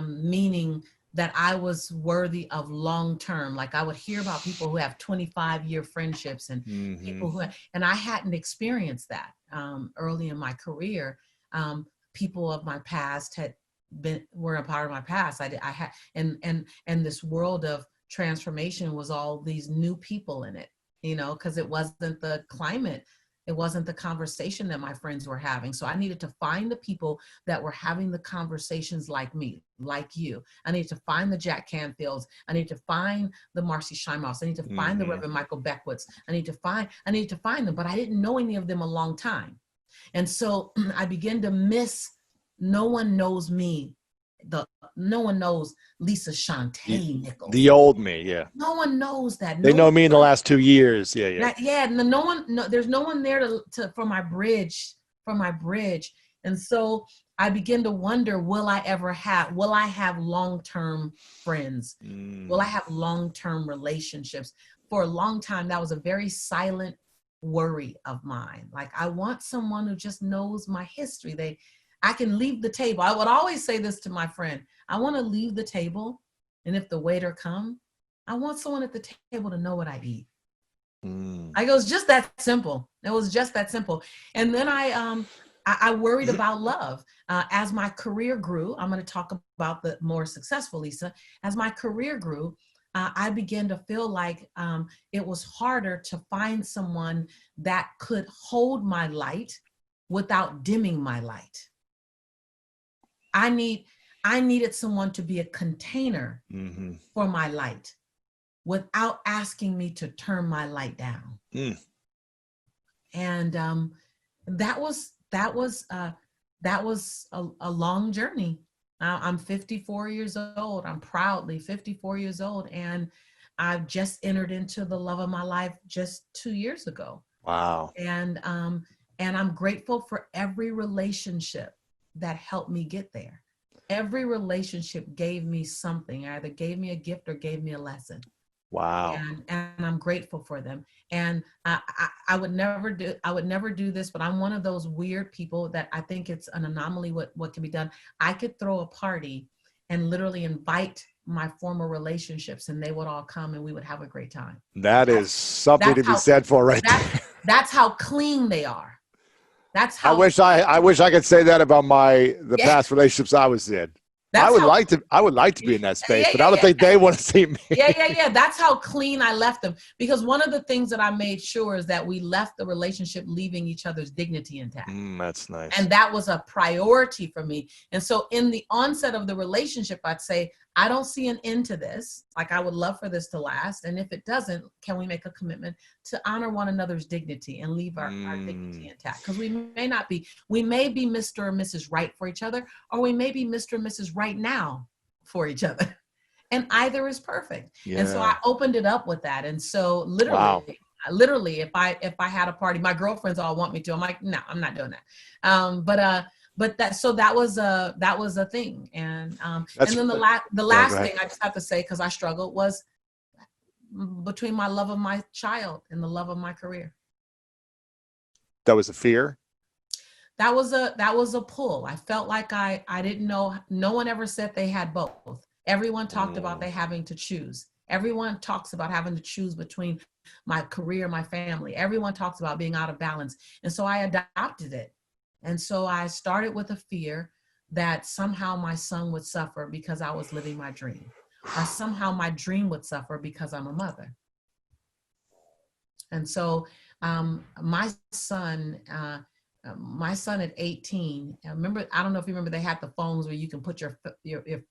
meaning that I was worthy of long-term. Like I would hear about people who have 25-year friendships and people and I hadn't experienced that early in my career. People of my past were a part of my past. I had, and this world of transformation was all these new people in it, because it wasn't the climate, it wasn't the conversation that my friends were having. So I needed to find the people that were having the conversations like me, like you. I needed to find the Jack Canfields. I need to find the Marcy Shimoffs. I need to find the Reverend Michael Beckwiths. I need to find them, but I didn't know any of them a long time. And so I began to miss, no one knows me no one knows Lisa Shantae Nichols. The old me, yeah. No one knows that. They know me in the last 2 years. Yeah. Yeah. No one. No, there's no one there for my bridge. And so I begin to wonder: Will I have long-term friends? Will I have long-term relationships? For a long time, that was a very silent worry of mine. Like, I want someone who just knows my history. I can leave the table. I would always say this to my friend: I want to leave the table, and if the waiter comes, I want someone at the table to know what I eat. I go, it's just that simple. It was just that simple. And then I worried about love. As my career grew, I'm going to talk about the more successful Lisa. As my career grew, I began to feel like it was harder to find someone that could hold my light without dimming my light. I needed someone to be a container for my light without asking me to turn my light down. And that was a long journey. I'm 54 years old. I'm proudly 54 years old, and I've just entered into the love of my life just 2 years ago. Wow. And I'm grateful for every relationship that helped me get there. Every relationship gave me something, either gave me a gift or gave me a lesson. Wow. And I'm grateful for them. And I would never do this, but I'm one of those weird people that I think it's an anomaly what can be done. I could throw a party and literally invite my former relationships, and they would all come and we would have a great time. That is something to be said for there. That's how clean they are. That's how I wish I could say that about the past relationships I was in. I would like to be in that space, but I don't think they want to see me. Yeah. That's how clean I left them. Because one of the things that I made sure is that we left the relationship leaving each other's dignity intact. That's nice. And that was a priority for me. And so in the onset of the relationship, I'd say, I don't see an end to this. Like, I would love for this to last. And if it doesn't, can we make a commitment to honor one another's dignity and leave our dignity intact? Because we may be Mr. or Mrs. Right for each other, or we may be Mr. and Mrs. Right now for each other. And either is perfect. Yeah. And so I opened it up with that. And so literally, if I had a party, my girlfriends all want me to. I'm like, no, I'm not doing that. But that was a thing. And then the last thing I just have to say, because I struggled, was between my love of my child and the love of my career. That was a fear? That was a pull. I felt like I didn't know. No one ever said they had both. Everyone talked about they having to choose. Everyone talks about having to choose between my career and my family. Everyone talks about being out of balance. And so I adopted it. And so I started with a fear that somehow my son would suffer because I was living my dream, or somehow my dream would suffer because I'm a mother. And so my son at 18, I don't know if you remember, they had the phones where you can put your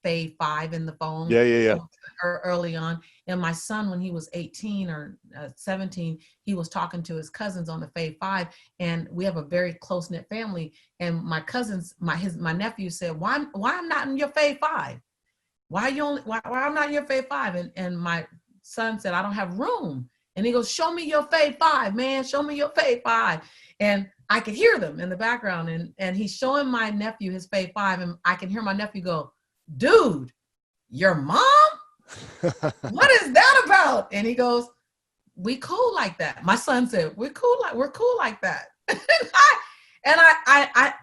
Fave 5 in the phone. Yeah. Early on. And my son, when he was 18 or 17, he was talking to his cousins on the Fave 5, and we have a very close-knit family. And my cousins, my nephew said, why I'm not in your Fave 5? Why I'm not in your Fave 5? And my son said, I don't have room. And he goes, show me your Fave 5, man. Show me your Fave 5. And I could hear them in the background, and he's showing my nephew his Fave 5, and I can hear my nephew go, dude, your mom? What is that about? And he goes, we cool like that. My son said, we're cool like that. And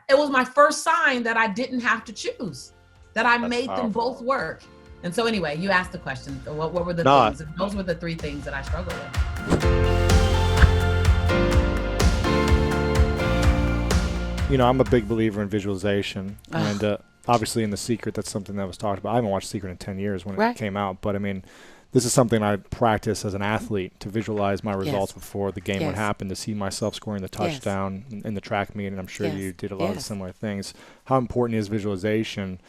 it was my first sign that I didn't have to choose, that I made them both work. And so anyway, you asked the question, what were the things? And those were the three things that I struggled with. I'm a big believer in visualization, and obviously in The Secret, that's something that was talked about. I haven't watched Secret in 10 years when it came out, but I mean, this is something I practice as an athlete, to visualize my results before the game would happen, to see myself scoring the touchdown in the track meet, and I'm sure you did a lot of similar things. How important is visualization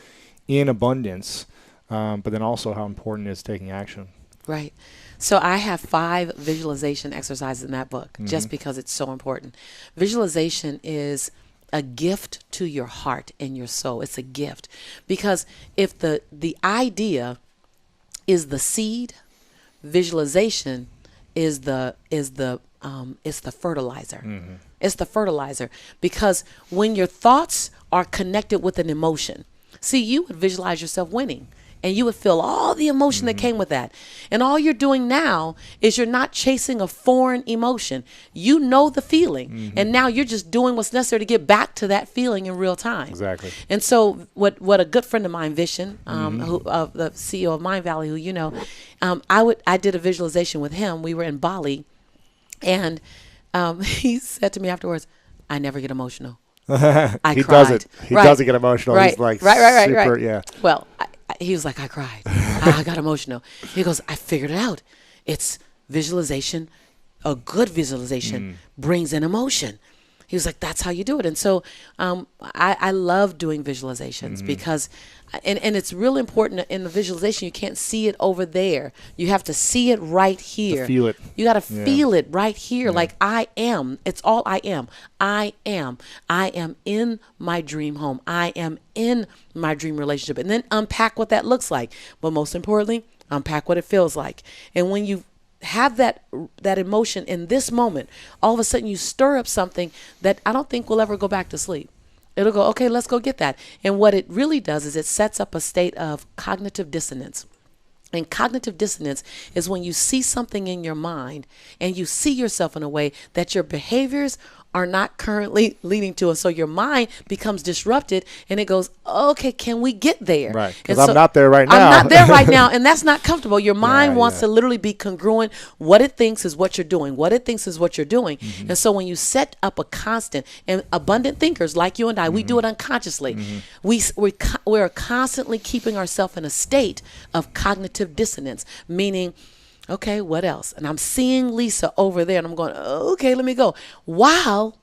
in abundance, but then also how important is taking action? Right. So I have 5 visualization exercises in that book, just because it's so important. Visualization is a gift to your heart and your soul. It's a gift, because if the idea is the seed, visualization is the fertilizer. Mm-hmm. It's the fertilizer, because when your thoughts are connected with an emotion, see, you would visualize yourself winning, and you would feel all the emotion that came with that. And all you're doing now is you're not chasing a foreign emotion. You know the feeling, and now you're just doing what's necessary to get back to that feeling in real time. Exactly. And so what a good friend of mine, Vishen, who, of the CEO of Mind Valley, who you know, I did a visualization with him. We were in Bali, and he said to me afterwards, "I never get emotional." I He cried. doesn't. He doesn't get emotional. Right. He's like right. super, yeah. Well, he was like, I cried. I got emotional. He goes, I figured it out. It's visualization. A good visualization brings in emotion. He was like, that's how you do it. And so I love doing visualizations because, and it's really important in the visualization, you can't see it over there. You have to see it right here. To feel it. You got to feel it right here. Like I am. It's all I am. I am. I am in my dream home. I am in my dream relationship. And then unpack what that looks like. But most importantly, unpack what it feels like. And when you have that emotion in this moment, all of a sudden you stir up something that I don't think will ever go back to sleep. It'll go, okay, let's go get that. And what it really does is it sets up a state of cognitive dissonance. And cognitive dissonance is when you see something in your mind and you see yourself in a way that your behaviors are not currently leading to it. So your mind becomes disrupted and it goes, okay, can we get there? Right. Because I'm not there right now. I'm not there right now. And that's not comfortable. Your mind wants to literally be congruent. What it thinks is what you're doing. What it thinks is what you're doing. And so when you set up a constant, and abundant thinkers like you and I, we do it unconsciously. We're constantly keeping ourselves in a state of cognitive dissonance, meaning, okay, what else? And I'm seeing Lisa over there and I'm going, okay, let me go. While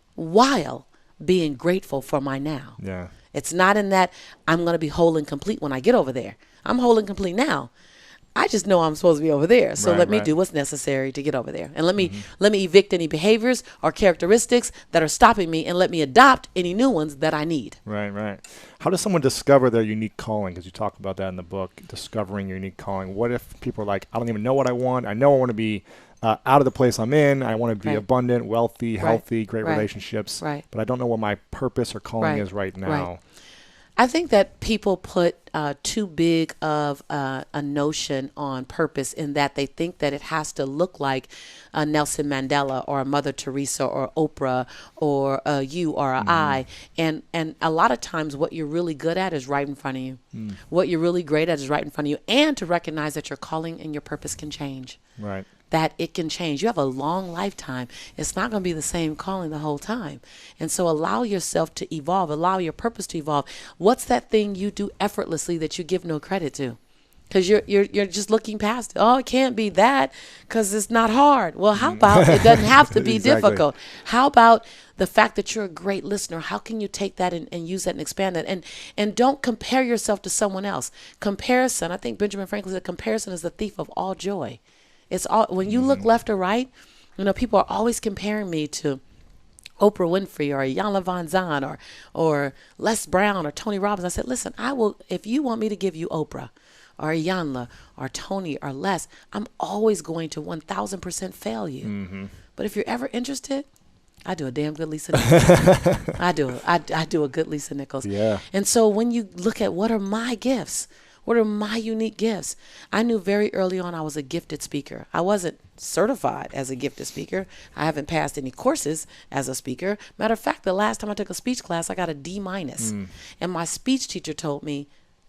being grateful for my now. Yeah. It's not in that I'm going to be whole and complete when I get over there. I'm whole and complete now. I just know I'm supposed to be over there. So let me do what's necessary to get over there. And let me evict any behaviors or characteristics that are stopping me and let me adopt any new ones that I need. Right. How does someone discover their unique calling? Because you talk about that in the book, discovering your unique calling. What if people are like, I don't even know what I want. I know I want to be out of the place I'm in. I want to be abundant, wealthy, healthy, great relationships. Right. But I don't know what my purpose or calling is right now. Right. I think that people put too big of a notion on purpose in that they think that it has to look like a Nelson Mandela or a Mother Teresa or Oprah or a you or a I. And a lot of times what you're really good at is right in front of you. What you're really great at is right in front of you. And to recognize that your calling and your purpose can change. Right. That it can change. You have a long lifetime. It's not going to be the same calling the whole time. And so allow yourself to evolve. Allow your purpose to evolve. What's that thing you do effortlessly that you give no credit to? Because you're just looking past it. Oh, it can't be that because it's not hard. Well, how about it doesn't have to be difficult? How about the fact that you're a great listener? How can you take that and use that and expand that? And don't compare yourself to someone else. Comparison, I think Benjamin Franklin said, comparison is the thief of all joy. It's all when you look left or right, people are always comparing me to Oprah Winfrey or Iyanla Vanzant or Les Brown or Tony Robbins. I said, listen, I will, if you want me to give you Oprah or Iyanla or Tony or Les, I'm always going to 1000% fail you. But if you're ever interested, I do a damn good Lisa Nichols. I do a good Lisa Nichols. Yeah. And so when you look at what are my gifts, what are my unique gifts? I knew very early on I was a gifted speaker. I wasn't certified as a gifted speaker. I haven't passed any courses as a speaker. Matter of fact, the last time I took a speech class, I got a D-. And my speech teacher told me,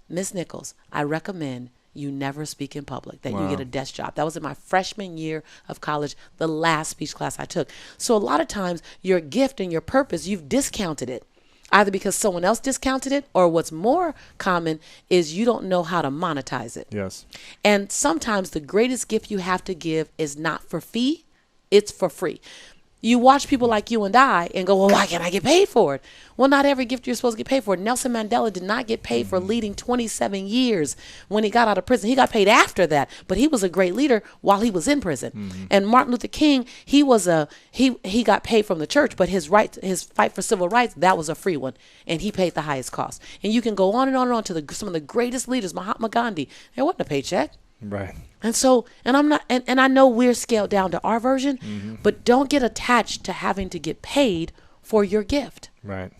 Miss Nichols, I recommend you never speak in public, that you get a desk job. That was in my freshman year of college, the last speech class I took. So a lot of times your gift and your purpose, you've discounted it. Either because someone else discounted it, or what's more common is you don't know how to monetize it. Yes. And sometimes the greatest gift you have to give is not for fee, it's for free. You watch people like you and I and go, well, why can't I get paid for it? Well, not every gift you're supposed to get paid for. Nelson Mandela did not get paid for leading 27 years when he got out of prison. He got paid after that, but he was a great leader while he was in prison. And Martin Luther King, he got paid from the church, but his fight for civil rights, that was a free one, and he paid the highest cost. And you can go on and on and on to some of the greatest leaders, Mahatma Gandhi. There wasn't a paycheck. Right. And so, and I'm not, and I know we're scaled down to our version, but don't get attached to having to get paid for your gift. Right.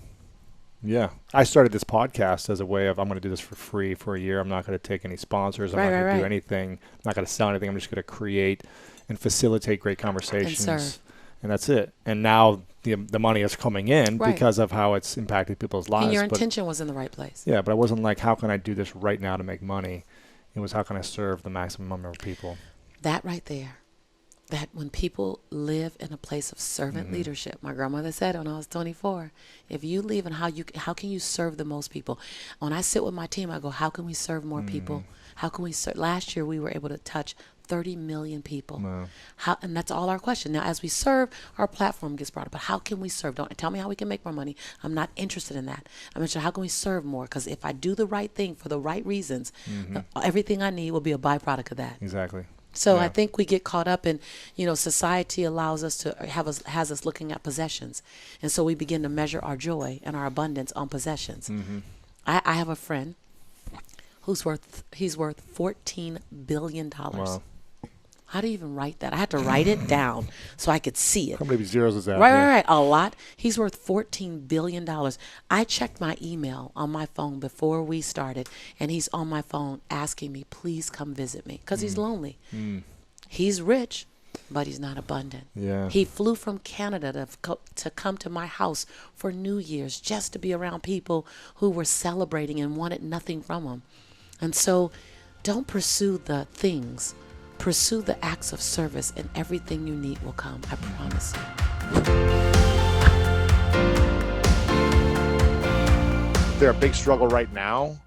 Yeah. I started this podcast as a way of, I'm going to do this for free for a year. I'm not going to take any sponsors. I'm not going to do anything. I'm not going to sell anything. I'm just going to create and facilitate great conversations. And serve. And that's it. And now the money is coming in because of how it's impacted people's lives. And your intention was in the right place. Yeah, but I wasn't like, how can I do this right now to make money? It was, how can I serve the maximum number of people? That right there. That when people live in a place of servant leadership, my grandmother said when I was 24, if you leave and how can you serve the most people? When I sit with my team, I go, how can we serve more people? How can we serve? Last year, we were able to touch 30 million people. Wow. And that's all our question. Now, as we serve, our platform gets brought up. But how can we serve? Don't tell me how we can make more money. I'm not interested in that. I'm interested in how can we serve more? Because if I do the right thing for the right reasons, everything I need will be a byproduct of that. Exactly. So I think we get caught up in, society allows us to has us looking at possessions. And so we begin to measure our joy and our abundance on possessions. I have a friend he's worth $14 billion. Wow. How do you even write that? I had to write it down so I could see it. How many zeros is that? Right. A lot. He's worth $14 billion. I checked my email on my phone before we started, and he's on my phone asking me, please come visit me, because he's lonely. He's rich, but he's not abundant. Yeah. He flew from Canada to come to my house for New Year's just to be around people who were celebrating and wanted nothing from him. And so don't pursue the things. Pursue the acts of service, and everything you need will come. I promise you. Is there a big struggle right now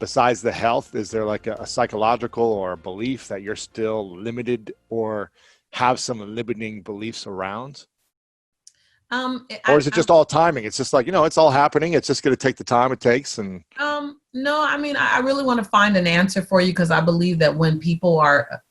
besides the health? Is there like a psychological or a belief that you're still limited or have some limiting beliefs around? Or is it just all timing? It's just like, it's all happening. It's just going to take the time it takes. And no, I mean, I really want to find an answer for you, because I believe that when people are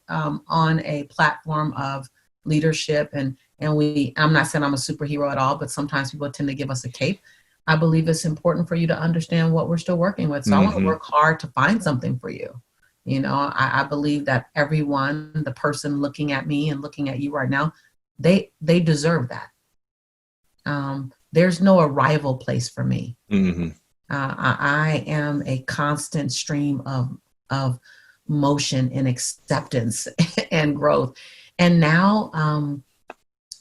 on a platform of leadership and I'm not saying I'm a superhero at all, but sometimes people tend to give us a cape. I believe it's important for you to understand what we're still working with. So I want to work hard to find something for you. I believe that everyone, the person looking at me and looking at you right now, they deserve that. There's no arrival place for me. I am a constant stream of motion and acceptance and growth. And now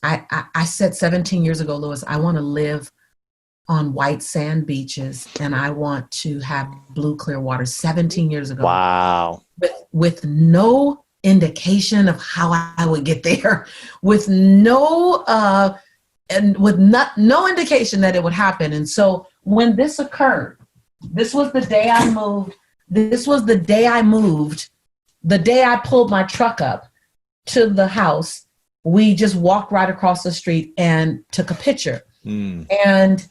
I said 17 years ago, Lewis, I want to live on white sand beaches and I want to have blue, clear water. 17 years ago. Wow. With no indication of how I would get there, with no indication that it would happen. And so when this occurred, this was the day I moved. The day I pulled my truck up to the house, we just walked right across the street and took a picture. And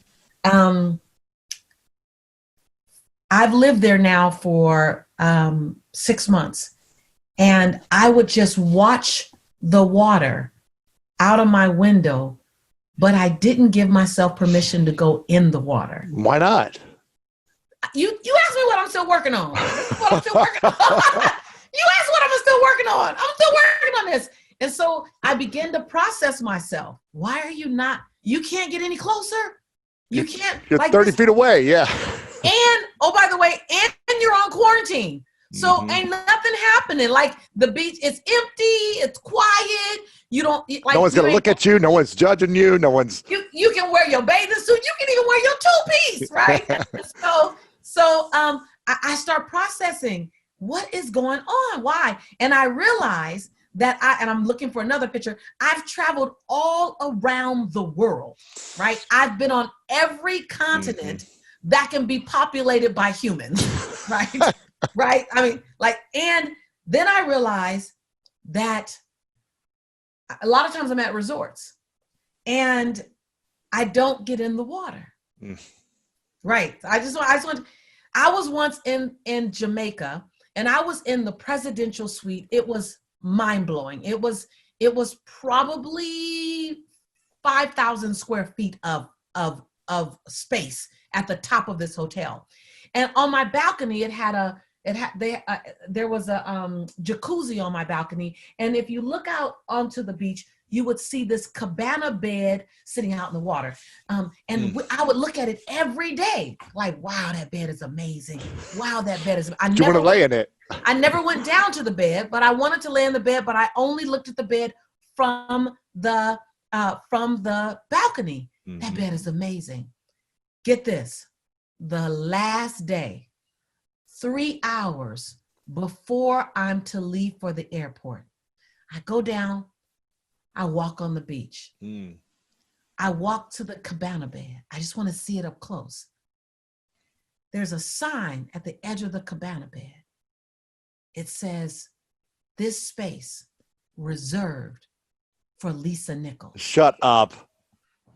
I've lived there now for 6 months, and I would just watch the water out of my window, but I didn't give myself permission to go in the water. Why not? You asked me what I'm still working on. You asked what I'm still working on. I'm still working on this. And so I began to process myself. Why are you not? You can't get any closer. You can't. You're like 30 feet away. Yeah. And, oh, by the way, and you're on quarantine. So ain't nothing happening. Like the beach, it's empty. It's quiet. You don't like. No one's going to look at you. No one's judging you. No one's. You can wear your bathing suit. You can even wear your two-piece, right? So I start processing what is going on. Why? And I realize that I'm looking for another picture. I've traveled all around the world, right? I've been on every continent that can be populated by humans, right? Right? I mean, and then I realized that a lot of times I'm at resorts. and I don't get in the water. Right. I was once in Jamaica, and I was in the presidential suite. It was mind blowing. It was probably 5,000 square feet of space at the top of this hotel. And on my balcony, there was a jacuzzi on my balcony. And if you look out onto the beach, you would see this cabana bed sitting out in the water. I would look at it every day. Like, wow, that bed is amazing. Wow, that bed is, Do you want to lay in it? I never went down to the bed, but I wanted to lay in the bed, but I only looked at the bed from the balcony. That bed is amazing. Get this, the last day, 3 hours before I'm to leave for the airport, I go down, I walk on the beach. I walk to the cabana bed. I just want to see it up close. There's a sign at the edge of the cabana bed. It says, "This space reserved for Lisa Nichols." Shut up.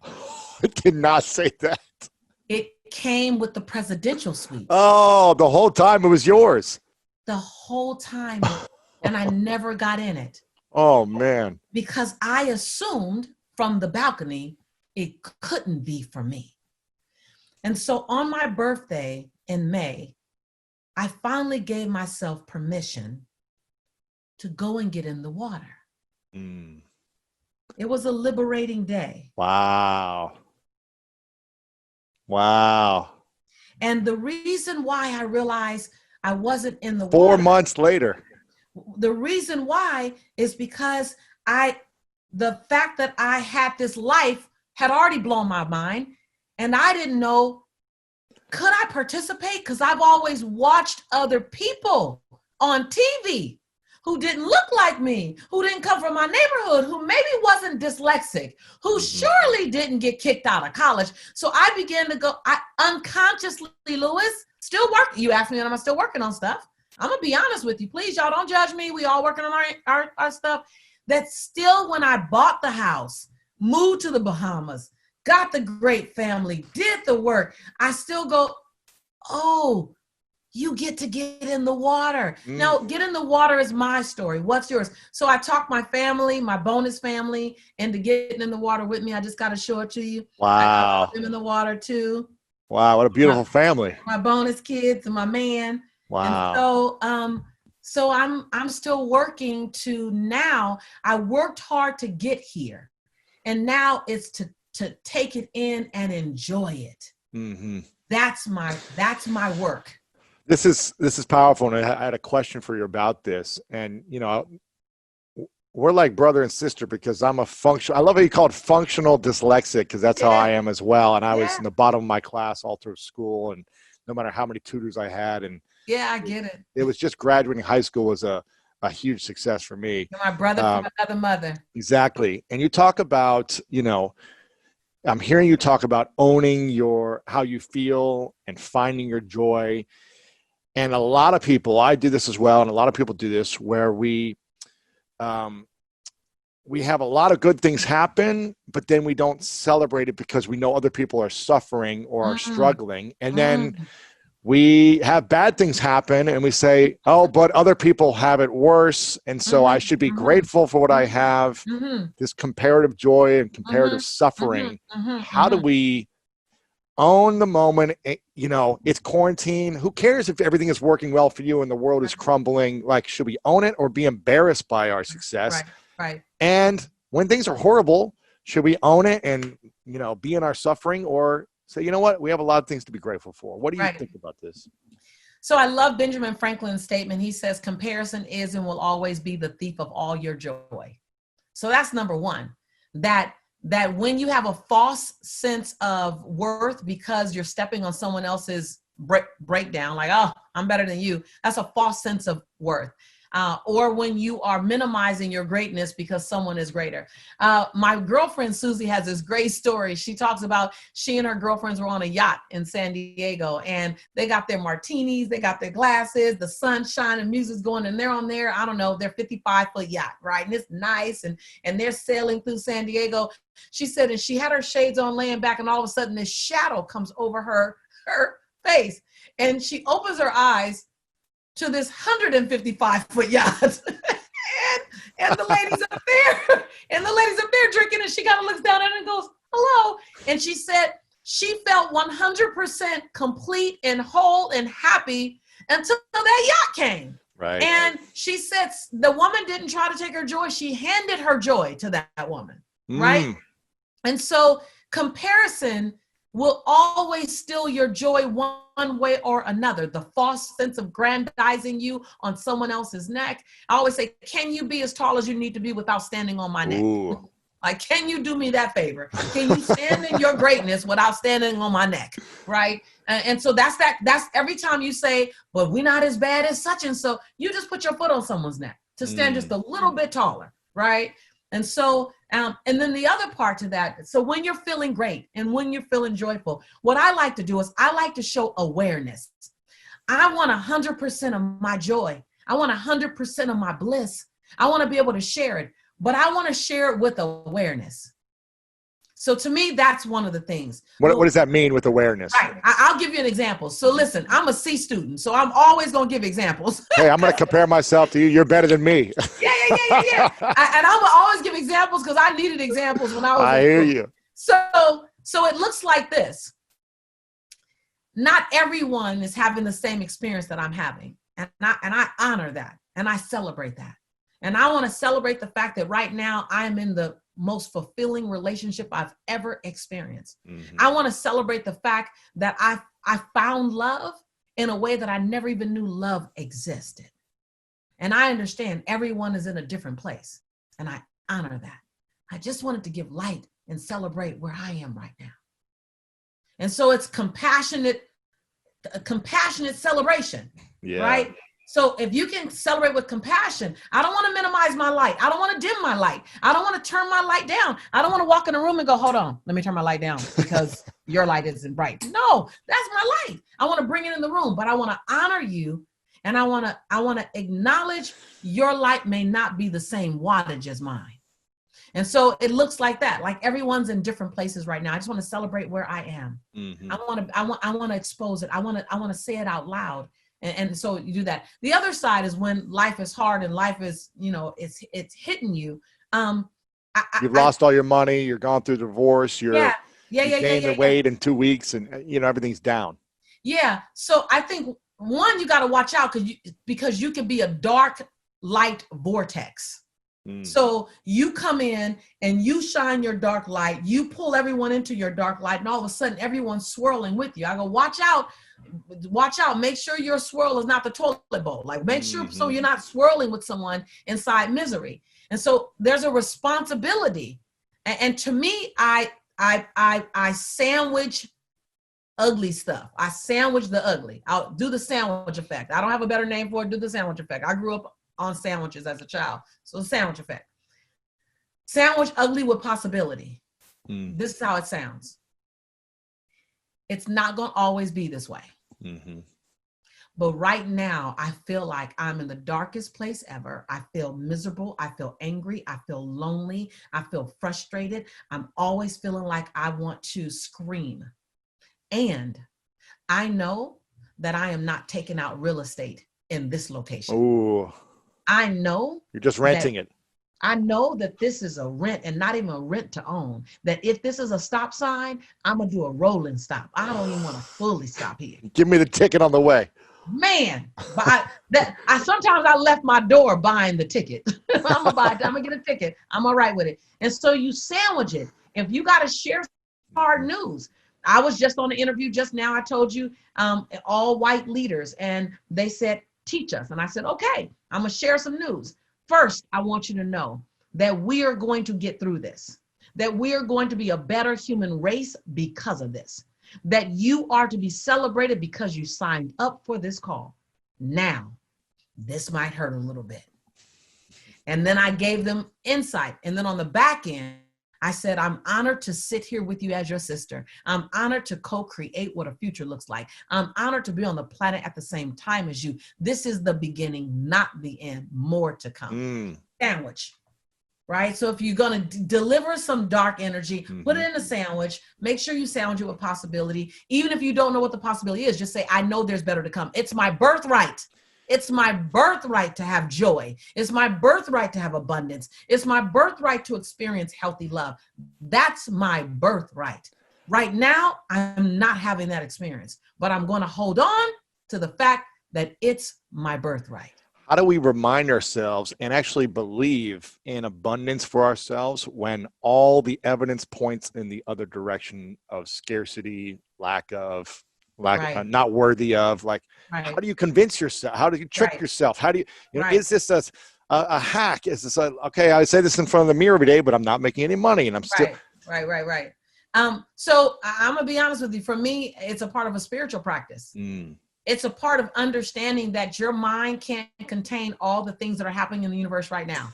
I did not say that. It came with the presidential suite. Oh, the whole time it was yours. The whole time, and I never got in it. Oh, man. Because I assumed from the balcony, it couldn't be for me. And so on my birthday in May, I finally gave myself permission to go and get in the water. It was a liberating day. Wow. Wow. And the reason why I realized I wasn't in the 4 water, months later. the reason why is because the fact that I had this life had already blown my mind, and I didn't know, could I participate? Because I've always watched other people on TV who didn't look like me, who didn't come from my neighborhood, who maybe wasn't dyslexic, who surely didn't get kicked out of college. So I began to go, I unconsciously, Lewis, still working. You asked me, and I'm still working on stuff. I'm gonna be honest with you. Please, y'all don't judge me. We all working on our stuff. That still, when I bought the house, moved to the Bahamas, got the great family, did the work, I still go, oh, you get to get in the water. Now, get in the water is my story. What's yours? So I talked my family, my bonus family, into getting in the water with me. I just got to show it to you. Wow. I'm in the water too. Wow, what a beautiful family. My bonus kids and my man. Wow. And so I'm still working to now. I worked hard to get here, and now it's to take it in and enjoy it. That's my work. This is powerful, and I had a question for you about this. And we're like brother and sister, because I'm a I love how you call it functional dyslexic, because that's how I am as well. And I was in the bottom of my class all through school, and no matter how many tutors I had, and I get it. It was just graduating high school was a huge success for me. You're my brother from another mother. Exactly. And you talk about, I'm hearing you talk about owning how you feel and finding your joy. And a lot of people, I do this as well, and a lot of people do this, where we have a lot of good things happen, but then we don't celebrate it because we know other people are suffering or are struggling. And then we have bad things happen and we say, oh, but other people have it worse. And so I should be grateful for what I have, this comparative joy and comparative suffering. How do we own the moment? It's quarantine. Who cares if everything is working well for you and the world is crumbling? Like, should we own it or be embarrassed by our success? Right. And when things are horrible, should we own it and, be in our suffering, or say, you know what, we have a lot of things to be grateful for? What do you think about this? So I love Benjamin Franklin's statement. He says, comparison is and will always be the thief of all your joy. So that's number one, that when you have a false sense of worth because you're stepping on someone else's breakdown, like, oh, I'm better than you, that's a false sense of worth. or when you are minimizing your greatness because someone is greater. My girlfriend Susie has this great story. She talks about she and her girlfriends were on a yacht in San Diego, and they got their martinis, they got their glasses, the sun's shining, music's going, and they're on their, I don't know, their 55-foot yacht, right? And it's nice, and they're sailing through San Diego. She said, and she had her shades on laying back, and all of a sudden this shadow comes over her face, and she opens her eyes to this 155-foot yacht. and the lady's up there, drinking, and she kind of looks down at it and goes, hello. And she said she felt 100% complete and whole and happy until that yacht came. Right. And she said the woman didn't try to take her joy. She handed her joy to that woman. Right. And so comparison will always steal your joy one way or another. The false sense of grandizing you on someone else's neck. I always say, can you be as tall as you need to be without standing on my neck? Ooh. Like, can you do me that favor? Can you stand in your greatness without standing on my neck? Right. And so that's every time you say, but we're not as bad as such and so, you just put your foot on someone's neck to stand just a little bit taller. Right. And so, and then the other part to that, so when you're feeling great and when you're feeling joyful, what I like to do is I like to show awareness. I want 100% of my joy. I want 100% of my bliss. I want to be able to share it, but I want to share it with awareness. So to me, that's one of the things. What does that mean with awareness? Right. I'll give you an example. So listen, I'm a C student, so I'm always going to give examples. Hey, I'm going to compare myself to you. You're better than me. Yeah. And I will always give examples because I needed examples when I was. I hear you. So it looks like this. Not everyone is having the same experience that I'm having. And I honor that. And I celebrate that. And I want to celebrate the fact that right now I'm in the most fulfilling relationship I've ever experienced. Mm-hmm. I want to celebrate the fact that I found love in a way that I never even knew love existed. And I understand everyone is in a different place. And I honor that. I just wanted to give light and celebrate where I am right now. And so it's compassionate celebration, right? So if you can celebrate with compassion, I don't want to minimize my light. I don't want to dim my light. I don't want to turn my light down. I don't want to walk in a room and go, hold on, let me turn my light down because your light isn't bright. No, that's my light. I want to bring it in the room, but I want to honor you. And I want to acknowledge your light may not be the same wattage as mine. And so it looks like that. Like everyone's in different places right now. I just want to celebrate where I am. Mm-hmm. I want to expose it. I want to say it out loud. And so you do that. The other side is when life is hard and life is, it's hitting you. You've lost all your money. You're gone through divorce. You gained the weight in 2 weeks, and everything's down. Yeah. So I think one, you got to watch out because you can be a dark light vortex. So you come in and you shine your dark light. You pull everyone into your dark light, and all of a sudden everyone's swirling with you. I go, watch out. Make sure your swirl is not the toilet bowl. Like make sure so you're not swirling with someone inside misery. And so there's a responsibility. And to me, I sandwich ugly stuff. I sandwich the ugly. I'll do the sandwich effect. I don't have a better name for it. Do the sandwich effect. I grew up on sandwiches as a child. So the sandwich effect. Sandwich ugly with possibility. This is how it sounds. It's not going to always be this way. Mm-hmm. But right now, I feel like I'm in the darkest place ever. I feel miserable. I feel angry. I feel lonely. I feel frustrated. I'm always feeling like I want to scream. And I know that I am not taking out real estate in this location. Ooh. I know. You're just renting it. I know that this is a rent and not even a rent to own. That if this is a stop sign, I'm going to do a rolling stop. I don't even want to fully stop here. Give me the ticket on the way. Man, but sometimes I left my door buying the ticket. I'm gonna get a ticket. I'm all right with it. And so you sandwich it. If you got to share hard news. I was just on an interview just now. I told you all white leaders, and they said, teach us. And I said, okay, I'm going to share some news. First, I want you to know that we are going to get through this, that we are going to be a better human race because of this, that you are to be celebrated because you signed up for this call. Now, this might hurt a little bit. And then I gave them insight. And then on the back end, I said, I'm honored to sit here with you as your sister. I'm honored to co-create what a future looks like. I'm honored to be on the planet at the same time as you. This is the beginning, not the end. More to come. Sandwich, right? So if you're going to deliver some dark energy, put it in a sandwich. Make sure you sandwich it with possibility. Even if you don't know what the possibility is, just say, I know there's better to come. It's my birthright. It's my birthright to have joy. It's my birthright to have abundance. It's my birthright to experience healthy love. That's my birthright. Right now, I'm not having that experience, but I'm going to hold on to the fact that it's my birthright. How do we remind ourselves and actually believe in abundance for ourselves when all the evidence points in the other direction of scarcity, lack of, not worthy of, like, how do you convince yourself? How do you trick yourself? How do you know, is this a hack? Is this okay, I say this in front of the mirror every day, but I'm not making any money and I'm still. Right. So I'm gonna be honest with you. For me, it's a part of a spiritual practice. It's a part of understanding that your mind can't contain all the things that are happening in the universe right now.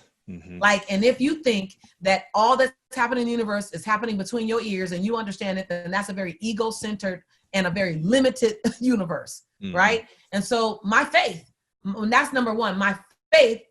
Like, and if you think that all that's happening in the universe is happening between your ears and you understand it, then that's a very ego-centered and a very limited universe, right? And so my faith, that's number one. My faith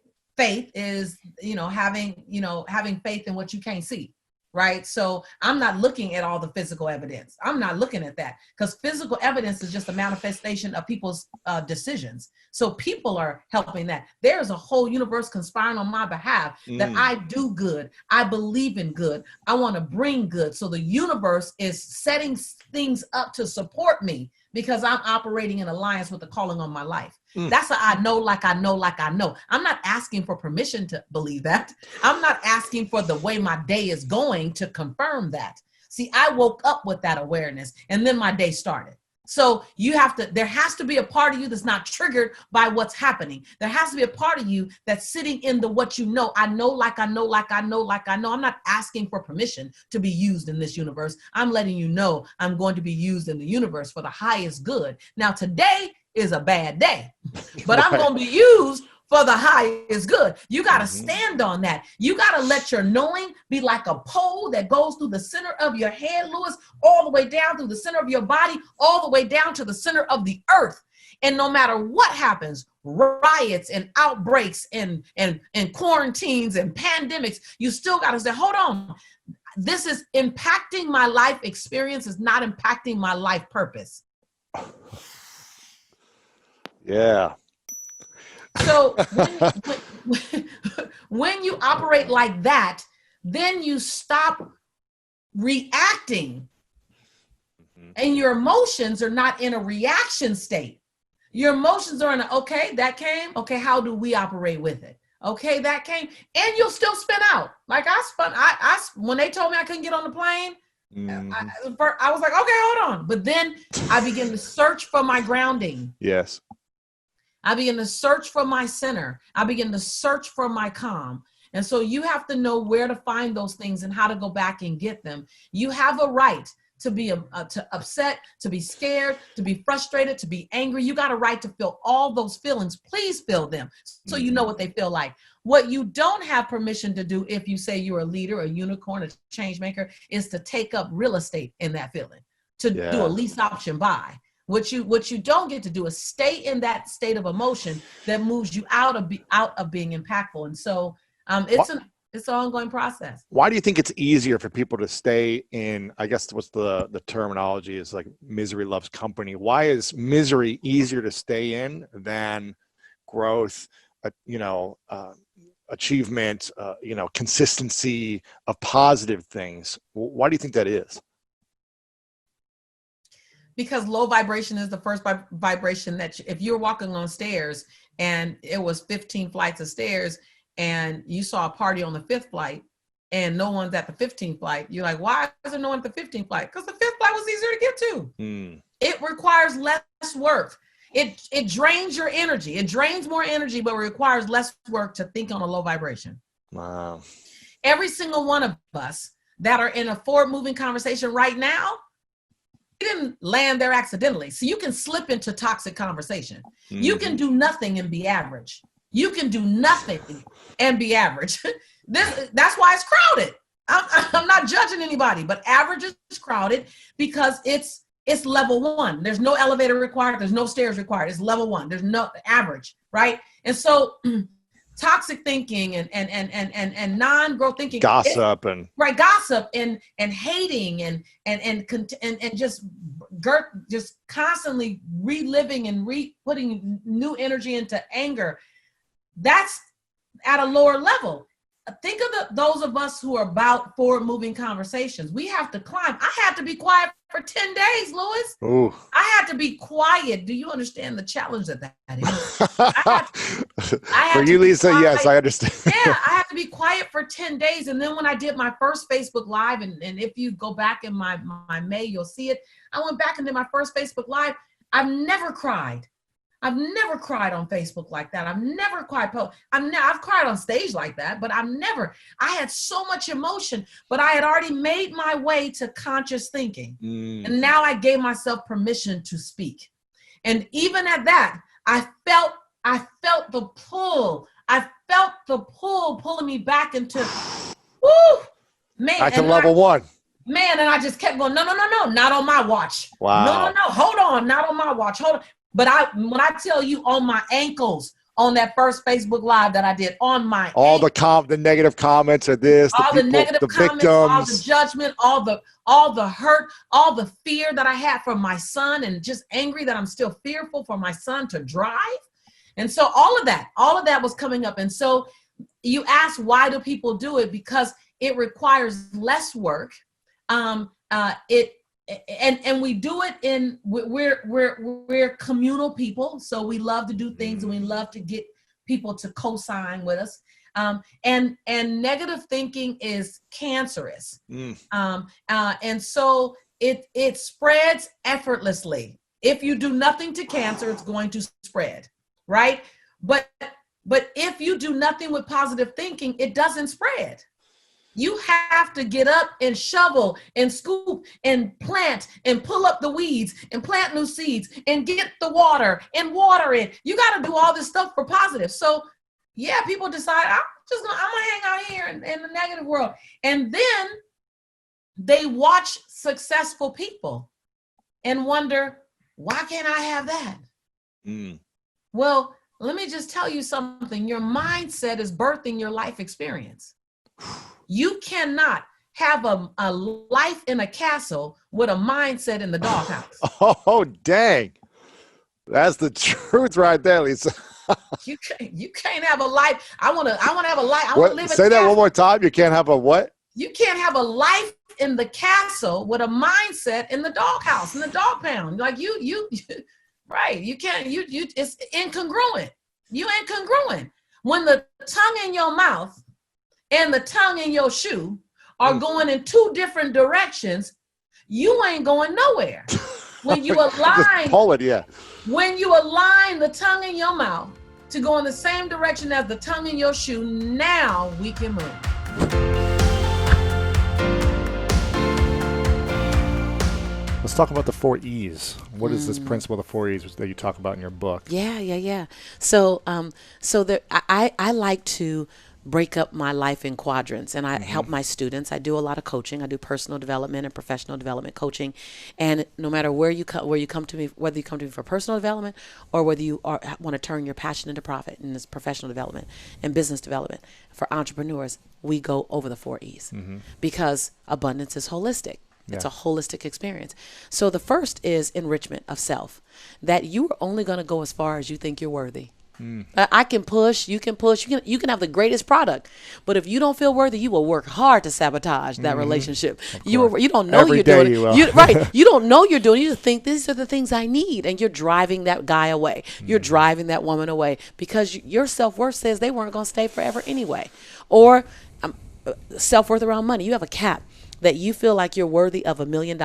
is, having faith in what you can't see, right? So I'm not looking at all the physical evidence. I'm not looking at that because physical evidence is just a manifestation of people's decisions. So people are helping that. There's a whole universe conspiring on my behalf that I do good. I believe in good. I want to bring good. So the universe is setting things up to support me because I'm operating in alliance with the calling on my life. That's I know, like I know, like I know. I'm not asking for permission to believe that. I'm not asking for the way my day is going to confirm that. See, I woke up with that awareness and then my day started. So there has to be a part of you that's not triggered by what's happening. There has to be a part of you that's sitting in the what you know. I know, like I know, like I know, like I know. I'm not asking for permission to be used in this universe. I'm letting you know I'm going to be used in the universe for the highest good. Now, today is a bad day, but I'm going to be used for the highest good. You got to stand on that. You got to let your knowing be like a pole that goes through the center of your head, Lewis, all the way down through the center of your body, all the way down to the center of the earth. And no matter what happens, riots and outbreaks and quarantines and pandemics, you still got to say, hold on. This is impacting my life experience. It's not impacting my life purpose. Yeah. So when you operate like that, then you stop reacting and your emotions are not in a reaction state. Your emotions are in okay, that came. Okay, how do we operate with it? Okay, that came. And you'll still spin out. Like I when they told me I couldn't get on the plane, I was like, okay, hold on. But then I began to search for my grounding. Yes. I begin to search for my center. I begin to search for my calm. And so you have to know where to find those things and how to go back and get them. You have a right to be to upset, to be scared, to be frustrated, to be angry. You got a right to feel all those feelings. Please feel them so you know what they feel like. What you don't have permission to do if you say you're a leader, a unicorn, a change maker, is to take up real estate in that feeling, to do a lease option buy. What you don't get to do is stay in that state of emotion that moves you out of being impactful. And so it's an ongoing process. Why do you think it's easier for people to stay in, I guess what's the terminology is like misery loves company. Why is misery easier to stay in than growth, achievement, consistency of positive things? Why do you think that is? Because low vibration is the first vibration that if you're walking on stairs and it was 15 flights of stairs and you saw a party on the 5th flight and no one's at the 15th flight, you're like, why is there no one at the 15th flight? Because the 5th flight was easier to get to. It requires less work. It drains your energy. It drains more energy, but it requires less work to think on a low vibration. Wow. Every single one of us that are in a forward moving conversation right now, didn't land there accidentally. So you can slip into toxic conversation. You can do nothing and be average. You can do nothing and be average. That's why it's crowded. I'm not judging anybody, but average is crowded because it's level one. There's no elevator required. There's no stairs required. It's level one. There's no average, right? And so toxic thinking and non-growth thinking, gossip gossip and hating and just constantly reliving and putting new energy into anger. That's at a lower level. Think of those of us who are about forward-moving conversations. We have to climb. I had to be quiet for 10 days, Louis. Ooh. I had to be quiet. Do you understand the challenge that is? For you, Lisa, yes, I understand. Yeah, I had to be quiet for 10 days. And then when I did my first Facebook Live, and if you go back in my May, you'll see it. I went back and did my first Facebook Live. I've never cried. I've never cried on Facebook like that. I've never cried. I've cried on stage like that, but I had so much emotion, but I had already made my way to conscious thinking. And now I gave myself permission to speak. And even at that, I felt the pull. I felt the pull pulling me back into, back to level one. Man, and I just kept going, no, not on my watch. Wow. No, hold on, not on my watch. Hold on. But when I tell you on my ankles on that first Facebook Live that I did, on my ankles, the negative comments are this, the negative comments, victims, all the judgment, all the hurt, all the fear that I had for my son, and just angry that I'm still fearful for my son to drive. And so all of that was coming up. And so you ask, why do people do it? Because it requires less work. And we do it we're communal people, so we love to do things and we love to get people to co-sign with us. And negative thinking is cancerous. And so it spreads effortlessly. If you do nothing to cancer, it's going to spread, right? But if you do nothing with positive thinking, it doesn't spread. You have to get up and shovel and scoop and plant and pull up the weeds and plant new seeds and get the water and water it. You got to do all this stuff for positive. So yeah, people decide, I'm gonna hang out here in the negative world. And then they watch successful people and wonder, why can't I have that? Well, let me just tell you something. Your mindset is birthing your life experience. You cannot have a life in a castle with a mindset in the doghouse. Oh, dang. That's the truth right there, Lisa. You can't have a life. I want to have a life. I want to live in Say that one more time. You can't have a what? You can't have a life in the castle with a mindset in the doghouse, in the dog pound. Like you right. You can't, it's incongruent. You incongruent. When the tongue in your mouth and the tongue in your shoe are going in two different directions, you ain't going nowhere. When you align, when you align the tongue in your mouth to go in the same direction as the tongue in your shoe, now we can move. Let's talk about the 4 E's. What is this principle, the 4 E's that you talk about in your book? Yeah. So there, I like to break up my life in quadrants, and I help my students. I do a lot of coaching. I do personal development and professional development coaching. And no matter where you come to me, whether you come to me for personal development or whether you want to turn your passion into profit in this professional development and business development for entrepreneurs, we go over the 4 E's because abundance is holistic. It's a holistic experience. So the first is enrichment of self, that you are only going to go as far as you think you're worthy. I can push, you can have the greatest product, but if you don't feel worthy, you will work hard to sabotage that relationship. You don't know you're doing it. Right. You don't know you're doing it. You just think these are the things I need, and you're driving that guy away. You're driving that woman away because your self-worth says they weren't going to stay forever anyway. Or self-worth around money. You have a cap that you feel like you're worthy of $1 million,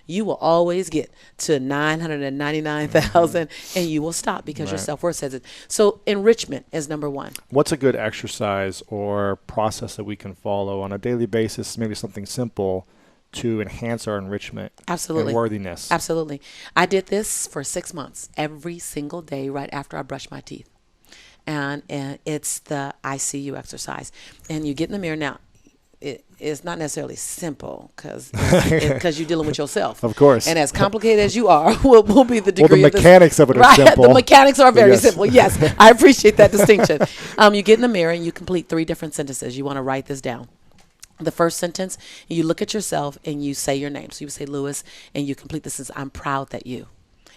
you will always get to 999,000 and you will stop because your self-worth says it. So enrichment is number one. What's a good exercise or process that we can follow on a daily basis, maybe something simple, to enhance our enrichment Absolutely. and worthiness. Absolutely. I did this for 6 months, every single day right after I brushed my teeth. And it's the ICU exercise. And you get in the mirror. Now, it's not necessarily simple because you're dealing with yourself. Of course. And as complicated as you are, will be the degree the mechanics of it are simple. The mechanics are very Yes. simple. Yes, I appreciate that distinction. You get in the mirror and you complete 3 different sentences. You want to write this down. The first sentence, you look at yourself and you say your name. So you say Lewis, and you complete this as I'm proud that you.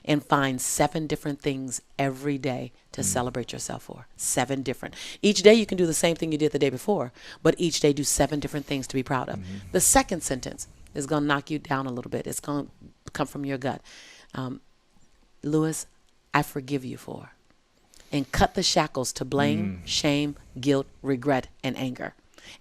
And find 7 different things every day to celebrate yourself for. 7 different. Each day you can do the same thing you did the day before, but each day do 7 different things to be proud of. The second sentence is going to knock you down a little bit. It's going to come from your gut. Lewis, I forgive you for. And cut the shackles to blame, shame, guilt, regret, and anger.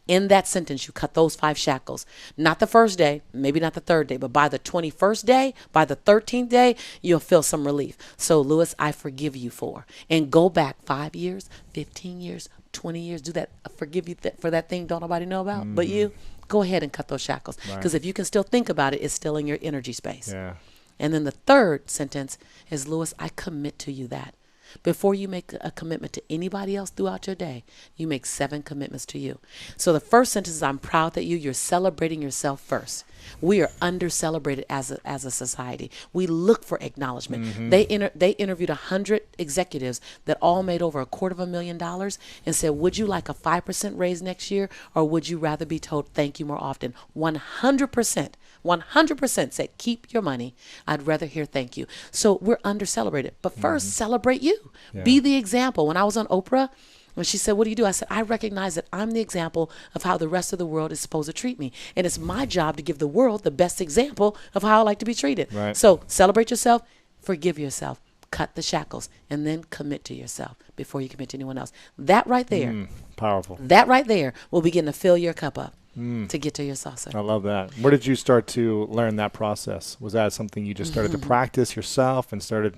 In that sentence, you cut those 5 shackles. Not the first day, maybe not the 3rd day, but by the 21st day, by the 13th day, you'll feel some relief. So, Lewis, I forgive you for. And go back 5 years, 15 years, 20 years. Do that. I forgive you for that thing don't nobody know about but you. Go ahead and cut those shackles. Because if you can still think about it, it's still in your energy space. Yeah. And then the 3rd sentence is, Lewis, I commit to you that. Before you make a commitment to anybody else throughout your day, you make 7 commitments to you. So the first sentence is, I'm proud that you're celebrating yourself first. We are under-celebrated as a society. We look for acknowledgement. They interviewed 100 executives that all made over $250,000 and said, would you like a 5% raise next year, or would you rather be told thank you more often? 100% said, keep your money. I'd rather hear thank you. So we're under-celebrated. But first, celebrate you. Yeah. Be the example. When I was on Oprah, when she said, what do you do? I said, I recognize that I'm the example of how the rest of the world is supposed to treat me. And it's my job to give the world the best example of how I like to be treated. Right. So celebrate yourself, forgive yourself, cut the shackles, and then commit to yourself before you commit to anyone else. That right there, Powerful. that right there will begin to fill your cup up to get to your saucer. I love that. Where did you start to learn that process? Was that something you just started to practice yourself and started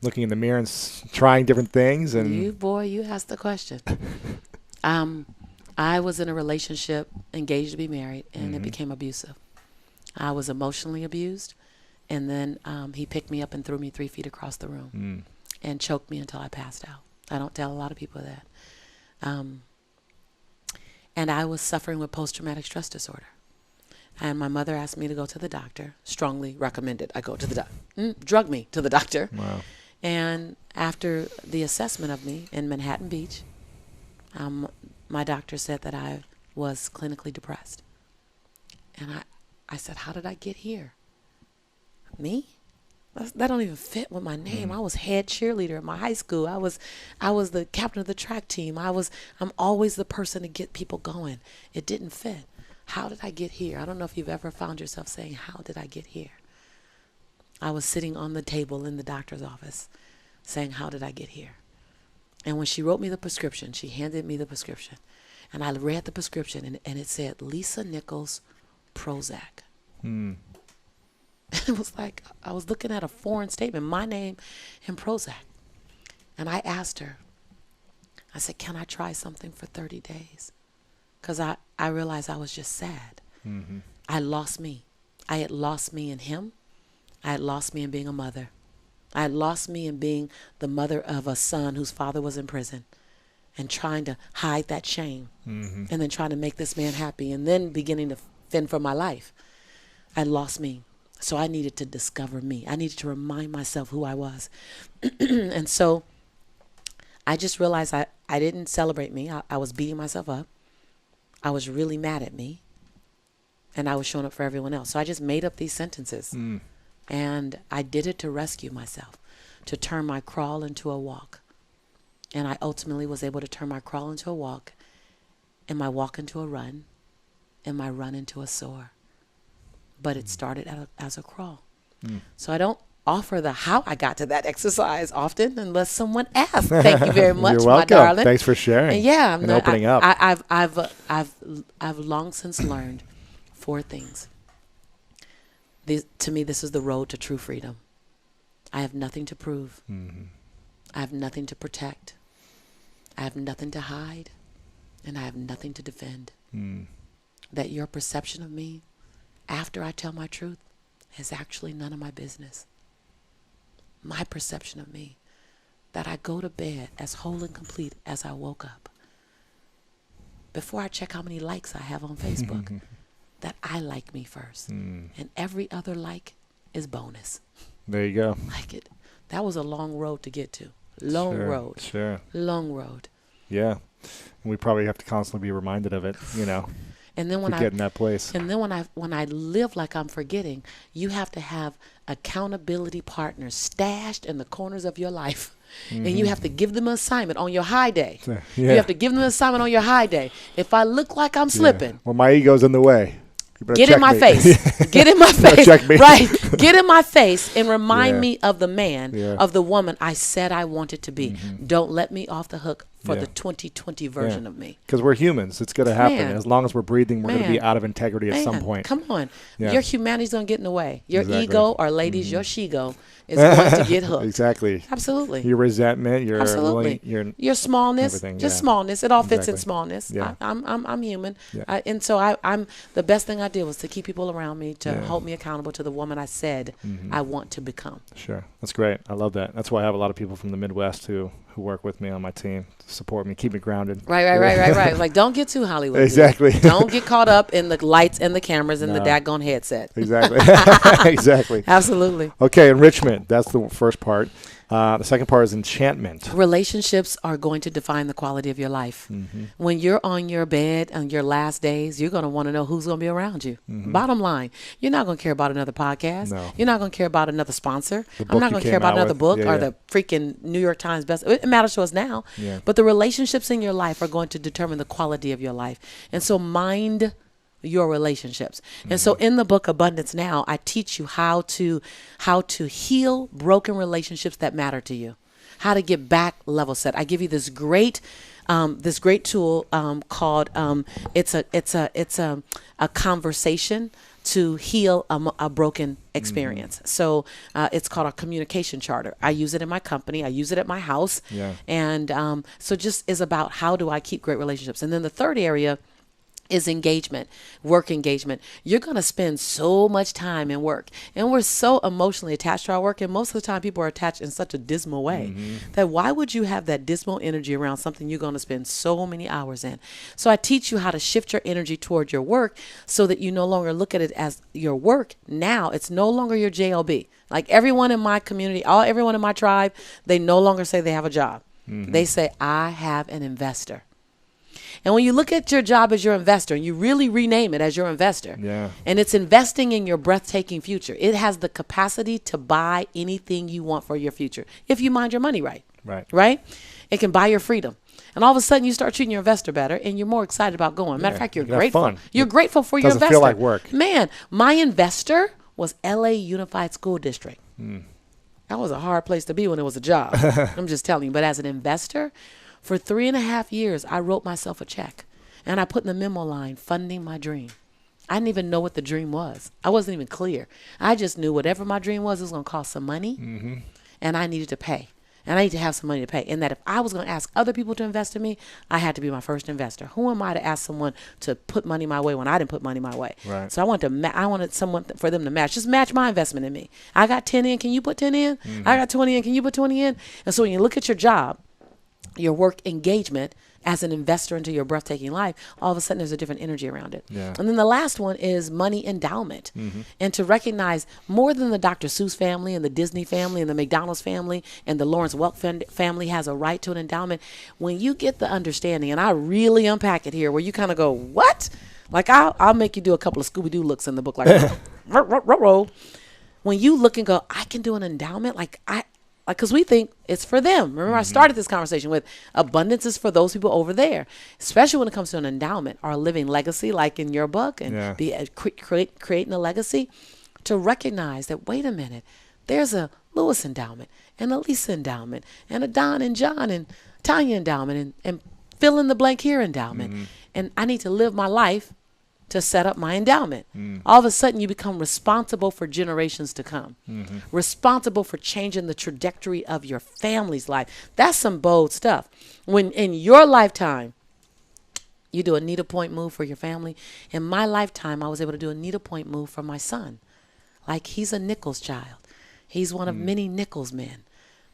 looking in the mirror and trying different things? And You asked the question. I was in a relationship, engaged to be married, and it became abusive. I was emotionally abused, and then he picked me up and threw me 3 feet across the room and choked me until I passed out. I don't tell a lot of people that. And I was suffering with post-traumatic stress disorder. And my mother asked me to go to the doctor, strongly recommended I go to the doctor, drugged me to the doctor. wow. And after the assessment of me in Manhattan Beach, my doctor said that I was clinically depressed. And I said, how did I get here? Me? That don't even fit with my name. I was head cheerleader at my high school. I was the captain of the track team. I'm always the person to get people going. It didn't fit. How did I get here? I don't know if you've ever found yourself saying, how did I get here? I was sitting on the table in the doctor's office saying, how did I get here? And when she wrote me the prescription, she handed me the prescription. And I read the prescription, and it said, Lisa Nichols, Prozac. It was like I was looking at a foreign statement, my name and Prozac. And I asked her, I said, can I try something for 30 days? Because I realized I was just sad. I lost me. I had lost me in him. I had lost me in being a mother. I had lost me in being the mother of a son whose father was in prison and trying to hide that shame and then trying to make this man happy and then beginning to fend for my life. I lost me. So I needed to discover me. I needed to remind myself who I was. And so I just realized I didn't celebrate me. I was beating myself up. I was really mad at me. And I was showing up for everyone else. So I just made up these sentences. And I did it to rescue myself, to turn my crawl into a walk. And I ultimately was able to turn my crawl into a walk, and my walk into a run, and my run into a soar. But it started as a crawl. So I don't offer the how I got to that exercise often unless someone asks. Thank you very much, You're welcome. my darling. Thanks for sharing. And yeah, and opening up. I've long since learned 4 things. To me, this is the road to true freedom. I have nothing to prove. I have nothing to protect. I have nothing to hide, and I have nothing to defend. That your perception of me after I tell my truth is actually none of my business. My perception of me, that I go to bed as whole and complete as I woke up. Before I check how many likes I have on Facebook, that I like me first. And every other like is bonus. There you go. Like it. That was a long road to get to. Long road. Sure. Long road. Yeah. And we probably have to constantly be reminded of it, you know. And then when to get in that place. And then when I live like I'm forgetting, you have to have accountability partners stashed in the corners of your life. And you have to give them an assignment on your high day. Yeah. You have to give them an assignment on your high day. If I look like I'm slipping, well, my ego's in the way. Get in my face. Get in my face. Check me. Right. Get in my face and remind me of the man, of the woman I said I wanted to be. Don't let me off the hook for the 2020 version of me. Because we're humans. It's going to happen. Man. As long as we're breathing, we're going to be out of integrity at some point. Come on. Yeah. Your humanity's going to get in the way. Your Exactly. ego, or ladies, your she-go is going to get hooked. Exactly. Absolutely. Your resentment, your Your smallness, everything, just smallness. It all fits in Exactly. smallness. Yeah. I'm human, Yeah. and so I'm the best thing I did was to keep people around me to hold me accountable to the woman I said I want to become. Sure. That's great. I love that. That's why I have a lot of people from the Midwest who work with me on my team to support me, keep me grounded. Right. Like, don't get too Hollywood. Exactly. Dude. Don't get caught up in the lights and the cameras and the daggone headset. Exactly. Exactly. Absolutely. Okay, enrichment. That's the first part. The second part is enchantment. Relationships are going to define the quality of your life. When you're on your bed on your last days, you're going to want to know who's going to be around you. Bottom line, you're not going to care about another podcast. No. You're not going to care about another sponsor. The I'm book not you going to came care about out another with. book Yeah, or yeah. the freaking New York Times best. It matters to us now. Yeah. But the relationships in your life are going to determine the quality of your life. And so mind your relationships. And so in the book Abundance Now, I teach you how to heal broken relationships that matter to you. How to get back level set. I give you this great tool called it's a conversation to heal a broken experience. So it's called a communication charter. I use it in my company. I use it at my house. Yeah. And so just is about how do I keep great relationships. And then the third area is engagement, work engagement. You're going to spend so much time in work, and we're so emotionally attached to our work. And most of the time people are attached in such a dismal way that why would you have that dismal energy around something you're going to spend so many hours in? So I teach you how to shift your energy toward your work so that you no longer look at it as your work. Now it's no longer your job. Like everyone in my community, everyone in my tribe, they no longer say they have a job. They say, I have an investor. And when you look at your job as your investor and you really rename it as your investor, and it's investing in your breathtaking future, it has the capacity to buy anything you want for your future if you mind your money right. Right? It can buy your freedom. And all of a sudden you start treating your investor better and you're more excited about going. Matter of fact, you're grateful. Fun. You're grateful for your investor. Doesn't feel like work. Man, my investor was LA Unified School District. That was a hard place to be when it was a job. I'm just telling you. But as an investor, for 3.5 years, I wrote myself a check. And I put in the memo line, funding my dream. I didn't even know what the dream was. I wasn't even clear. I just knew whatever my dream was, it was going to cost some money. And I needed to pay. And I need to have some money to pay. And that if I was going to ask other people to invest in me, I had to be my first investor. Who am I to ask someone to put money my way when I didn't put money my way? Right. So I wanted someone for them to match. Just match my investment in me. I got 10 in. Can you put 10 in? I got 20 in. Can you put 20 in? And so when you look at your job, your work engagement as an investor into your breathtaking life, all of a sudden there's a different energy around it. Yeah. And then the last one is money endowment. And to recognize more than the Dr. Seuss family and the Disney family and the McDonald's family and the Lawrence Welk family has a right to an endowment. When you get the understanding, and I really unpack it here, where you kind of go, what? Like I'll make you do a couple of Scooby-Doo looks in the book, like, roll. When you look and go, I can do an endowment, because we think it's for them. Remember, I started this conversation with abundance is for those people over there, especially when it comes to an endowment or a living legacy, like in your book, and creating a legacy, to recognize that, wait a minute, there's a Lewis endowment and a Lisa endowment and a Don and John and Tanya endowment and fill in the blank here endowment. And I need to live my life to set up my endowment. All of a sudden you become responsible for generations to come, responsible for changing the trajectory of your family's life. That's some bold stuff. When in your lifetime, You do a needlepoint move for your family. In my lifetime, I was able to do a needlepoint move for my son. Like, he's a Nichols child. He's one of many Nichols men.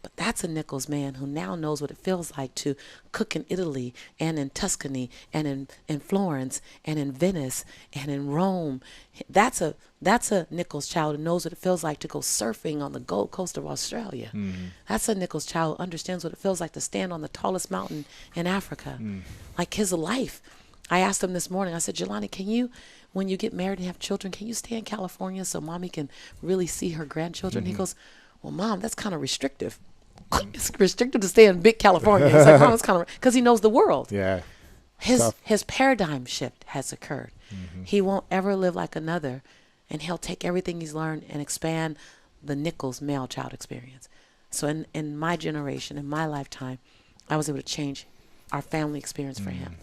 But that's a Nichols man who now knows what it feels like to cook in Italy and in Tuscany and in Florence and in Venice and in Rome. That's a Nichols child who knows what it feels like to go surfing on the Gold Coast of Australia. That's a Nichols child who understands what it feels like to stand on the tallest mountain in Africa. Like, his life. I asked him this morning, I said, Jelani, can you, when you get married and have children, can you stay in California so mommy can really see her grandchildren? He goes, well, Mom, that's kind of restrictive. It's restricted to stay in big California. It's like, Mom, it's kind of, because he knows the world. Yeah. His paradigm shift has occurred. He won't ever live like another, and he'll take everything he's learned and expand the Nichols male child experience. So in my generation, in my lifetime, I was able to change our family experience for him.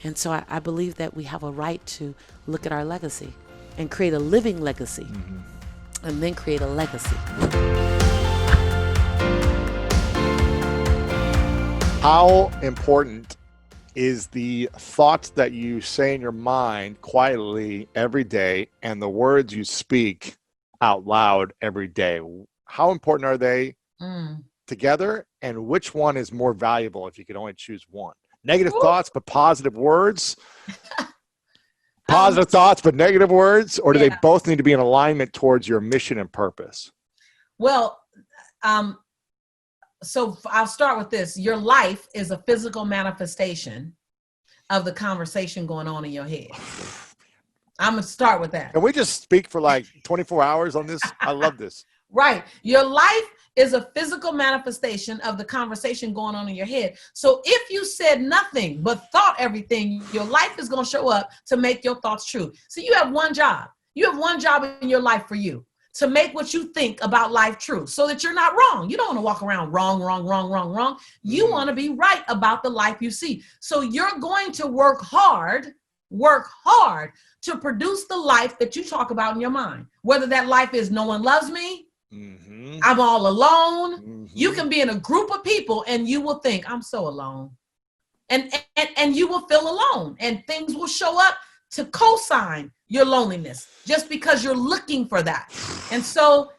And so I believe that we have a right to look at our legacy and create a living legacy, and then create a legacy. How important is the thoughts that you say in your mind quietly every day and the words you speak out loud every day? How important are they together, and which one is more valuable if you could only choose one? Negative thoughts but positive words? Positive thoughts but negative words? Or do they both need to be in alignment towards your mission and purpose? Well, so I'll start with this. Your life is a physical manifestation of the conversation going on in your head. I'm going to start with that. Can we just speak for like 24 hours on this? I love this. Right. Your life is a physical manifestation of the conversation going on in your head. So if you said nothing but thought everything, your life is going to show up to make your thoughts true. So you have one job. You have one job in your life for you, to make what you think about life true, so that you're not wrong. You don't want to walk around wrong. You want to be right about the life you see. So you're going to work hard to produce the life that you talk about in your mind. Whether that life is no one loves me, I'm all alone. You can be in a group of people and you will think, I'm so alone. And you will feel alone, and things will show up to co-sign your loneliness just because you're looking for that. And so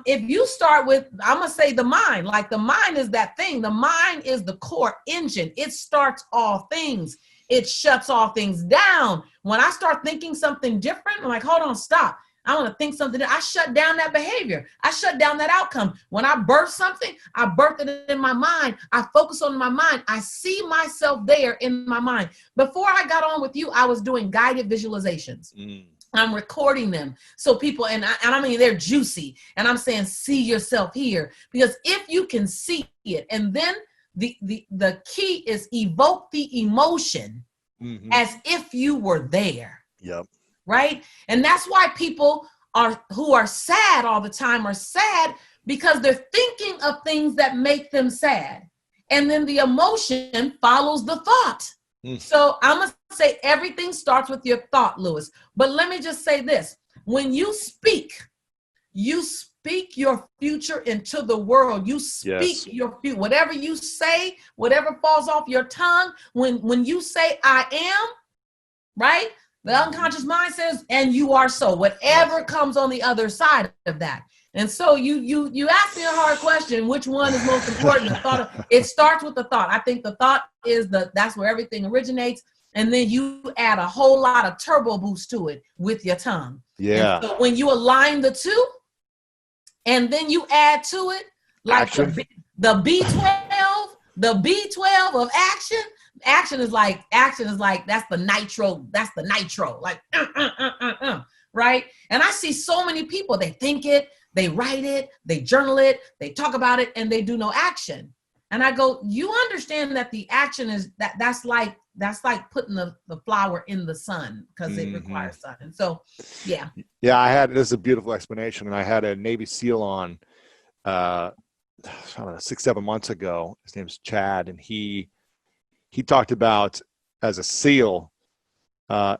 if you start with, I'm going to say the mind, like the mind is that thing. The mind is the core engine. It starts all things. It shuts all things down. When I start thinking something different, I'm like, hold on, stop. I want to think something. I shut down that behavior. I shut down that outcome. When I birth something, I birth it in my mind. I focus on my mind. I see myself there in my mind. Before I got on with you, I was doing guided visualizations. I'm recording them. So people, and I mean, they're juicy. And I'm saying, see yourself here. Because if you can see it, and then the key is evoke the emotion as if you were there. Yep. Right? And that's why people who are sad all the time are sad, because they're thinking of things that make them sad. And then the emotion follows the thought. So I'm going to say everything starts with your thought, Lewis. But let me just say this. When you speak your future into the world. You speak your future. Whatever you say, whatever falls off your tongue, when you say I am, right? The unconscious mind says, and you are so. Whatever comes on the other side of that. And so you asked me a hard question, which one is most important? The thought, it starts with the thought. I think the thought is that's where everything originates. And then you add a whole lot of turbo boost to it with your tongue. Yeah. And so when you align the two, and then you add to it, like the B12 of action. Action is like, that's the nitro, like, right? And I see so many people, they think it, they write it, they journal it, they talk about it, and they do no action. And I go, you understand that the action is that's like putting the flower in the sun, because it requires sun. And so, yeah. Yeah, this is a beautiful explanation. And I had a Navy SEAL on, I don't know, 6-7 months ago. His name's Chad. And he talked about, as a SEAL,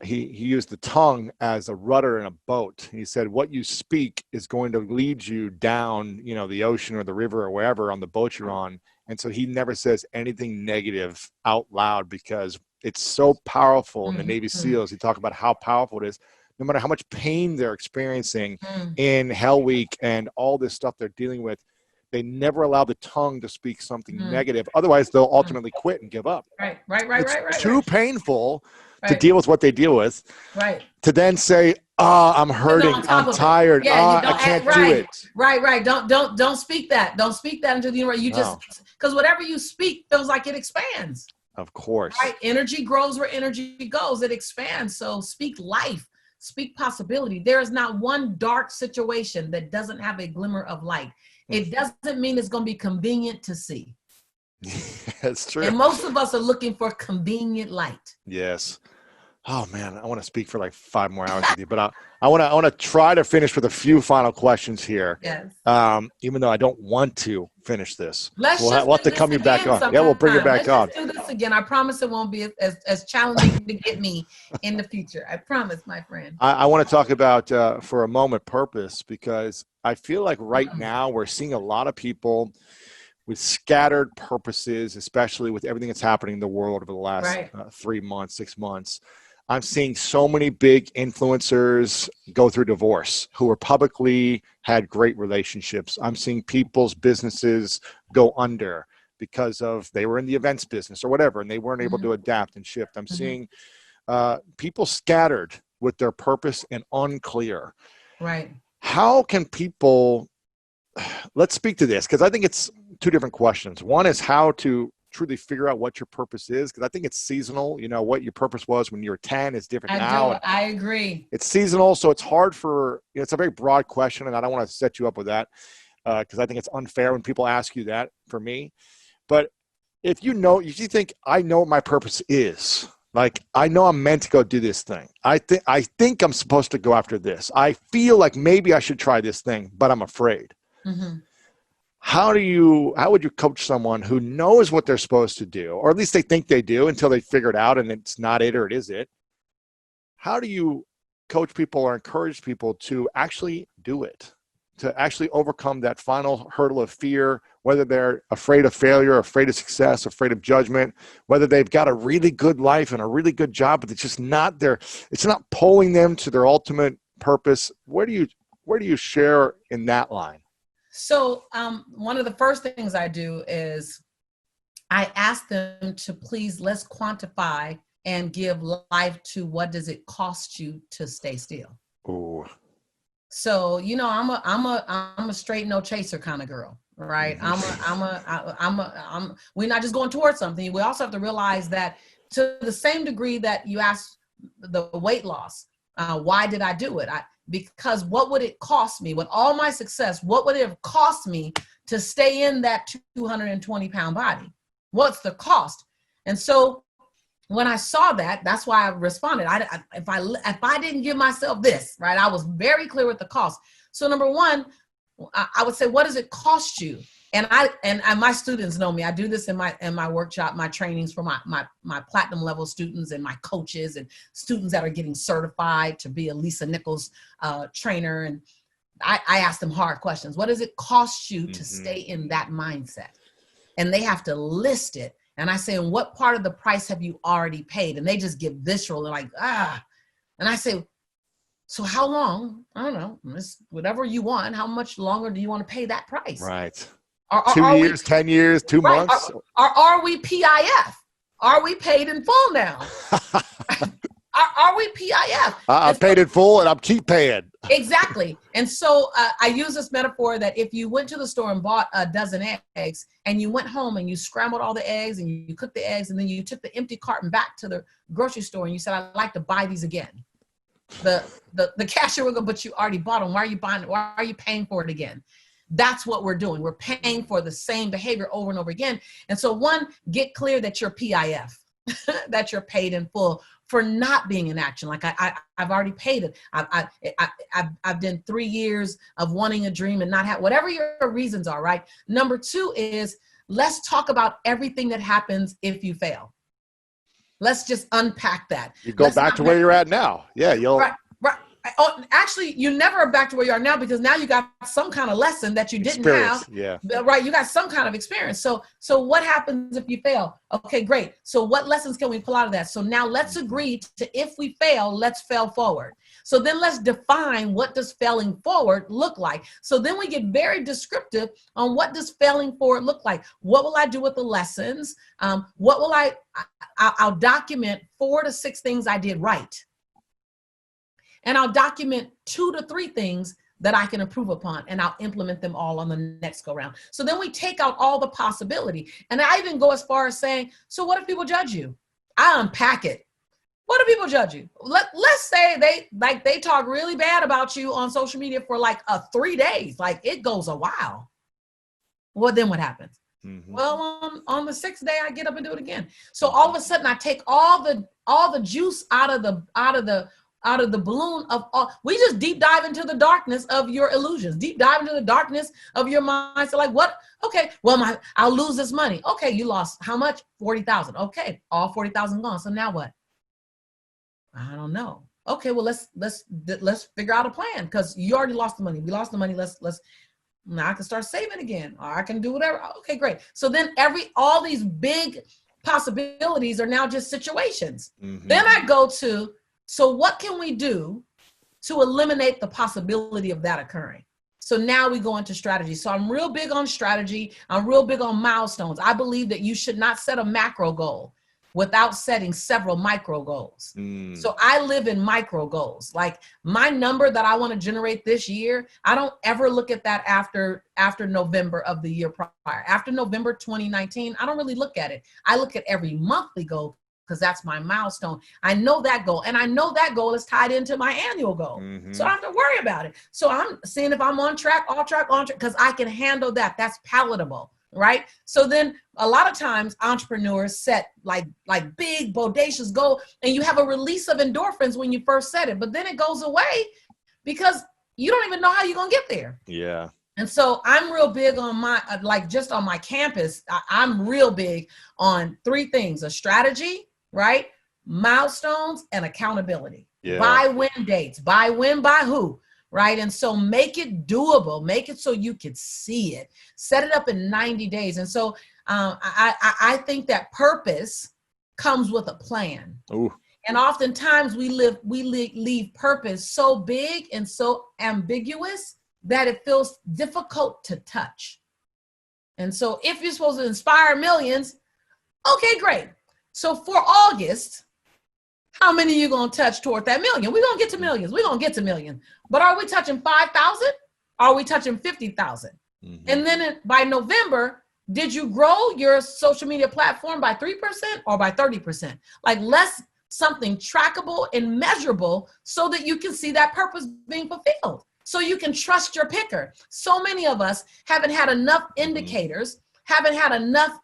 he used the tongue as a rudder in a boat. He said, what you speak is going to lead you down, you know, the ocean or the river or wherever on the boat you're on. And so he never says anything negative out loud because it's so powerful. In the Navy SEALs, he talk about how powerful it is. No matter how much pain they're experiencing in Hell Week and all this stuff they're dealing with, they never allow the tongue to speak something negative. Otherwise, they'll ultimately quit and give up. Right. It's too painful to deal with what they deal with. Right. To then say, I'm hurting, I'm tired, I can't do it. Right. Don't speak that. Don't speak that into the universe. You just, because whatever you speak feels like it expands. Of course. Right. Energy grows where energy goes. It expands. So speak life. Speak possibility. There is not one dark situation that doesn't have a glimmer of light. It doesn't mean it's going to be convenient to see. That's true. And most of us are looking for convenient light. Yes. Oh man, I want to speak for like 5 more hours with you, but I want to try to finish with a few final questions here. Yes. Even though I don't want to finish this, we'll have to come you back on. Yeah, we'll bring you back on. Let's do this again. I promise it won't be as challenging to get me in the future. I promise, my friend. I want to talk about for a moment purpose, because I feel like right now we're seeing a lot of people with scattered purposes, especially with everything that's happening in the world over the last 3 months, 6 months. I'm seeing so many big influencers go through divorce who are publicly had great relationships. I'm seeing people's businesses go under because of they were in the events business or whatever, and they weren't able to adapt and shift. I'm seeing people scattered with their purpose and unclear. Right. How can people, let's speak to this, because I think it's 2 different questions. One is how to truly figure out what your purpose is, because I think it's seasonal. You know, what your purpose was when you were 10 is different now. I agree. It's seasonal, so it's hard for, you know, it's a very broad question, and I don't want to set you up with that because I think it's unfair when people ask you that for me. But if you think, I know what my purpose is, like I know I'm meant to go do this thing. I think I'm supposed to go after this. I feel like maybe I should try this thing, but I'm afraid. How would you coach someone who knows what they're supposed to do, or at least they think they do until they figure it out and it's not it or it is it? How do you coach people or encourage people to actually do it, to actually overcome that final hurdle of fear, whether they're afraid of failure, afraid of success, afraid of judgment, whether they've got a really good life and a really good job, but it's just not it's not pulling them to their ultimate purpose? Where do you share in that line? So one of the first things I do is I ask them to please, let's quantify and give life to what does it cost you to stay still. Ooh. So, you know, I'm a straight no chaser kind of girl, right? We're not just going towards something. We also have to realize that to the same degree that you asked the weight loss, why did I do it? Because what would it cost me with all my success? What would it have cost me to stay in that 220-pound body? What's the cost? And so when I saw that, that's why I responded. If I didn't give myself this, right, I was very clear with the cost. So number one, I would say, what does it cost you? And my students know me. I do this in my workshop, my trainings for my platinum level students and my coaches and students that are getting certified to be a Lisa Nichols trainer. And I ask them hard questions. What does it cost you to stay in that mindset? And they have to list it. And I say, and what part of the price have you already paid? And they just get visceral. They're like, And I say, so how long? I don't know. Whatever you want. How much longer do you want to pay that price? Right. 2 years, 10 years, 2 months? Are we PIF? Are we paid in full now? Are we PIF? I'm paid in full and I'm keep paying. Exactly. And so I use this metaphor that if you went to the store and bought a dozen eggs and you went home and you scrambled all the eggs and you cooked the eggs and then you took the empty carton back to the grocery store and you said, I'd like to buy these again. The cashier will go, but you already bought them. Why are you buying it? Why are you paying for it again? That's what we're doing. We're paying for the same behavior over and over again. And so one, get clear that you're PIF, that you're paid in full for not being in action. Like I've already paid it. I've done 3 years of wanting a dream and not have, whatever your reasons are, right? Number two is let's talk about everything that happens if you fail. Let's just unpack that. You go back to where you're at now. Yeah, you'll. Right. Oh, actually, you never are back to where you are now, because now you got some kind of lesson that you didn't have. Yeah. Right. You got some kind of experience. So what happens if you fail? Okay, great. So what lessons can we pull out of that? So now let's agree to, if we fail, let's fail forward. So then let's define, what does failing forward look like? So then we get very descriptive on what does failing forward look like? What will I do with the lessons? What will I'll document 4 to 6 things I did right. And I'll document 2 to 3 things that I can improve upon, and I'll implement them all on the next go round. So then we take out all the possibility. And I even go as far as saying, so what if people judge you? I unpack it. What if people judge you? Let's say they talk really bad about you on social media for like 3 days. Like, it goes a while. Well, then what happens? Mm-hmm. Well, on the 6th day, I get up and do it again. So all of a sudden I take all the juice out of the balloon of all. We just deep dive into the darkness of your illusions, deep dive into the darkness of your mind. So like, what? Okay, well, I'll lose this money. Okay, you lost how much? 40,000. Okay, all 40,000 gone. So now what? I don't know. Okay, well, let's figure out a plan, because you already lost the money. We lost the money. Let's now I can start saving again, or I can do whatever. Okay, great. So then all these big possibilities are now just situations. Mm-hmm. Then I go to, so what can we do to eliminate the possibility of that occurring? So now we go into strategy. So I'm real big on strategy. I'm real big on milestones. I believe that you should not set a macro goal without setting several micro goals. So I live in micro goals. Like, my number that I want to generate this year, I don't ever look at that after November of the year prior. After November 2019, I don't really look at it. I look at every monthly goal, because that's my milestone. I know that goal, and I know that goal is tied into my annual goal. Mm-hmm. So I don't have to worry about it. So I'm seeing if I'm on track, because I can handle that. That's palatable, right? So then a lot of times entrepreneurs set like big, bodacious goal, and you have a release of endorphins when you first set it, but then it goes away because you don't even know how you're going to get there. Yeah. And so I'm real big on just on my campus, I'm real big on 3 things: a strategy, right? Milestones, and accountability. Yeah. By when dates, by when, by who, right? And so make it doable, make it so you could see it, set it up in 90 days. And so I think that purpose comes with a plan. Ooh. And oftentimes we leave purpose so big and so ambiguous that it feels difficult to touch. And so if you're supposed to inspire millions, okay, great. So for August, how many are you going to touch toward that million? We're going to get to millions. We're going to get to millions. But are we touching 5,000? Are we touching 50,000? Mm-hmm. And then by November, did you grow your social media platform by 3% or by 30%? Like, less something trackable and measurable so that you can see that purpose being fulfilled. So you can trust your picker. So many of us haven't had enough indicators, haven't had enough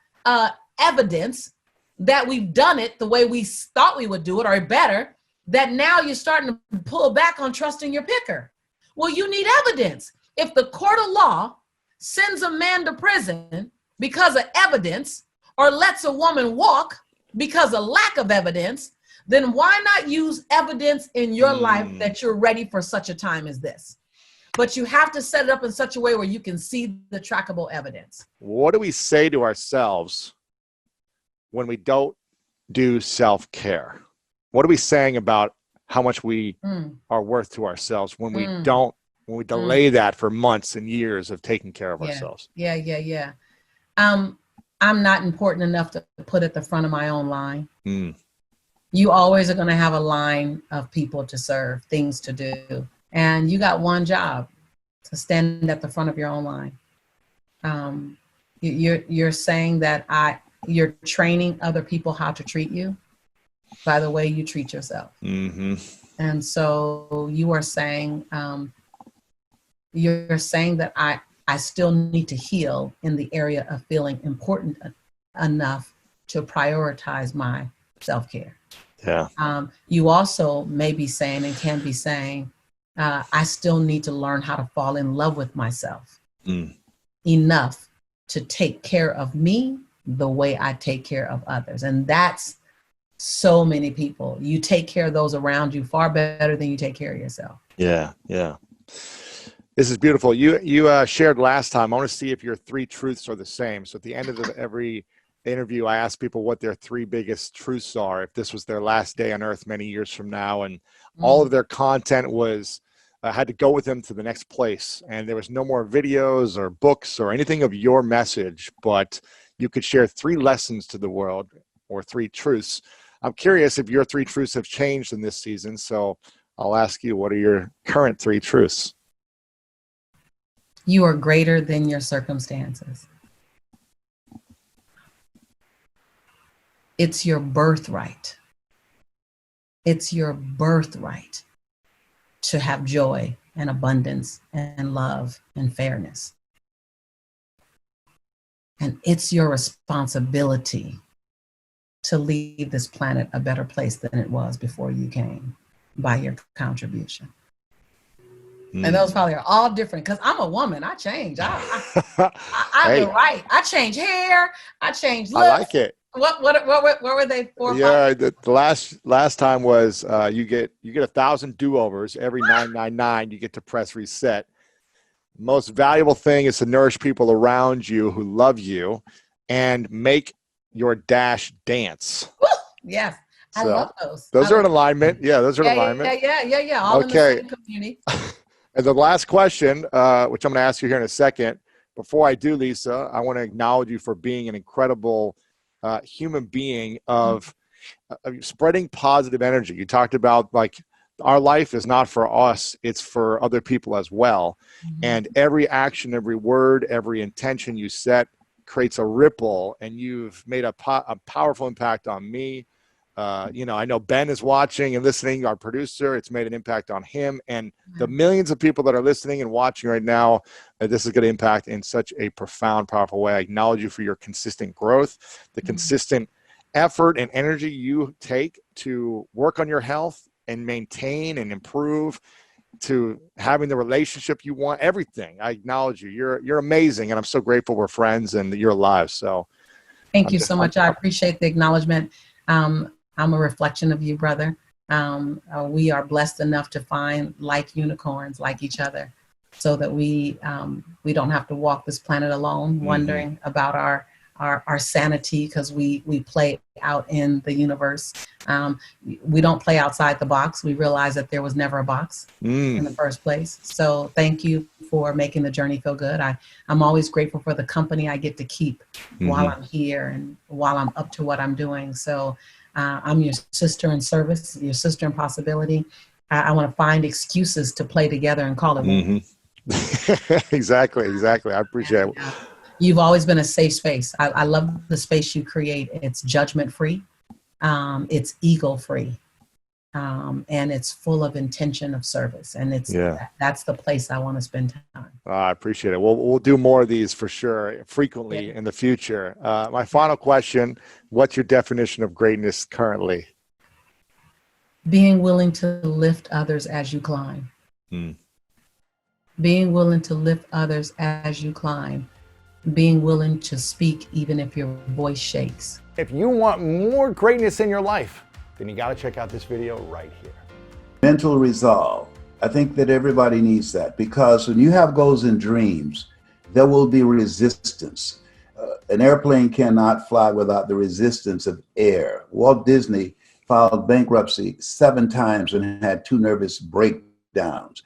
evidence that we've done it the way we thought we would do it, or better, that now you're starting to pull back on trusting your picker. Well, you need evidence. If the court of law sends a man to prison because of evidence, or lets a woman walk because of lack of evidence, then why not use evidence in your life that you're ready for such a time as this? But you have to set it up in such a way where you can see the trackable evidence. What do we say to ourselves when we don't do self-care? What are we saying about how much we are worth to ourselves when we delay that for months and years of taking care of ourselves? Yeah. I'm not important enough to put at the front of my own line. You always are going to have a line of people to serve, things to do. And you got one job: to stand at the front of your own line. You're saying that you're training other people how to treat you by the way you treat yourself. Mm-hmm. And so you are saying, that I still need to heal in the area of feeling important enough to prioritize my self-care. Yeah. You also may be saying, and can be saying, I still need to learn how to fall in love with myself enough to take care of me the way I take care of others. And that's so many people. You take care of those around you far better than you take care of yourself. Yeah, yeah. This is beautiful. You shared last time. I want to see if your 3 truths are the same. So at the end of every interview, I ask people what their 3 biggest truths are. If this was their last day on Earth many years from now, and all of their content was had to go with them to the next place, and there was no more videos or books or anything of your message, but you could share 3 lessons to the world or 3 truths. I'm curious if your 3 truths have changed in this season. So I'll ask you, what are your current 3 truths? You are greater than your circumstances. It's your birthright. It's your birthright to have joy and abundance and love and fairness. And it's your responsibility to leave this planet a better place than it was before you came by your contribution. And those probably are all different because I'm a woman. I change. I'm Hey. the right. I change hair. I change looks. I like it. What were they for? Yeah, the last time was you get 1,000 do-overs every 999. You get to press reset. Most valuable thing is to nourish people around you who love you and make your dash dance. Yes. So, I love those. Those are in alignment. Yeah, those are in alignment. Yeah. All in the same community. And the last question, which I'm going to ask you here in a second, before I do, Lisa, I want to acknowledge you for being an incredible human being of spreading positive energy. You talked about like our life is not for us, it's for other people as well. And every action, every word, every intention you set creates a ripple, and you've made a powerful impact on me. I know Ben is watching and listening, our producer. It's made an impact on him and the millions of people that are listening and watching right now. This is going to impact in such a profound, powerful way. I acknowledge you for your consistent growth, the consistent effort and energy you take to work on your health and maintain and improve, to having the relationship you want, everything. I acknowledge you. You're amazing, and I'm so grateful we're friends and that you're alive. So thank you so much. I appreciate the acknowledgement. I'm a reflection of you, brother. We are blessed enough to find like unicorns, like each other, so that we don't have to walk this planet alone, wondering about our sanity, because we play out in the universe. We don't play outside the box. We realize that there was never a box in the first place. So thank you for making the journey feel good. I'm always grateful for the company I get to keep while I'm here and while I'm up to what I'm doing. So I'm your sister in service, your sister in possibility. I want to find excuses to play together and call it one. Exactly. I appreciate it. You've always been a safe space. I love the space you create. It's judgment-free. It's ego-free. And it's full of intention of service. And that's the place I want to spend time. I appreciate it. We'll do more of these for sure, frequently in the future. My final question, what's your definition of greatness currently? Being willing to lift others as you climb. Being willing to lift others as you climb. Being willing to speak even if your voice shakes. If you want more greatness in your life, then you got to check out this video right here. Mental resolve. I think that everybody needs that, because when you have goals and dreams, there will be resistance. An airplane cannot fly without the resistance of air. Walt Disney filed bankruptcy 7 times and had 2 nervous breakdowns.